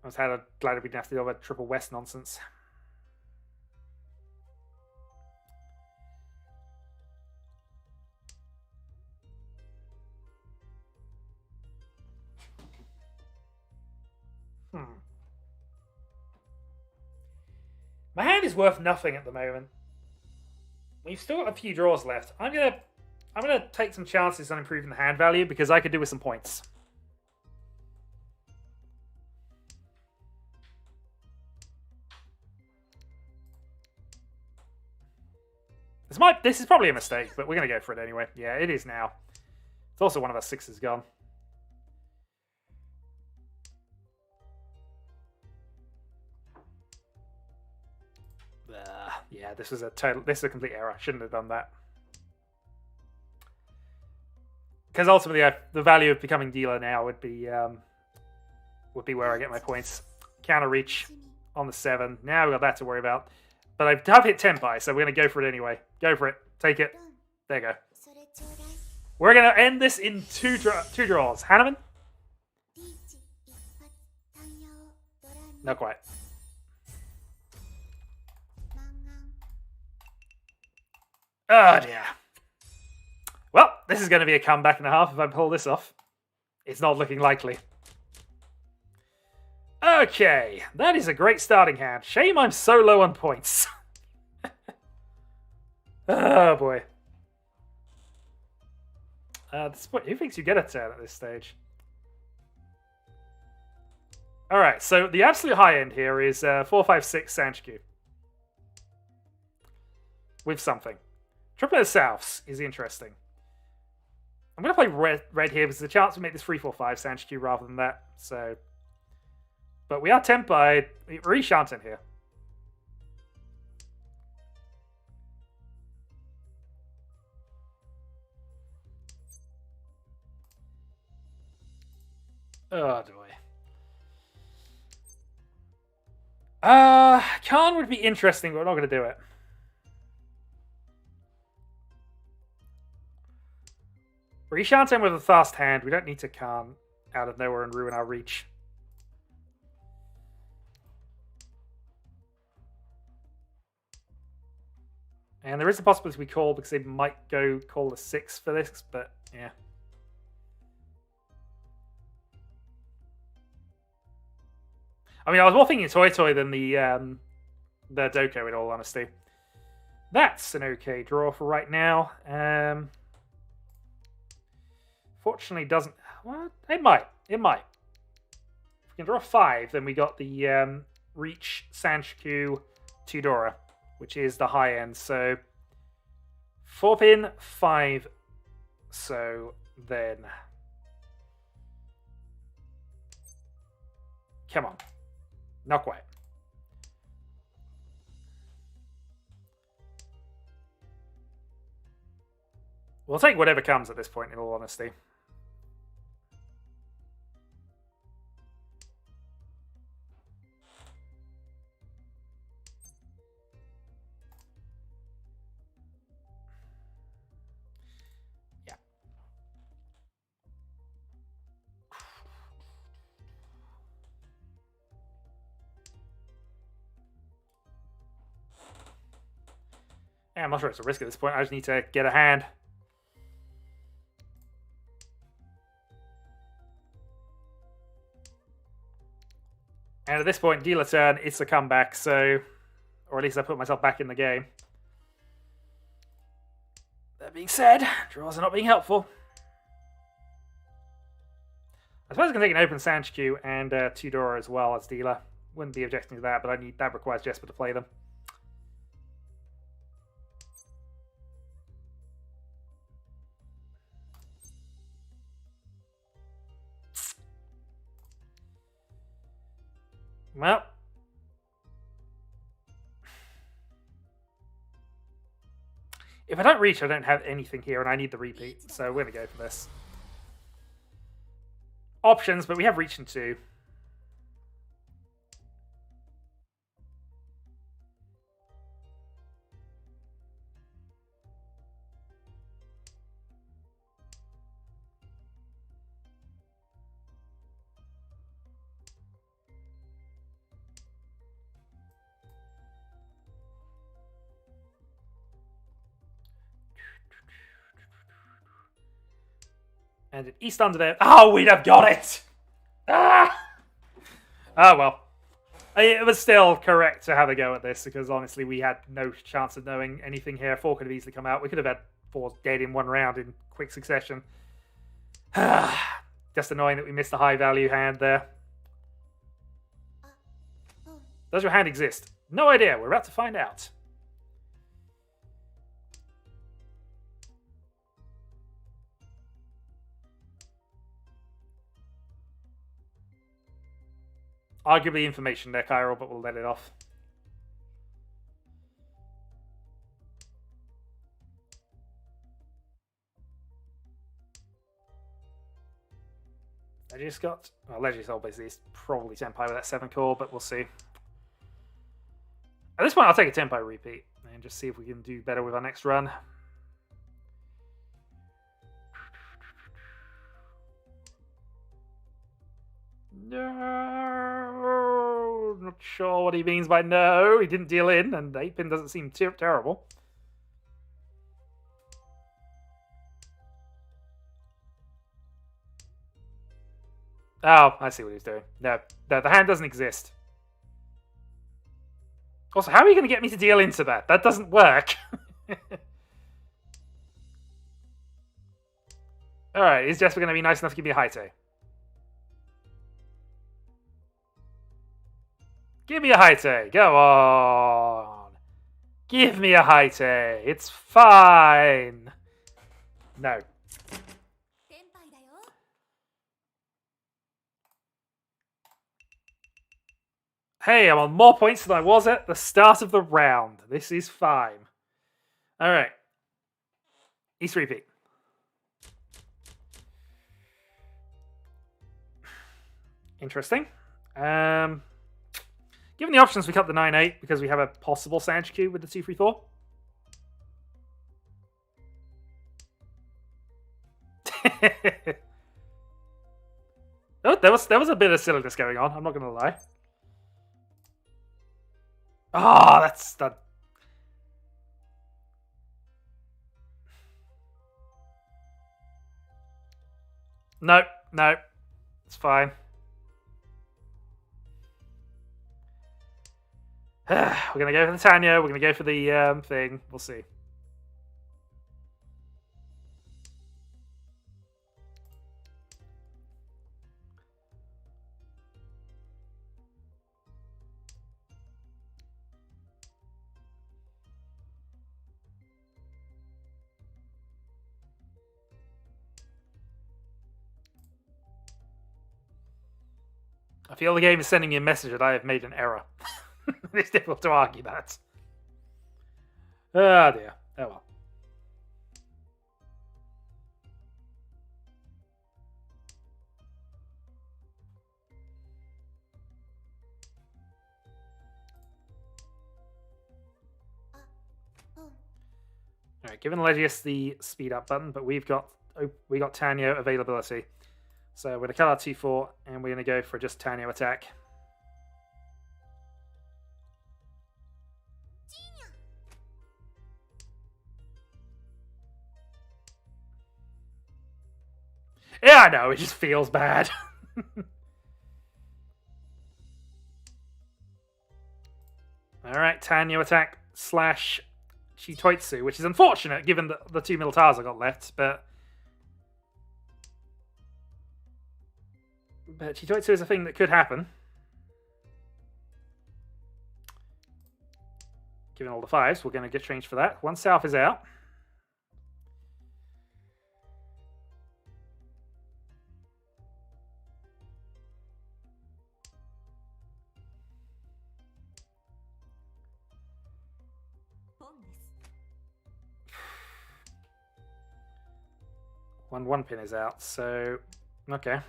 I was glad we didn't have to deal with Triple West nonsense. My hand is worth nothing at the moment. We've still got a few draws left. I'm gonna take some chances on improving the hand value because I could do with some points. This is probably a mistake, but we're gonna go for it anyway. Yeah, it is now. It's also one of our sixes gone. Yeah, this is a complete error. Shouldn't have done that. Because ultimately, the value of becoming dealer now would be where I get my points. Counter reach on the 7. Now we've got that to worry about. But I have hit Tenpai, so we're going to go for it anyway. Go for it. Take it. There you go. We're going to end this in two draws. Hanneman? Not quite. Oh dear. Well, this is going to be a comeback and a half if I pull this off. It's not looking likely. Okay, that is a great starting hand. Shame I'm so low on points. Oh boy. Who thinks you get a turn at this stage? Alright, so the absolute high end here is 456 Sanchiku. With something. Triplet of Souths is interesting. I'm going to play red here because there's a chance we make this 3-4-5 Sanchiku rather than that. So, but we are tempted by Riichi here. Oh boy. Khan would be interesting, but we're not going to do it. Riichi with a fast hand. We don't need to Khan out of nowhere and ruin our reach. And there is a possibility we call because they might go call the 6 for this, but yeah. I mean, I was more thinking Toy than the Doko, in all honesty. That's an okay draw for right now. Fortunately, doesn't. Well, it might. It might. If we can draw 5, then we got the Reach Sanchiku Tudora, which is the high end. So 4 pin, 5. So then, come on, not quite. We'll take whatever comes at this point, in all honesty. Yeah, I'm not sure it's a risk at this point. I just need to get a hand. And at this point, dealer turn, it's a comeback, so... Or at least I put myself back in the game. That being said, draws are not being helpful. I suppose I can take an open Sanchiku and Tudora as well as dealer. Wouldn't be objecting to that, but that requires Jesper to play them. Well. If I don't reach, I don't have anything here, and I need the repeat, so we're going to go for this. Options, but we have reach in 2. And an East under there. Oh, we'd have got it! Ah! Oh, well. It was still correct to have a go at this, because honestly, we had no chance of knowing anything here. 4 could have easily come out. We could have had 4 dead in 1 round in quick succession. Just annoying that we missed a high value hand there. Does your hand exist? No idea. We're about to find out. Arguably information there, Chiral, but we'll let it off. Legius got... Well, Legius obviously is probably Tenpai with that 7 core, but we'll see. At this point, I'll take a Tenpai repeat and just see if we can do better with our next run. No, not sure what he means by no. He didn't deal in, and 8-pin doesn't seem terrible. Oh, I see what he's doing. No, the hand doesn't exist. Also, how are you going to get me to deal into that? That doesn't work. Alright, is Jesper going to be nice enough to give me a Haite? Give me a Haite. Go on. Give me a Haite. It's fine. No. Hey, I'm on more points than I was at the start of the round. This is fine. Alright. East repeat. Interesting. Given the options, we cut the 9-8 because we have a possible Sanch Q with the 2-3-4. Oh, there was a bit of silliness going on, I'm not going to lie. Ah, oh, that's the... No, no. It's fine. We're going to go for the Tanya. We're going to go for the thing. We'll see. I feel the game is sending me a message that I have made an error. It's difficult to argue that. Oh dear. Oh well. Alright, given Legius the speed up button, but we got Tanyo availability. So we're going to cut our T4 and we're going to go for just Tanyo attack. Yeah, I know, it just feels bad. Alright, Tanyo attack slash Chitoitsu, which is unfortunate given the 2 Militars I got left, but Chitoitsu is a thing that could happen. Given all the 5s, we're going to get changed for that. 1 South is out. One pin is out, so okay.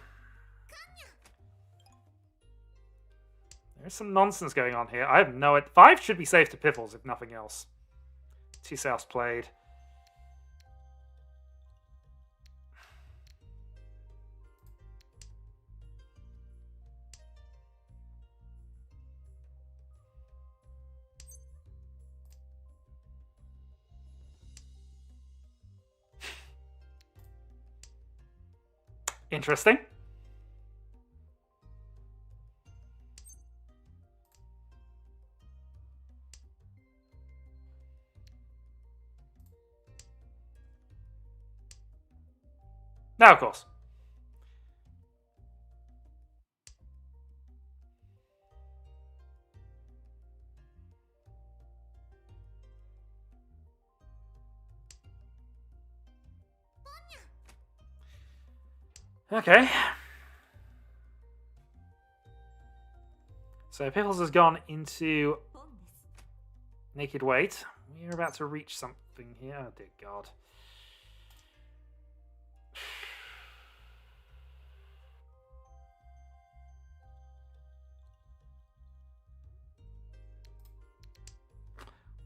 There's some nonsense going on here. I have no idea. 5 should be safe to piffles, if nothing else. 2 souths played. Interesting. Now, of course. Okay. So Piffles has gone into naked weight. We're about to reach something here. Oh dear God.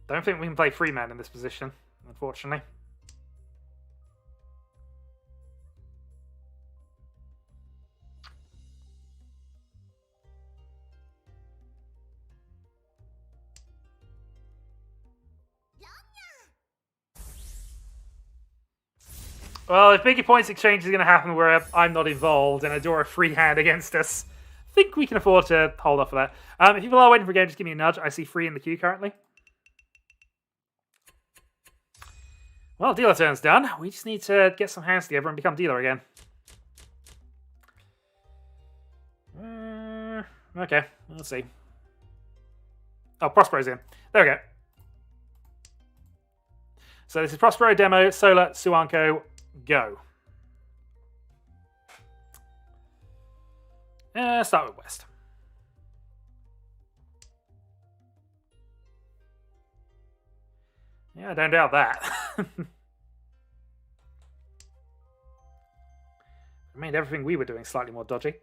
Don't think we can play free man in this position, unfortunately. Well, if bigger points exchange is going to happen where I'm not involved and I draw a free hand against us, I think we can afford to hold off for that. If people are waiting for a game, just give me a nudge. I see 3 in the queue currently. Well, dealer turn's done. We just need to get some hands together and become dealer again. Okay, let's see. Oh, Prospero's in. There we go. So this is Prospero, Demo, Solar, Suanko, go. Start with West. Yeah, I don't doubt that. It made everything we were doing slightly more dodgy.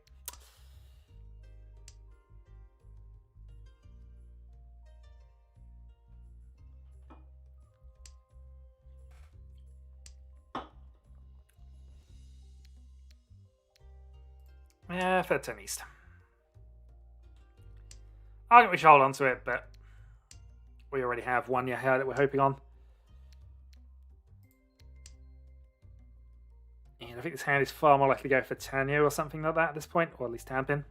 Yeah, third turn east. I think we should hold on to it, but we already have one here that we're hoping on. And I think this hand is far more likely to go for Tanyo or something like that at this point, or at least Tampin.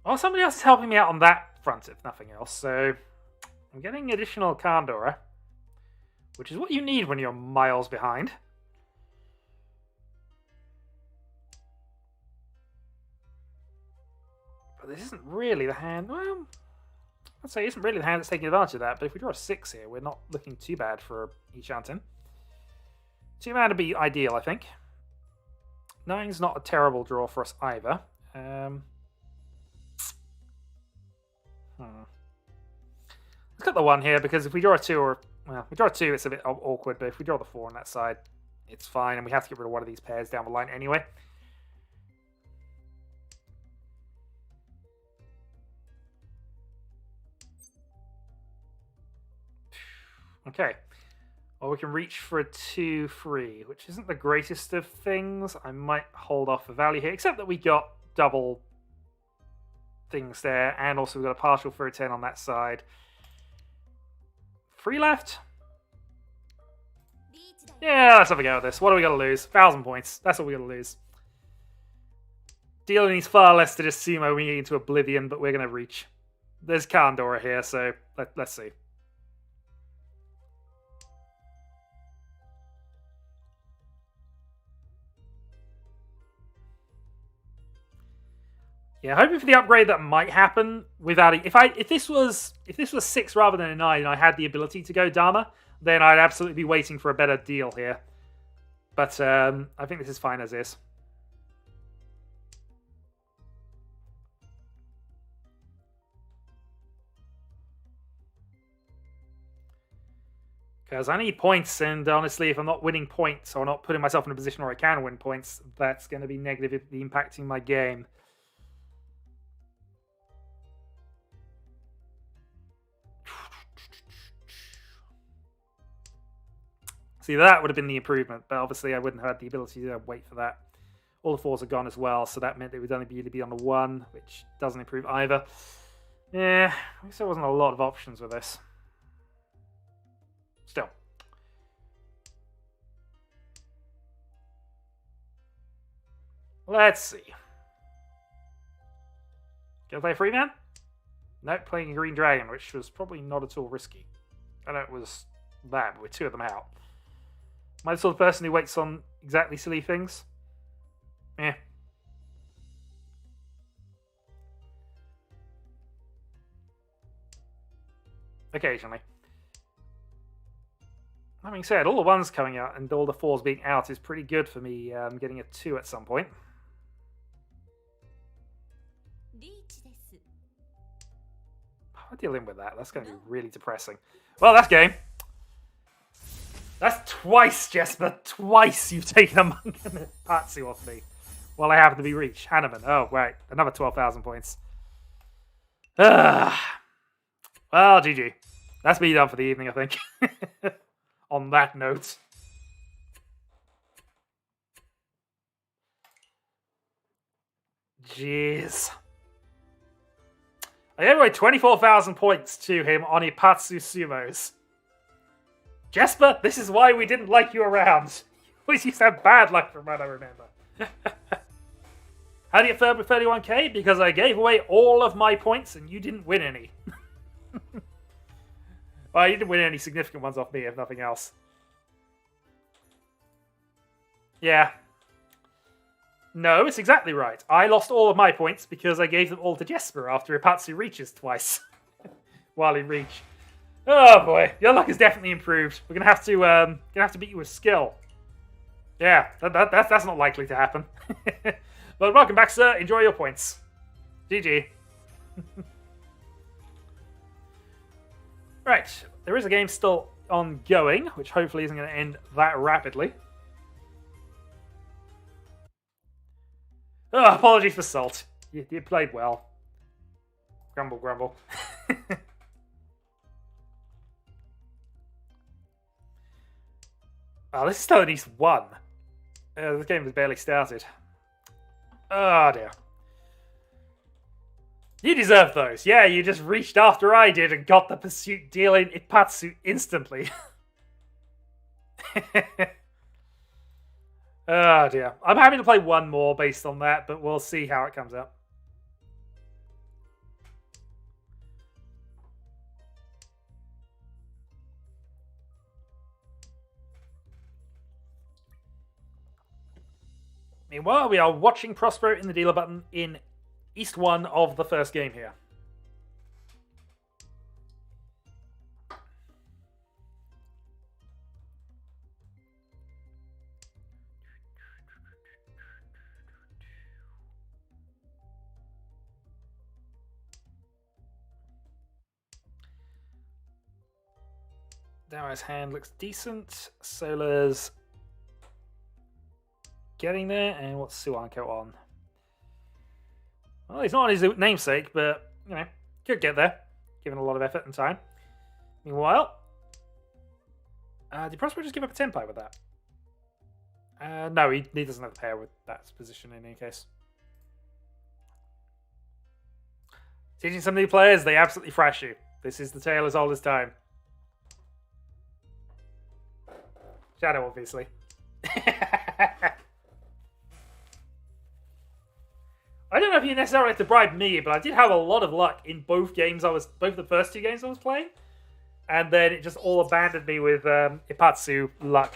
Well, somebody else is helping me out on that front, if nothing else. So I'm getting additional Kandora, which is what you need when you're miles behind. But this isn't really the hand. Well, I'd say it isn't really the hand that's taking advantage of that. But if we draw a 6 here, we're not looking too bad for Enchanting. 2-mana would be ideal, I think. 9's not a terrible draw for us either. Let's cut the 1 here, because if we draw a 2 or... Well, we draw a 2, it's a bit awkward, but if we draw the 4 on that side, it's fine, and we have to get rid of one of these pairs down the line anyway. Okay. Well, we can reach for a 2-3, which isn't the greatest of things. I might hold off the value here, except that we got double things there, and also we've got a partial for a 10 on that side. 3 left? Yeah, let's have a go at this. What are we going to lose? 1,000 points. That's what we're going to lose. Dealer needs far less to just sumo me into oblivion, but we're going to reach. There's Kandora here, so let's see. Yeah, hoping for the upgrade that might happen without it. If this was 6 rather than a 9 and I had the ability to go Dharma, then I'd absolutely be waiting for a better deal here. But I think this is fine as is. Because I need points, and honestly, if I'm not winning points or not putting myself in a position where I can win points, that's going to be negatively impacting my game. See, that would have been the improvement, but obviously I wouldn't have had the ability to wait for that. All the 4s are gone as well, so that meant it would only be on the 1, which doesn't improve either. Yeah, I guess there wasn't a lot of options with this. Still. Let's see. Gonna play a free man? Nope, playing a green dragon, which was probably not at all risky. I know it was bad, but with 2 of them out. Am I the sort of person who waits on exactly silly things? Eh. Occasionally. That being said, all the 1s coming out and all the 4s being out is pretty good for me getting a 2 at some point. How am I dealing with that? That's going to be really depressing. Well, that's game. That's twice, Jesper. Twice you've taken a monk and a Patsu off me. While I happen to be Riichi. Hanneman. Oh, right. Another 12,000 points. Well, GG. That's me done for the evening, I think. On that note. Jeez. I gave away 24,000 points to him on Ipatsu Sumos. Jesper, this is why we didn't like you around. You always used to have bad luck from what I remember. How do you get third with 31k? Because I gave away all of my points and you didn't win any. Well, you didn't win any significant ones off me, if nothing else. Yeah. No, it's exactly right. I lost all of my points because I gave them all to Jesper after Ipatsu reaches twice. While in Reach. Oh boy, your luck has definitely improved. We're gonna have to beat you with skill. Yeah, that's not likely to happen. But welcome back, sir. Enjoy your points. GG. Right, there is a game still ongoing, which hopefully isn't going to end that rapidly. Oh, apologies for Salt. You played well. Grumble, grumble. Oh, this is still at least 1. This game has barely started. Oh, dear. You deserve those. Yeah, you just reached after I did and got the pursuit deal in Ipatsu instantly. Oh, dear. I'm happy to play 1 more based on that, but we'll see how it comes out. Meanwhile, we are watching Prospero in the dealer button in East 1 of the first game here. Dao's hand looks decent. Solar's getting there, and what's Suanko on? Well, he's not on his namesake, but, you know, could get there, given a lot of effort and time. Meanwhile, did Prospero just give up a Tenpai with that? No, he doesn't have a pair with that position in any case. Teaching some new players, they absolutely thrash you. This is the tale as old as time. Shadow, obviously. I don't know if you necessarily have to bribe me, but I did have a lot of luck in both the first 2 games I was playing. And then it just all abandoned me with Ipatsu luck.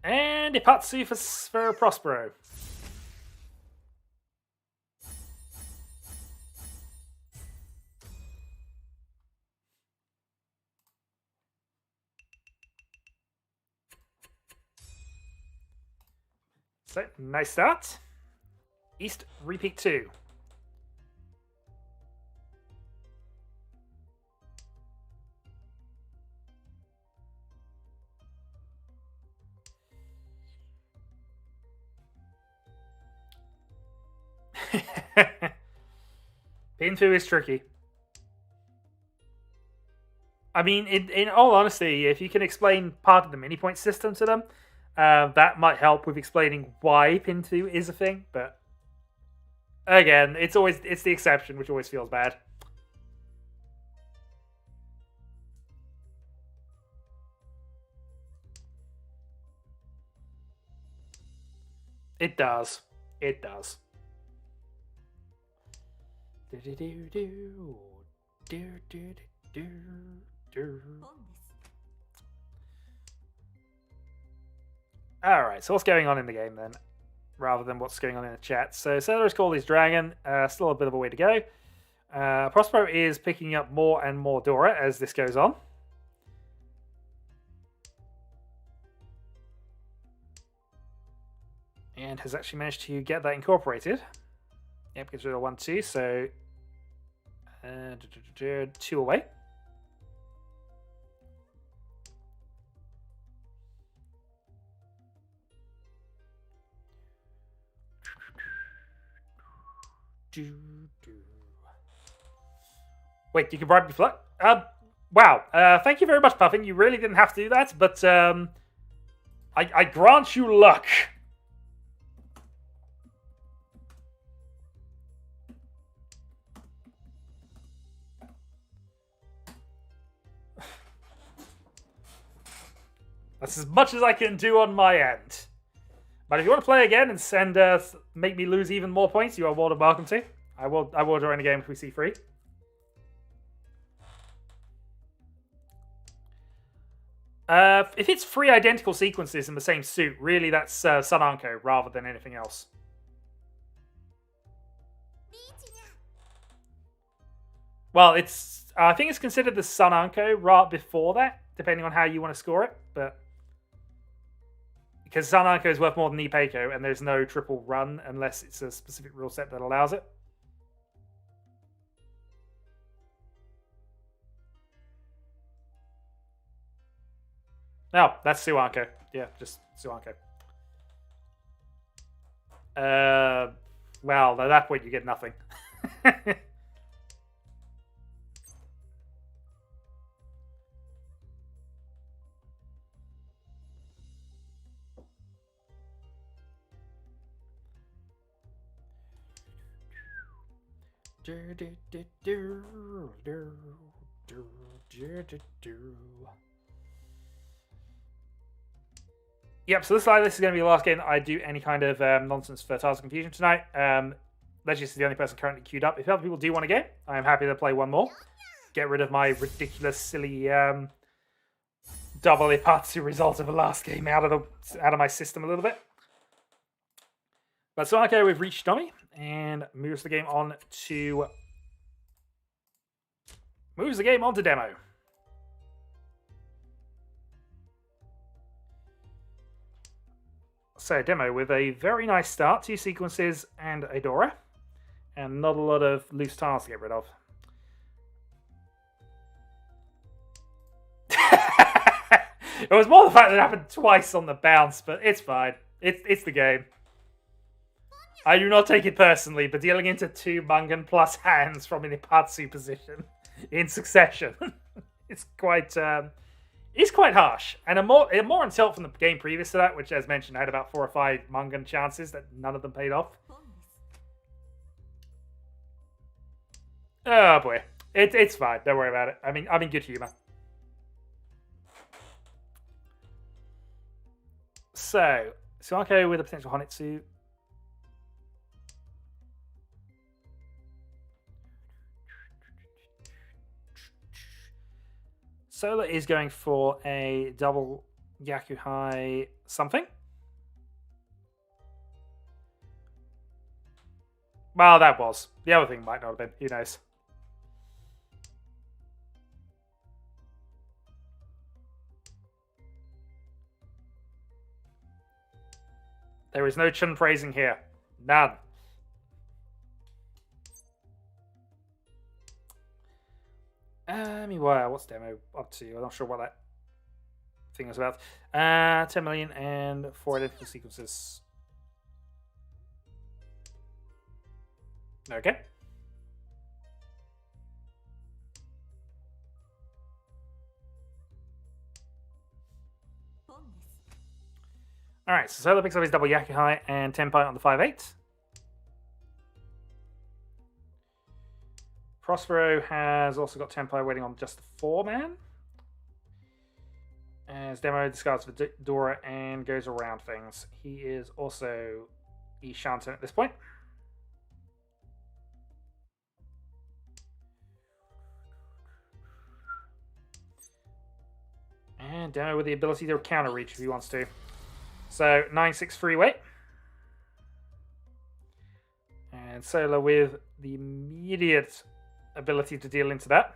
And Ipatsu for Prospero. So, nice start. East, repeat 2. Pin 2 is tricky. I mean, in all honesty, if you can explain part of the mini point system to them, that might help with explaining why pin 2 is a thing. But again, it's the exception, which always feels bad. It does. It does. Alright, so what's going on in the game then? Rather than what's going on in the chat. So Celery's called his dragon. Still a bit of a way to go. Prospero is picking up more and more Dora as this goes on. And has actually managed to get that incorporated. Yep, gets rid of 1, 2, so 2 away. Wait, you can bribe me for that? Wow. Thank you very much, Puffin. You really didn't have to do that, but I grant you luck. That's as much as I can do on my end. But if you want to play again and make me lose even more points, you are more than welcome to. I will join a game if we see free. If it's 3 identical sequences in the same suit, really that's Sunanko rather than anything else. Well, I think it's considered the Sunanko right before that, depending on how you want to score it, but because Sunanko is worth more than Nipeiko, and there's no triple run unless it's a specific rule set that allows it. No, that's Suanko. Yeah, just Suanko. Well, at that point you get nothing. Yep, so this is going to be the last game I do any kind of nonsense for Tiles of Confusion tonight. Legis is the only person currently queued up. If other people do want a game, I am happy to play one more. Get rid of my ridiculous, silly double Ipatsu result of the last game out of my system a little bit. But so okay, we've reached Tommy and moves the game on to demo. So demo with a very nice start, 2 sequences and a Dora, and not a lot of loose tiles to get rid of. It was more the fact that it happened twice on the bounce, but it's fine. It's the game. I do not take it personally, but dealing into 2 Mungan plus hands from an Ipatsu position in succession, it's quite harsh. And a more insult from the game previous to that, which, as mentioned, had about 4 or 5 Mungan chances that none of them paid off. Oh boy, it's fine. Don't worry about it. I'm in good humor. So Suanko with a potential Honitsu. Solar is going for a double Yakuhai something. Well, that was. The other thing might not have been. Who knows? There is no Chun praising here. None. Meanwhile, what's demo up to? I'm not sure what that thing is about. 10 million and 4 identical sequences. Okay. Alright, so Solo picks up his double Yakuhai and Tenpai on the 5-8. Prospero has also got Tenpai waiting on just the 4-man. As Demo discards Fedora and goes around things. He is also Ishanten at this point. And Demo with the ability to counter reach if he wants to. So 9-6 freeway. And Solo with the immediate ability to deal into that.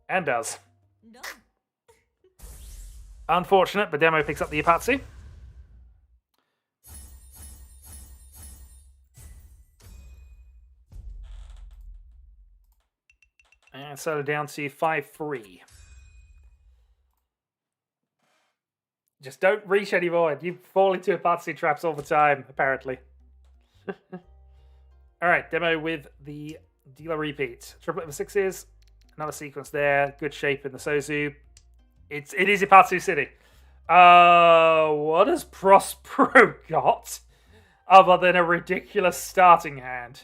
And does. No. Unfortunate, but Demo picks up the Ipatsu. And Solo down to 5-3. Just don't reach anymore. You fall into Ipatsu traps all the time, apparently. Alright, Demo with the dealer repeat. Triplet of 6s. Another sequence there. Good shape in the Sozu. It is Ipatsu City. What has Prospero got? Other than a ridiculous starting hand.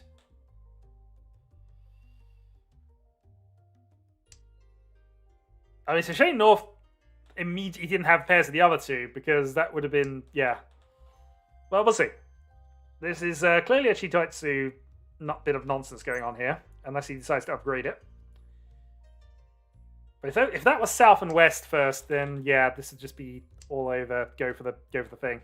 I mean, it's a shame North immediately didn't have pairs of the other two, because that would have been, yeah. Well, we'll see. This is clearly a Chitoitsu bit of nonsense going on here, unless he decides to upgrade it. But if that was South and West first, then yeah, this would just be all over. Go for the thing.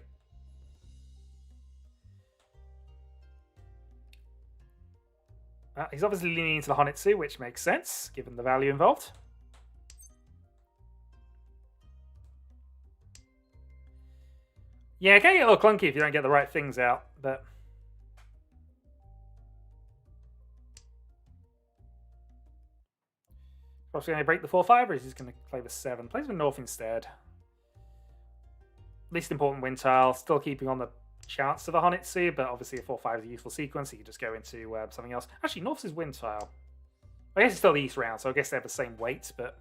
He's obviously leaning into the Honitsu, which makes sense given the value involved. Yeah, it can get a little clunky if you don't get the right things out, but... Perhaps going to break the 4-5, or is he going to play the 7? Plays with North instead. Least important wind tile, still keeping on the chance of a Honitsu, but obviously a 4-5 is a useful sequence, so you can just go into something else. Actually, North's is wind tile. I guess it's still the East round, so I guess they have the same weight, but...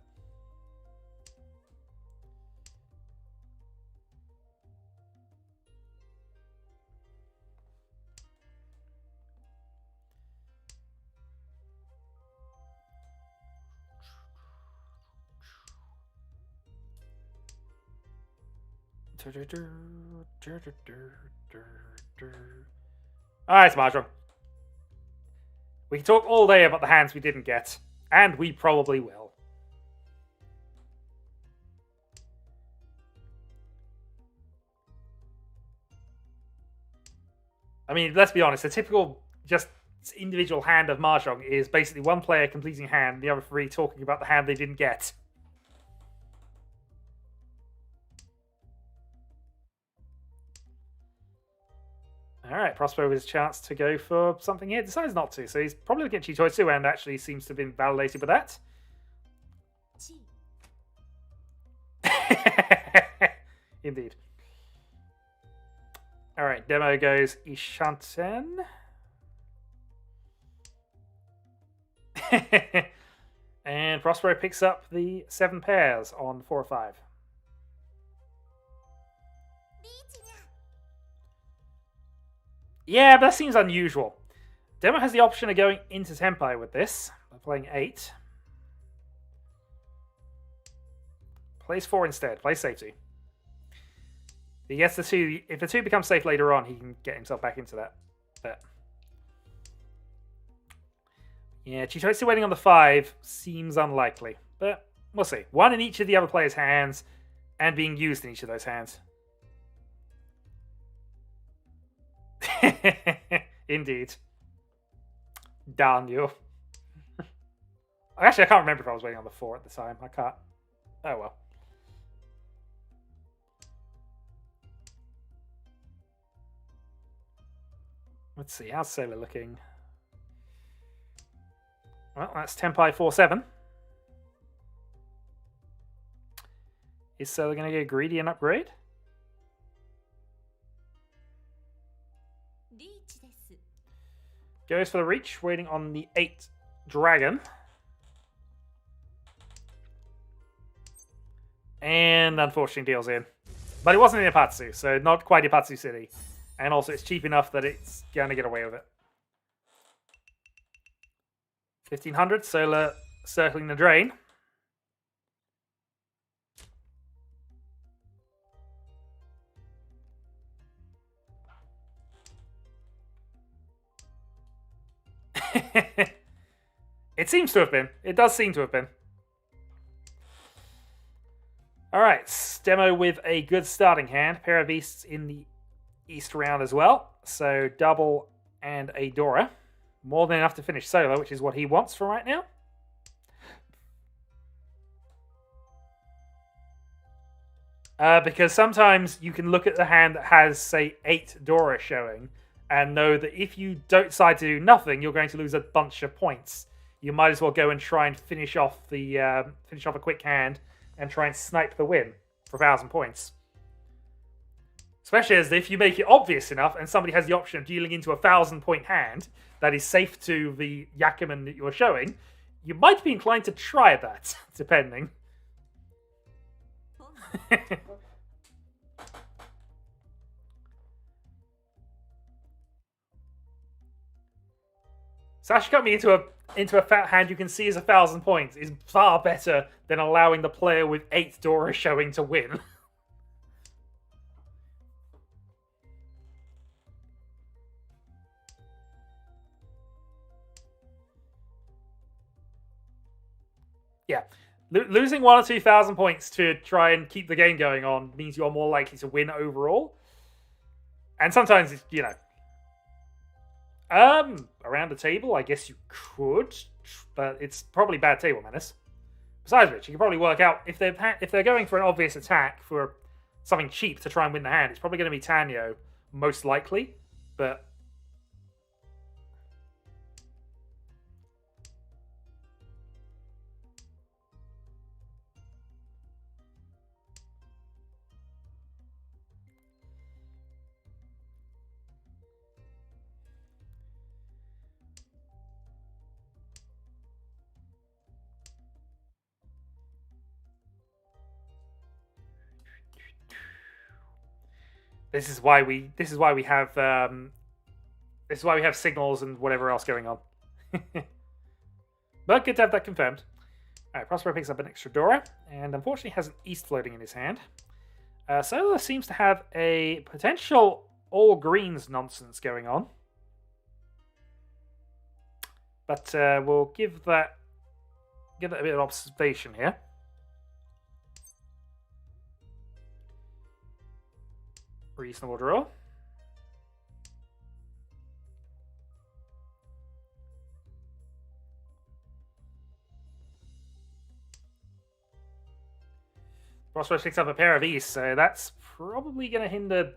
Alright, Mahjong. We can talk all day about the hands we didn't get. And we probably will. I mean, let's be honest. A typical just individual hand of Mahjong is basically one player completing a hand, the other three talking about the hand they didn't get. Alright, Prospero with his chance to go for something here. Decides not to, so he's probably looking at Chitoitsu and actually seems to have been validated with that. Indeed. Alright, Demo goes Ishanten. And Prospero picks up the 7 pairs on 4 or 5. Yeah, but that seems unusual. Demo has the option of going into Tenpai with this. By playing 8. Plays 4 instead. Plays safety. He gets the 2. If the 2 becomes safe later on, he can get himself back into that. But yeah, Chitoitsu waiting on the 5 seems unlikely. But we'll see. 1 in each of the other players' hands, and being used in each of those hands. Indeed. Darn you. Actually, I can't remember if I was waiting on the 4 at the time. I can't. Oh well. Let's see, how's Sailor looking? Well, that's Tenpai 4-7. Is Sailor going to get greedy and upgrade? Goes for the Reach, waiting on the 8 Dragon. And unfortunately deals in. But it wasn't in Ipatsu, so not quite Ipatsu City. And also it's cheap enough that it's going to get away with it. 1500, Solar circling the drain. It seems to have been. It does seem to have been. Alright, demo with a good starting hand. Pair of Easts in the East round as well. So double and a Dora. More than enough to finish solo, which is what he wants for right now. Because sometimes you can look at the hand that has, say, 8 Dora showing and know that if you don't decide to do nothing, you're going to lose a bunch of points. You might as well go and try and finish off a quick hand and try and snipe the win for 1,000 points. Especially as if you make it obvious enough and somebody has the option of dealing into a 1,000-point hand that is safe to the Yakuman that you're showing, you might be inclined to try that, depending. Sash got me into a fat hand you can see as 1,000 points is far better than allowing the player with 8 Dora showing to win. Yeah, losing 1,000 or 2,000 points to try and keep the game going on means you are more likely to win overall. And sometimes, it's, you know, around the table, I guess you could, but it's probably bad table manners. Besides which, you can probably work out if they're going for an obvious attack for something cheap to try and win the hand, it's probably going to be Tanyo, most likely. But This is why we have signals and whatever else going on. But good to have that confirmed. Alright, Prospero picks up an extra Dora, and unfortunately has an East floating in his hand. Solar seems to have a potential all greens nonsense going on. But we'll give that a bit of observation here. Reasonable draw. Prospero picks up a pair of East, so that's probably going to hinder...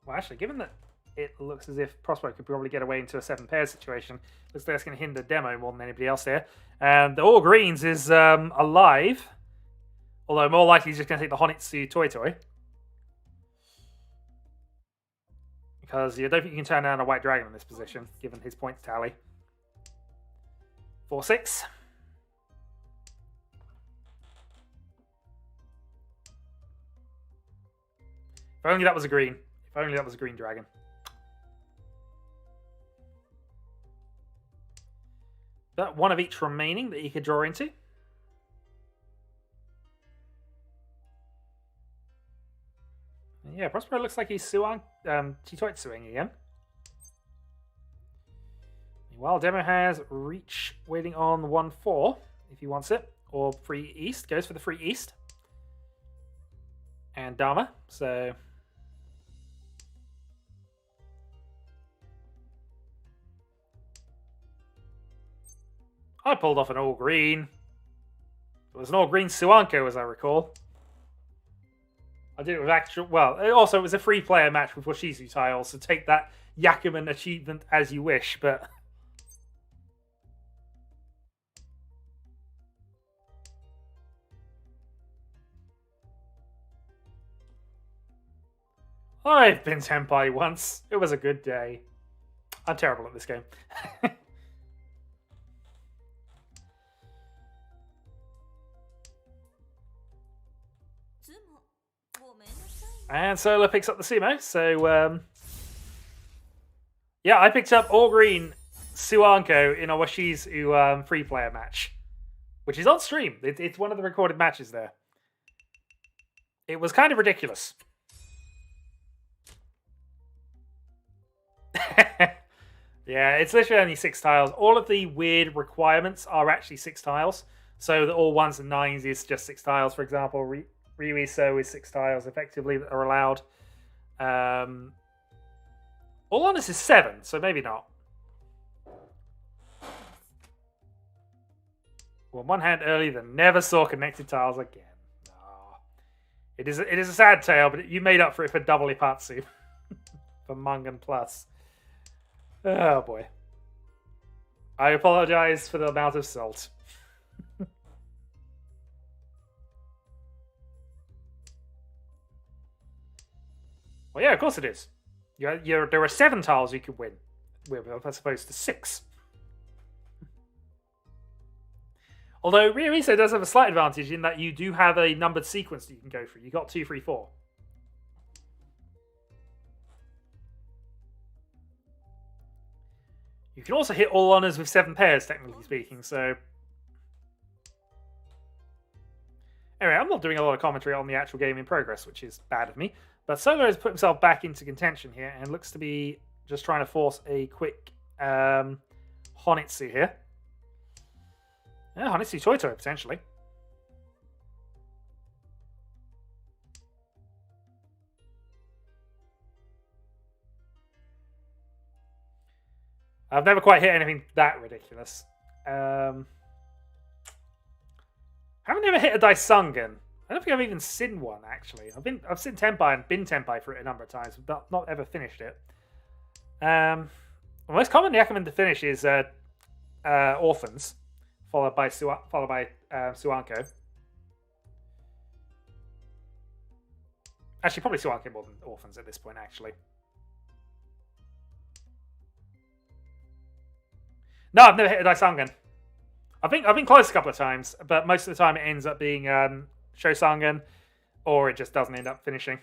Well, actually, given that it looks as if Prospero could probably get away into a 7 pair situation, looks like that's going to hinder Demo more than anybody else there. And the All Greens is alive, although more likely he's just going to take the Honitsu Toy Toy. Because you don't think you can turn down a White Dragon in this position, given his points tally. 4-6. If only that was a green. If only that was a green dragon. But one of each remaining that you could draw into. Yeah, Prospero looks like he's Chitoitsuing again. Meanwhile, Demo has Reach waiting on 1-4 if he wants it. Or free East. Goes for the free East. And Dharma, so... I pulled off an all green. It was an all green Suanko, as I recall. I did it with actual... Well, also it was a free player match with Washizu tiles, so take that Yakuman achievement as you wish, but... I've been Tenpai once. It was a good day. I'm terrible at this game. And Solar picks up the sumo. So, yeah, I picked up all green Suanko in a Washizu free player match, which is on stream. It's one of the recorded matches there. It was kind of ridiculous. Yeah, it's literally only 6 tiles. All of the weird requirements are actually 6 tiles. So the all 1s and 9s is just 6 tiles, for example. Riichi is 6 tiles effectively that are allowed. All honest is 7, so maybe not. Well, one hand early that never saw connected tiles again. Oh. It is a sad tale, but you made up for it for double Ipatsu. For Mangan Plus. Oh boy. I apologize for the amount of salt. Well, yeah, of course it is. There are 7 tiles you could win with, as opposed to 6. Although Riichi does have a slight advantage in that you do have a numbered sequence that you can go through. You got 2, 3, 4. You can also hit all honors with 7 pairs, technically speaking, so... Anyway, I'm not doing a lot of commentary on the actual game in progress, which is bad of me. But Solo has put himself back into contention here and looks to be just trying to force a quick Honitsu here. Yeah, Honitsu Toito, potentially. I've never quite hit anything that ridiculous. Haven't ever hit a Daisangan. I don't think I've even seen one, actually. I've seen Tenpai and been Tenpai for it a number of times, but not ever finished it. The most common Yakuman to finish is Orphans, followed by Suanko. Actually, probably Suanko more than Orphans at this point, actually. No, I've never hit a Daisangan. I've been close a couple of times, but most of the time it ends up being Shosangan, or it just doesn't end up finishing.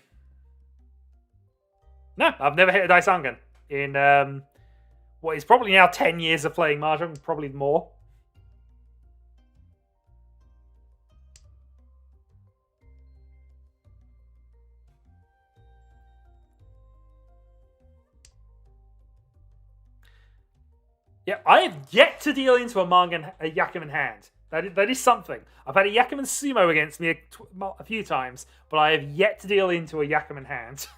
No, I've never hit a Daisangan in what is probably now 10 years of playing Mahjong, probably more. Yeah, I have yet to deal into a Yakuman hand. That is something. I've had a Yakuman sumo against me a few times, but I have yet to deal into a Yakuman hand.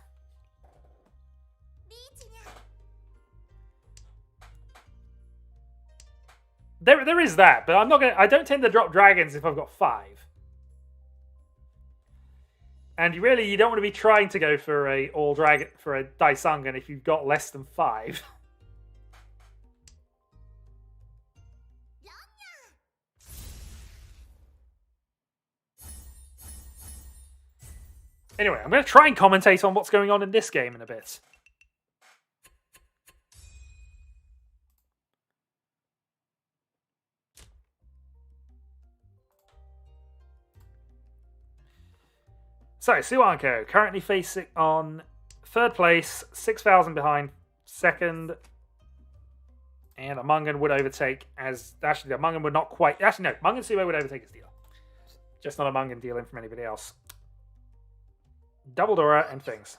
There is that, but I don't tend to drop dragons if I've got 5. And you don't want to be trying to go for a Daisangan if you've got less than 5. Anyway, I'm going to try and commentate on what's going on in this game in a bit. So, Suanko, currently facing on 3rd place, 6,000 behind 2nd. And a Mungan would overtake as... Actually, the Mungan would not quite... Actually, no. Mungan Sumo would overtake his deal. Just not a Mungan dealing from anybody else. Double Dora and things.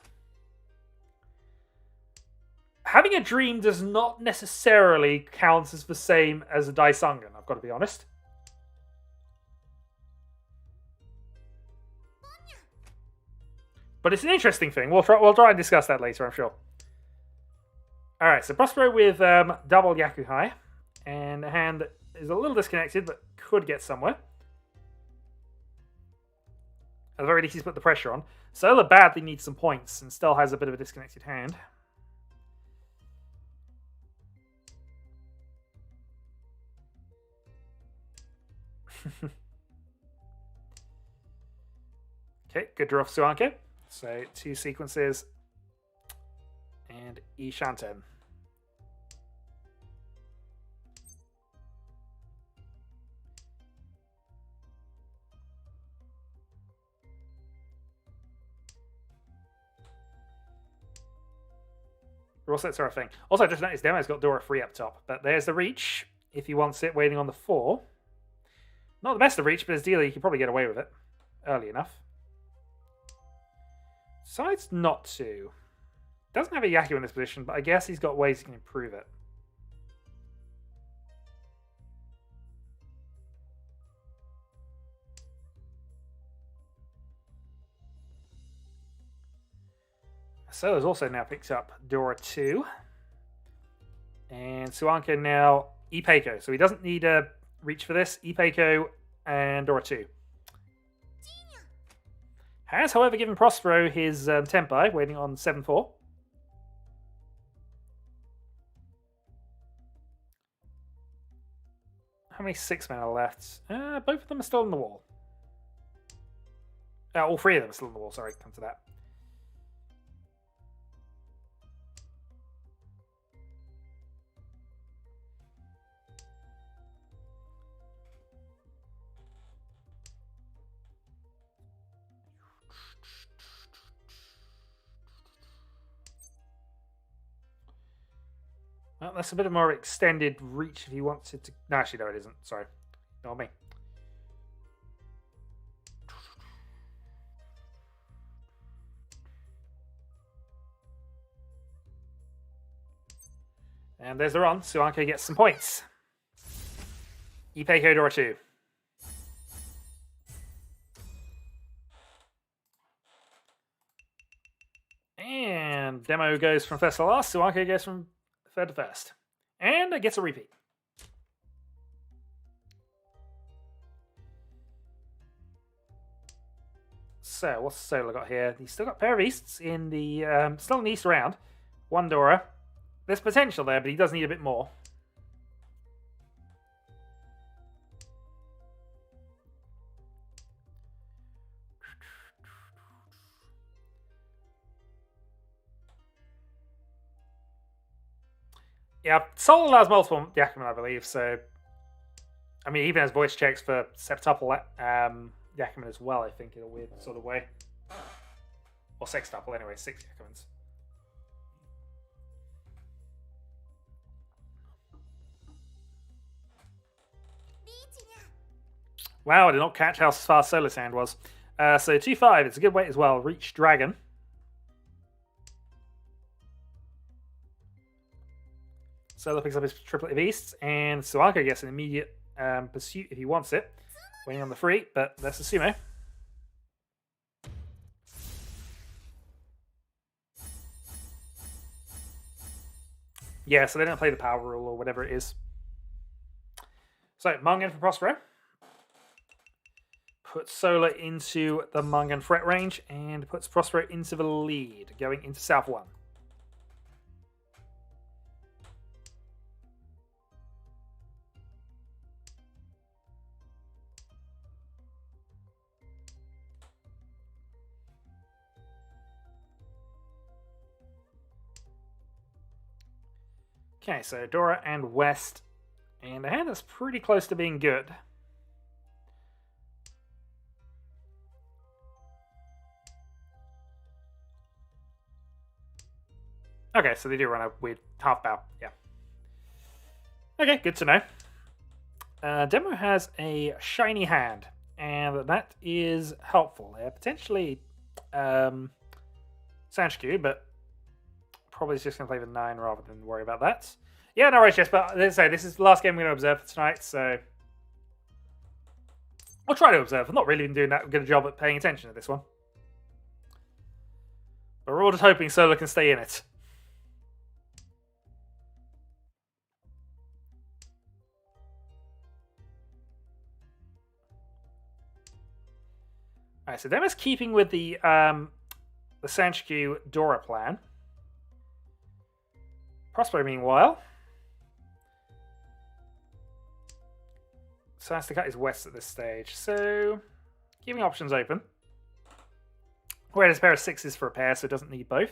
Having a dream does not necessarily count as the same as a Daisangan, I've got to be honest. But it's an interesting thing. We'll try and discuss that later, I'm sure. Alright, so Prospero with double Yakuhai. And a hand that is a little disconnected, but could get somewhere. At the very least, he's put the pressure on. Solar badly needs some points and still has a bit of a disconnected hand. Okay, good draw for Suanke. So 2 sequences and Ishanten. Raw sets are a thing. Also, I just noticed Demo's got Dora 3 up top, but there's the Reach if he wants it, waiting on the 4. Not the best of Reach, but as dealer, you can probably get away with it early enough. Decides not to. Doesn't have a Yaku in this position, but I guess he's got ways he can improve it. So has also now picked up Dora 2. And Suanke now Ipeiko. So he doesn't need a Reach for this. Ipeiko and Dora 2. Has, however, given Prospero his Tenpai, waiting on 7-4. How many 6-men are left? Both of them are still on the wall. All 3 of them are still on the wall, sorry, come to that. Well, that's a bit of more extended reach if he wants it to... No, actually, no, it isn't. Sorry. Not me. And there's the run. Suanke gets some points. Ipeiko Dora 2. And Demo goes from first to last. Suanke goes from third to first. And it gets a repeat. So, what's Solar got here? He's still got a pair of Easts in the... still in the East round. 1 Dora. There's potential there, but he does need a bit more. Yeah, Soul allows multiple Yakuman, I believe, so... I mean, even has voice checks for septuple Yakuman as well, I think, in a weird sort of way. Or sextuple, anyway, 6 Yakumans. Wow, I did not catch how fast Solar's hand was. So 2-5, it's a good weight as well. Reach Dragon. Solar picks up his triplet of Easts, and Suanke gets an immediate pursuit if he wants it. Waiting on the 3, but that's the Sumo. Yeah, so they don't play the power rule or whatever it is. So, Mangan for Prospero. Puts Solar into the Mangan threat range and puts Prospero into the lead, going into South 1. Okay, so Dora and West, and a hand that's pretty close to being good. Okay, so they do run a weird half bow, yeah. Okay, good to know. Demo has a shiny hand, and that is helpful. Potentially Sanshku, but probably just going to play the 9 rather than worry about that. Yeah, no worries, Jess, but let's say this is the last game we're going to observe for tonight, so I'll try to observe. I've not really been doing that good a job at paying attention to this one. But we're all just hoping Solar can stay in it. Alright, so Demo's keeping with the Sanshku Dora plan. Prospero, meanwhile, So has to cut his west at this stage. So keeping options open. Whereas a pair of sixes for a pair, so it doesn't need both.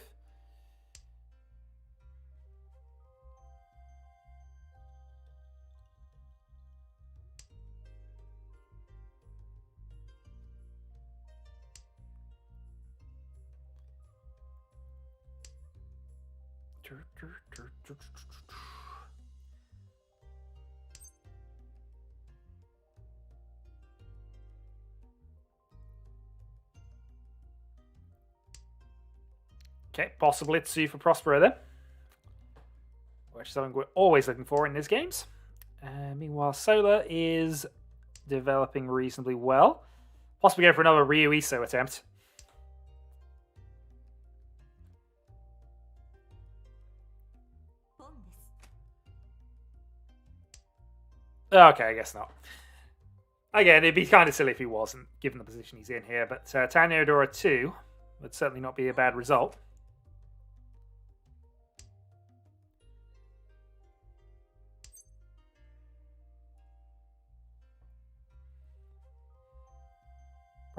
Okay, possible Itsu for Prospero then. Which is something we're always looking for in these games. Meanwhile, Solar is developing reasonably well. Possibly go for another Ryu Iso attempt. Okay, I guess not. Again, it'd be kind of silly if he wasn't, given the position he's in here. But Taniodora 2 would certainly not be a bad result.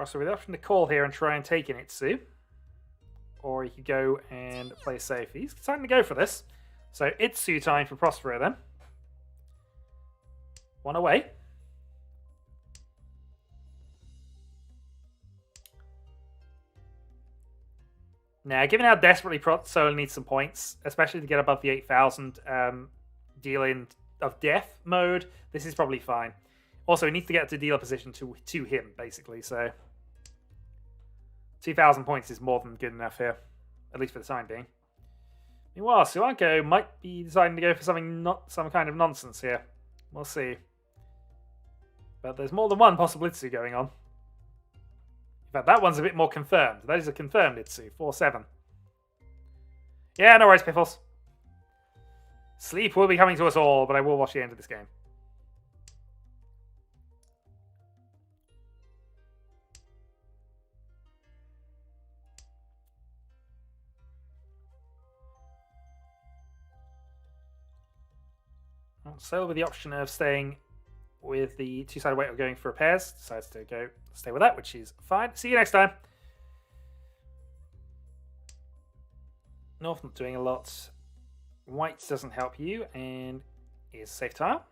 So with the option to call here and try and take an Itsu. Or he could go and play safe. He's deciding to go for this. So Itsu time for Prospero then. One away. Now, given how desperately Solar needs some points, especially to get above the 8,000 dealing of death mode, this is probably fine. Also, he needs to get to dealer position to him, basically, so 2,000 points is more than good enough here, at least for the time being. Meanwhile, Suanko might be deciding to go for some kind of nonsense here. We'll see. But there's more than one possible Itsu going on. In fact, that one's a bit more confirmed. That is a confirmed Itsu, 4-7. Yeah, no worries, Piffles. Sleep will be coming to us all, but I will watch the end of this game. So with the option of staying with the two-sided weight of going for repairs, decides to go stay with that, which is fine. See you next time. North not doing a lot. White doesn't help you and is safe tile.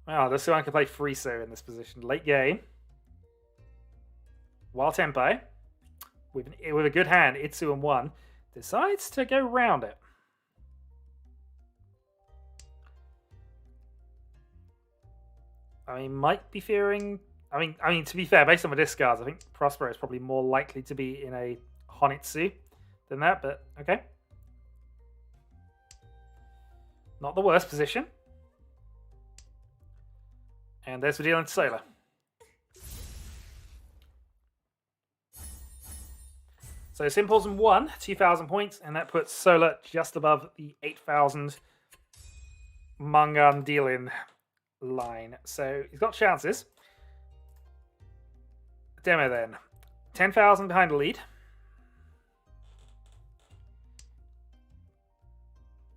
Well, this one can play Friso in this position. Late game. While Tempai, with a good hand, Itsu and 1, decides to go round it. I mean, might be fearing... I mean, to be fair, based on my discards, I think Prospero is probably more likely to be in a Honitsu than that, but okay. Not the worst position. And there's the deal into Solar. So Simples and 1, 2,000 points, and that puts Solar just above the 8,000 Mangan dealing line. So he's got chances. Demo then. 10,000 behind the lead.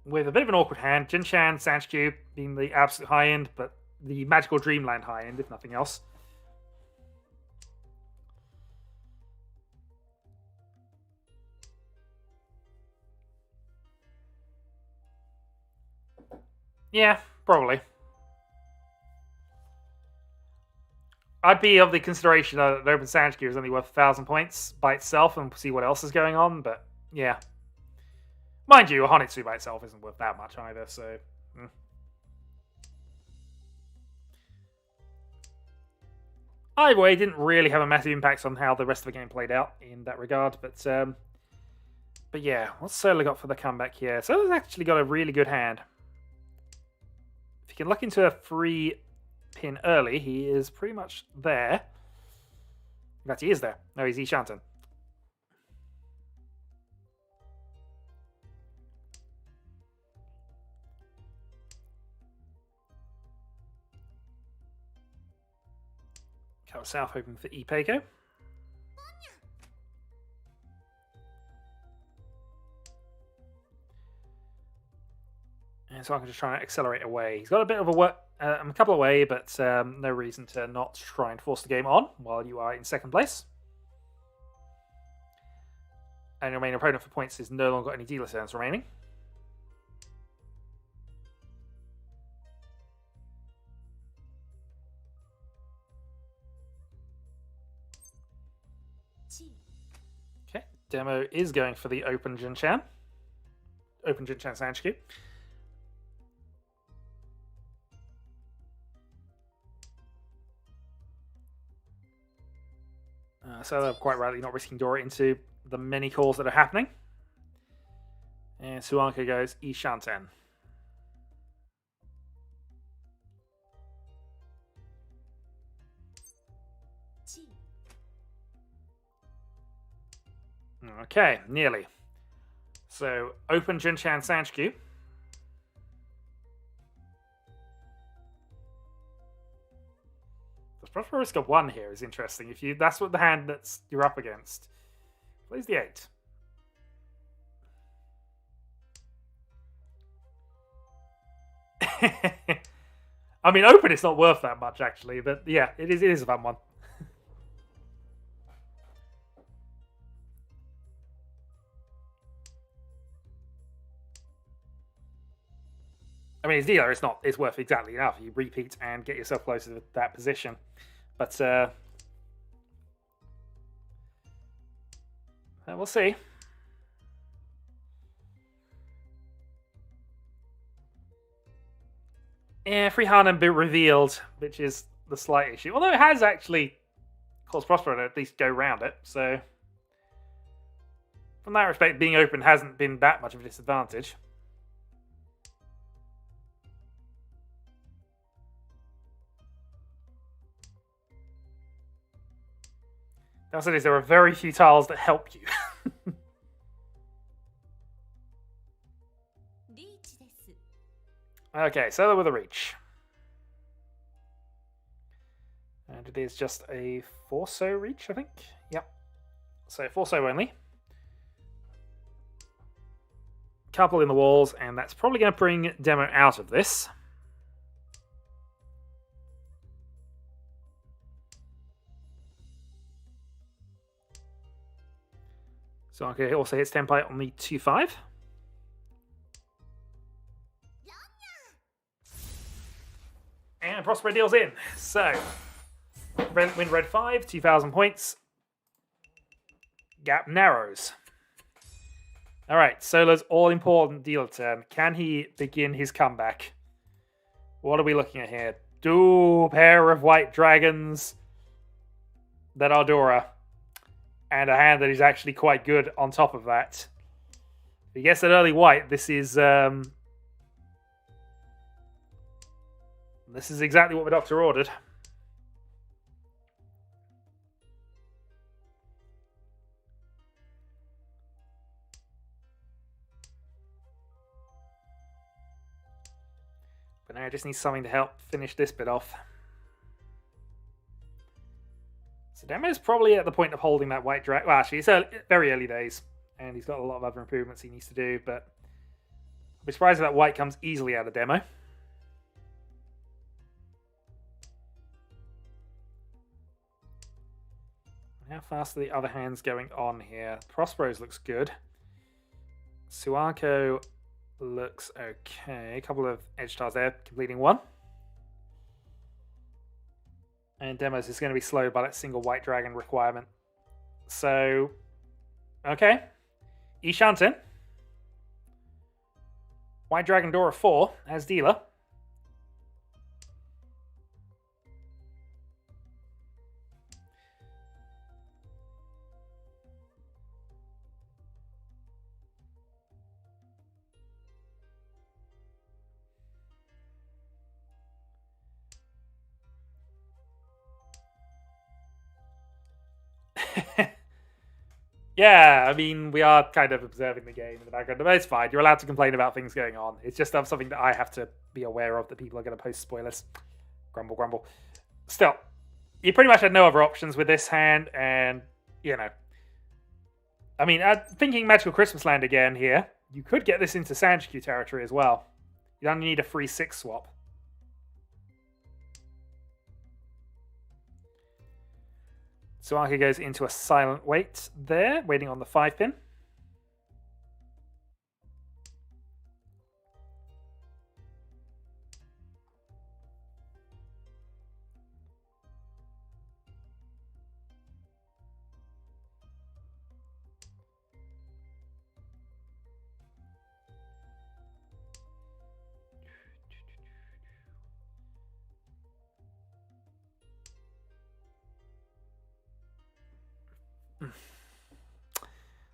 With a bit of an awkward hand. Jinshan, Sanshiju being the absolute high end, but the Magical Dreamland high end, if nothing else. Yeah, probably. I'd be of the consideration that an open Sanshiju is only worth 1,000 points by itself and see what else is going on, but yeah. Mind you, a Honitsu by itself isn't worth that much either, so... Either way, it didn't really have a massive impact on how the rest of the game played out in that regard, but yeah, what's Solar got for the comeback here? Solar's actually got a really good hand. If he can look into a free pin early, he is pretty much there. In fact, he is there. No, he's Ishanten. Cut south, hoping for Ipeko. And so I'm just trying to accelerate away. He's got a bit of a couple away, but no reason to not try and force the game on while you are in second place. And your main opponent for points is no longer got any dealer turns remaining. Okay, Demo is going for the open Jinshan. Open Jinshan Sanshku. So they're quite rightly not risking Dora into the many calls that are happening. And Suanka goes Ishanten. Okay, nearly. So open Jinshan Sanshku. The proper risk of 1 here is interesting. If that's what the hand that's you're up against. Plays the 8. I mean, open it's not worth that much actually, but yeah, it is a fun one. I mean, his dealer it's worth exactly enough. You repeat and get yourself closer to that position. But we'll see. Yeah, Freehanen be revealed, which is the slight issue. Although it has actually caused Prospero to at least go round it, so from that respect, being open hasn't been that much of a disadvantage. Downside is there are very few tiles that help you. Okay, so with a reach. And it is just a 4-so reach, I think. Yep. So 4-so only. Couple in the walls, and that's probably going to bring Demo out of this. So Anke also hits Tenpai on the 2-5. And Prospero deals in. So, win red 5, 2,000 points. Gap narrows. Alright, Solo's all-important dealer turn. Can he begin his comeback? What are we looking at here? Dual pair of white dragons that are Dora. And a hand that is actually quite good on top of that. If he gets that early white, this is exactly what the doctor ordered. But now I just need something to help finish this bit off. So Demo's probably at the point of holding that white drag. Well, actually, it's very early days, and he's got a lot of other improvements he needs to do, but I'll be surprised if that white comes easily out of Demo. How fast are the other hands going on here? Prospero's looks good. Suako looks okay. A couple of edge tiles there, completing 1. And Demos is going to be slowed by that single white dragon requirement. So, okay. Ishanten. White Dragon Dora 4 as dealer. Yeah, I mean, we are kind of observing the game in the background, but it's fine. You're allowed to complain about things going on. It's just something that I have to be aware of, that people are going to post spoilers. Grumble, grumble. Still, you pretty much had no other options with this hand, and, you know. I mean, thinking Magical Christmas Land again here, you could get this into Sanshku territory as well. You only need a free 6 swap. So Anka goes into a silent wait there, waiting on the 5 pin.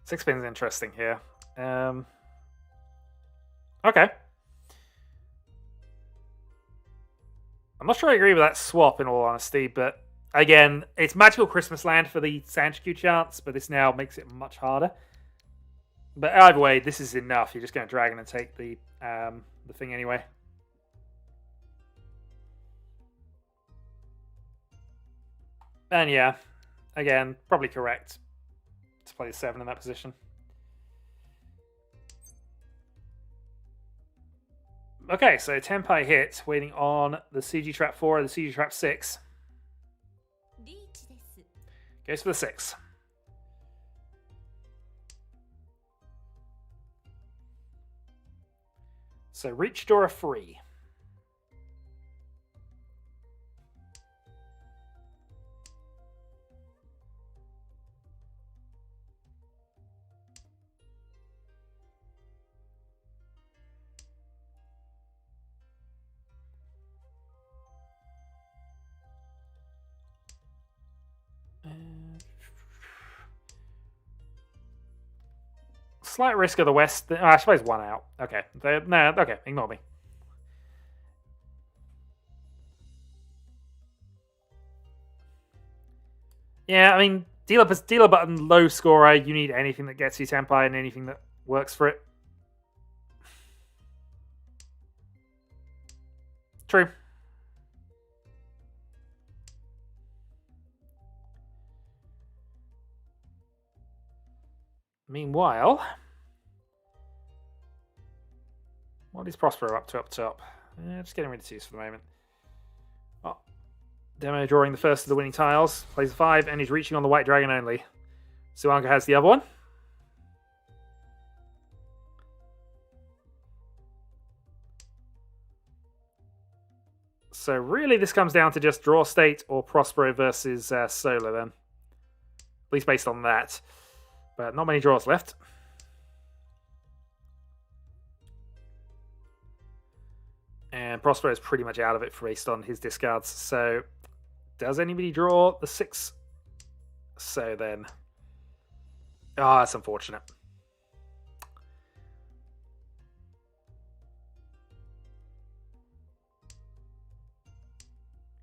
Six pin's interesting here. Okay. I'm not sure I agree with that swap, in all honesty, but again, it's Magical Christmas Land for the Sanchku chance, but this now makes it much harder. But either way, this is enough. You're just going to Dragon and take the thing anyway. And yeah, again, probably correct to play the 7 in that position. Okay, so Tenpai hit, waiting on the CG Trap 4 and the CG Trap 6. Goes for the 6. So Reach Dora free. Slight risk of the West. Oh, I suppose 1 out. Okay. No, okay. Ignore me. Yeah, I mean, dealer button, low scorer. You need anything that gets you Tenpai and anything that works for it. True. Meanwhile, what is Prospero up to up top? Just getting rid of 2s for the moment. Oh, Demo drawing the first of the winning tiles. Plays a 5 and he's reaching on the white dragon only. Suanka has the other one. So really this comes down to just draw state or Prospero versus Solar then. At least based on that. But not many draws left. And Prospero is pretty much out of it based on his discards. So does anybody draw the 6? So then... Oh, that's unfortunate.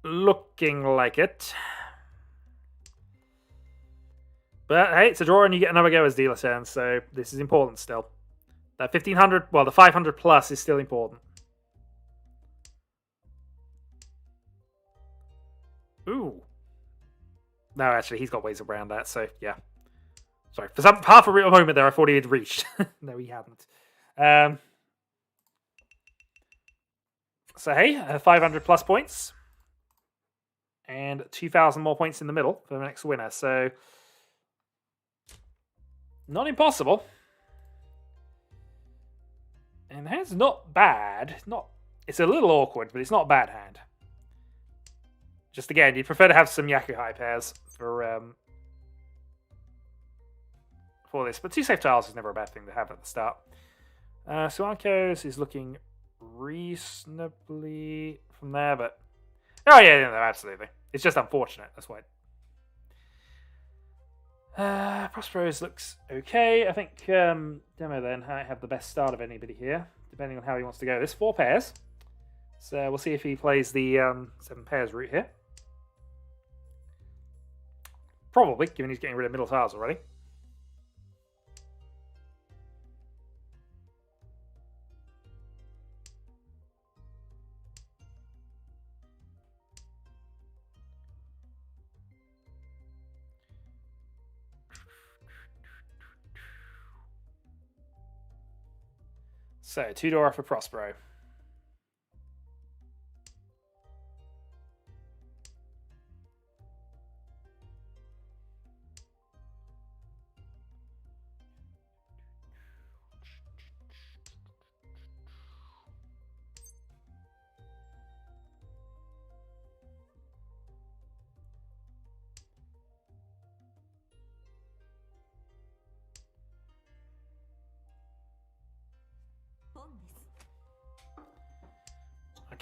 Looking like it. But hey, it's a draw and you get another go as dealer turn, so this is important still. That 1500, well, the 500 plus is still important. Ooh. No, actually, he's got ways around that, so yeah. Sorry, for half a moment there, I thought he had reached. No, he hadn't. So hey, 500 plus points. And 2,000 more points in the middle for the next winner, so... Not impossible. And the hand's not bad. It's a little awkward, but it's not a bad hand. Just again, you'd prefer to have some Yakuhai pairs for this. But 2 safe tiles is never a bad thing to have at the start. Suanko's is looking reasonably from there, but... Oh yeah, no, absolutely. It's just unfortunate, that's why. Prospero's looks okay. I think Demo then might have the best start of anybody here, depending on how he wants to go. There's 4 pairs. So we'll see if he plays the 7 pairs route here. Probably, given he's getting rid of middle tiles already. So, 2 Dora for Prospero.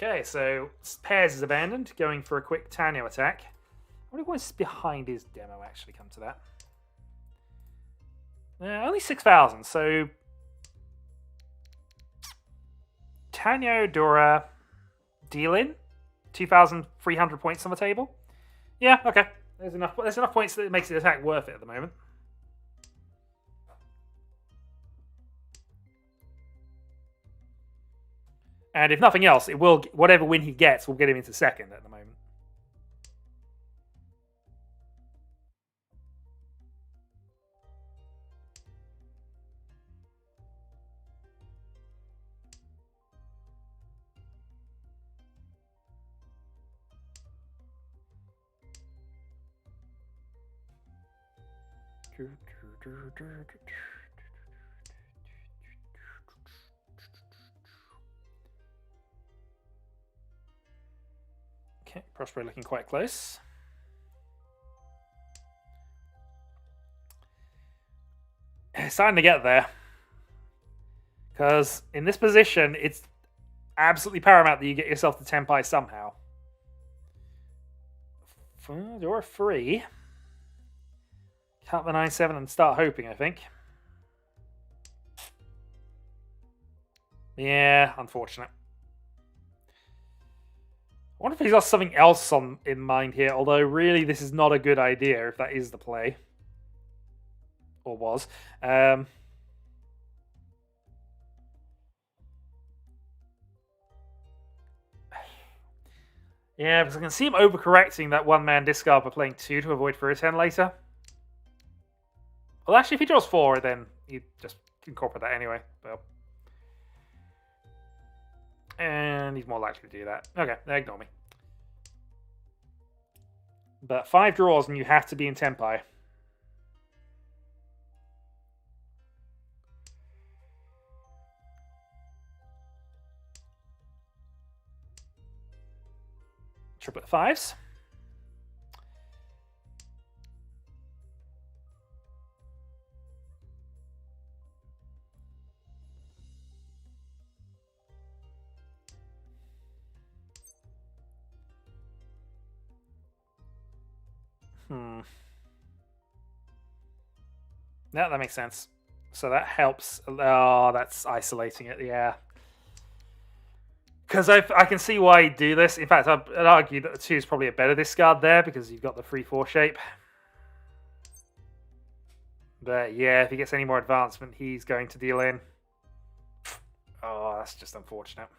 Okay, so Pairs is abandoned, going for a quick Tanyo attack. I wonder what's behind his demo, actually, come to that. Only 6,000, so... Tanyo, Dora, deal in. 2,300 points on the table. Yeah, okay. There's enough points that it makes the attack worth it at the moment. And if nothing else, it will whatever win he gets will get him into second at the moment. Okay, Prospero looking quite close. It's starting to get there. Because in this position, it's absolutely paramount that you get yourself to Tenpai somehow. You're free. Cut the 9-7 and start hoping, I think. Yeah, unfortunate. I wonder if he's got something else in mind here, although really this is not a good idea if that is the play. Or was. Yeah, because I can see him overcorrecting that one-man discard by playing 2 to avoid for a 10 later. Well, actually, if he draws 4, then you just incorporate that anyway. But... And he's more likely to do that. Okay, ignore me. But 5 draws and you have to be in Tenpai. Triplet 5s. Yeah, that makes sense. So that helps. Oh, that's isolating it, yeah. Because I can see why you do this. In fact, I'd argue that the 2 is probably a better discard there because you've got the 3-4 shape. But yeah, if he gets any more advancement, he's going to deal in. Oh, that's just unfortunate.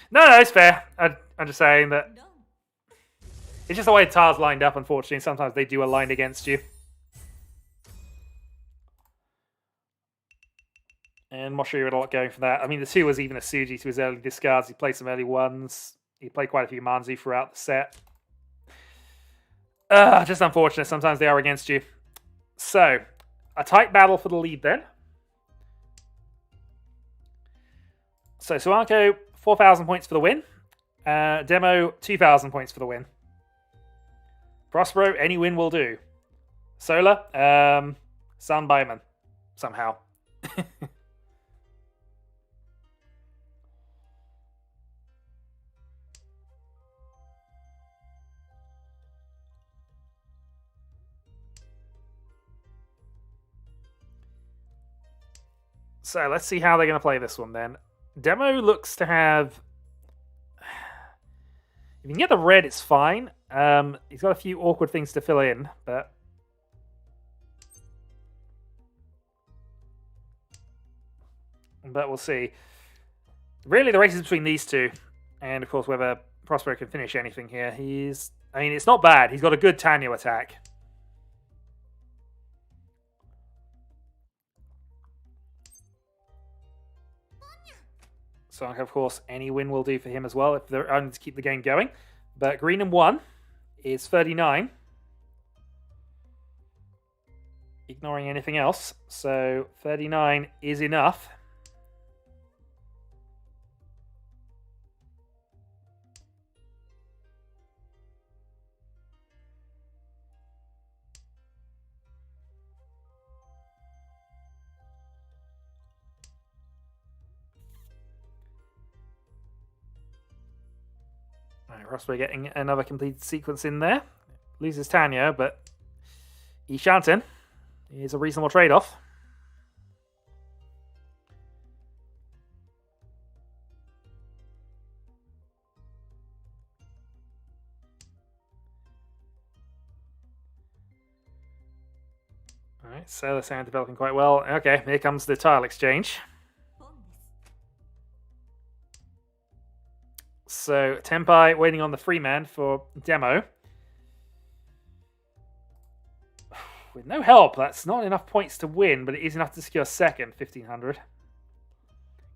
No, it's fair. I'm just saying that it's just the way Tar's lined up, unfortunately. Sometimes they do align against you. And Moshiri had a lot going for that. I mean, the 2 was even a Suji to his early discards. He played some early 1s. He played quite a few Manzi throughout the set. Just unfortunate. Sometimes they are against you. So, a tight battle for the lead then. So, Suanko, 4,000 points for the win. Demo, 2,000 points for the win. Prospero, any win will do. Solar, Sun Baiman, somehow. So let's see how they're going to play this one then. Demo looks to have... If you can get the red, it's fine. He's got a few awkward things to fill in, but... But we'll see. Really, the race is between these 2. And, of course, whether Prospero can finish anything here. I mean, it's not bad. He's got a good Tanyo attack. So, of course, any win will do for him as well if they're only to keep the game going. But green and 1 is 39. Ignoring anything else. So 39 is enough. Alright, Prospero getting another completed sequence in there. Loses Tanya, but Ishanten is a reasonable trade-off. Alright, so the sound developing quite well. Okay, here comes the tile exchange. So, Tenpai waiting on the free man for demo. With no help, that's not enough points to win, but it is enough to secure second, 1500.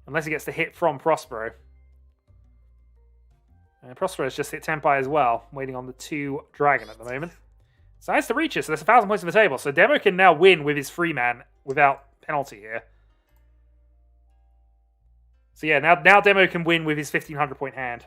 Unless he gets the hit from Prospero. And Prospero's just hit Tenpai as well, waiting on the 2 dragon at the moment. So that's the Riichi, so there's 1,000 points on the table. So Demo can now win with his free man without penalty here. So yeah, now Demo can win with his 1,500 point hand.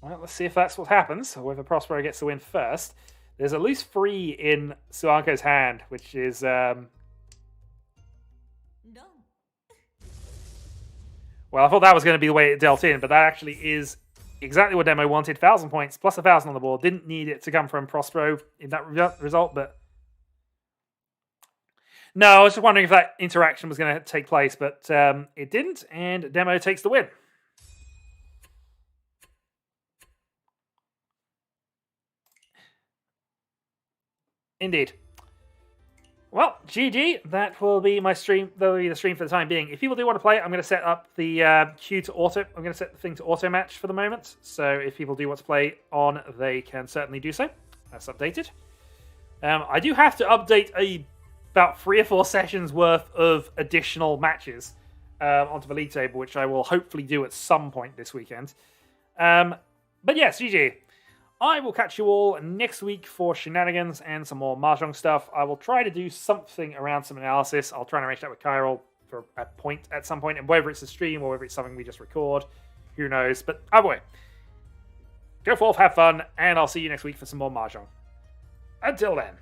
Well, let's see if that's what happens, or whether Prospero gets the win first. There's a loose 3 in Suanko's hand, which is... Well, I thought that was going to be the way it dealt in, but that actually is exactly what Demo wanted. 1,000 points, plus 1,000 on the board. Didn't need it to come from Prospero in that result, but... No, I was just wondering if that interaction was going to take place, but it didn't, and Demo takes the win. Indeed. Well, GG. That will be my stream. That will be the stream for the time being. If people do want to play, I'm going to set up the queue to auto. I'm going to set the thing to auto match for the moment. So if people do want to play on, they can certainly do so. That's updated. I do have to update about 3 or 4 sessions worth of additional matches onto the league table, which I will hopefully do at some point this weekend. But yes, GG. I will catch you all next week for shenanigans and some more Mahjong stuff. I will try to do something around some analysis. I'll try and arrange that with Kyrol for a point at some point, and whether it's a stream or whether it's something we just record, who knows. But either way, go forth, have fun, and I'll see you next week for some more Mahjong. Until then.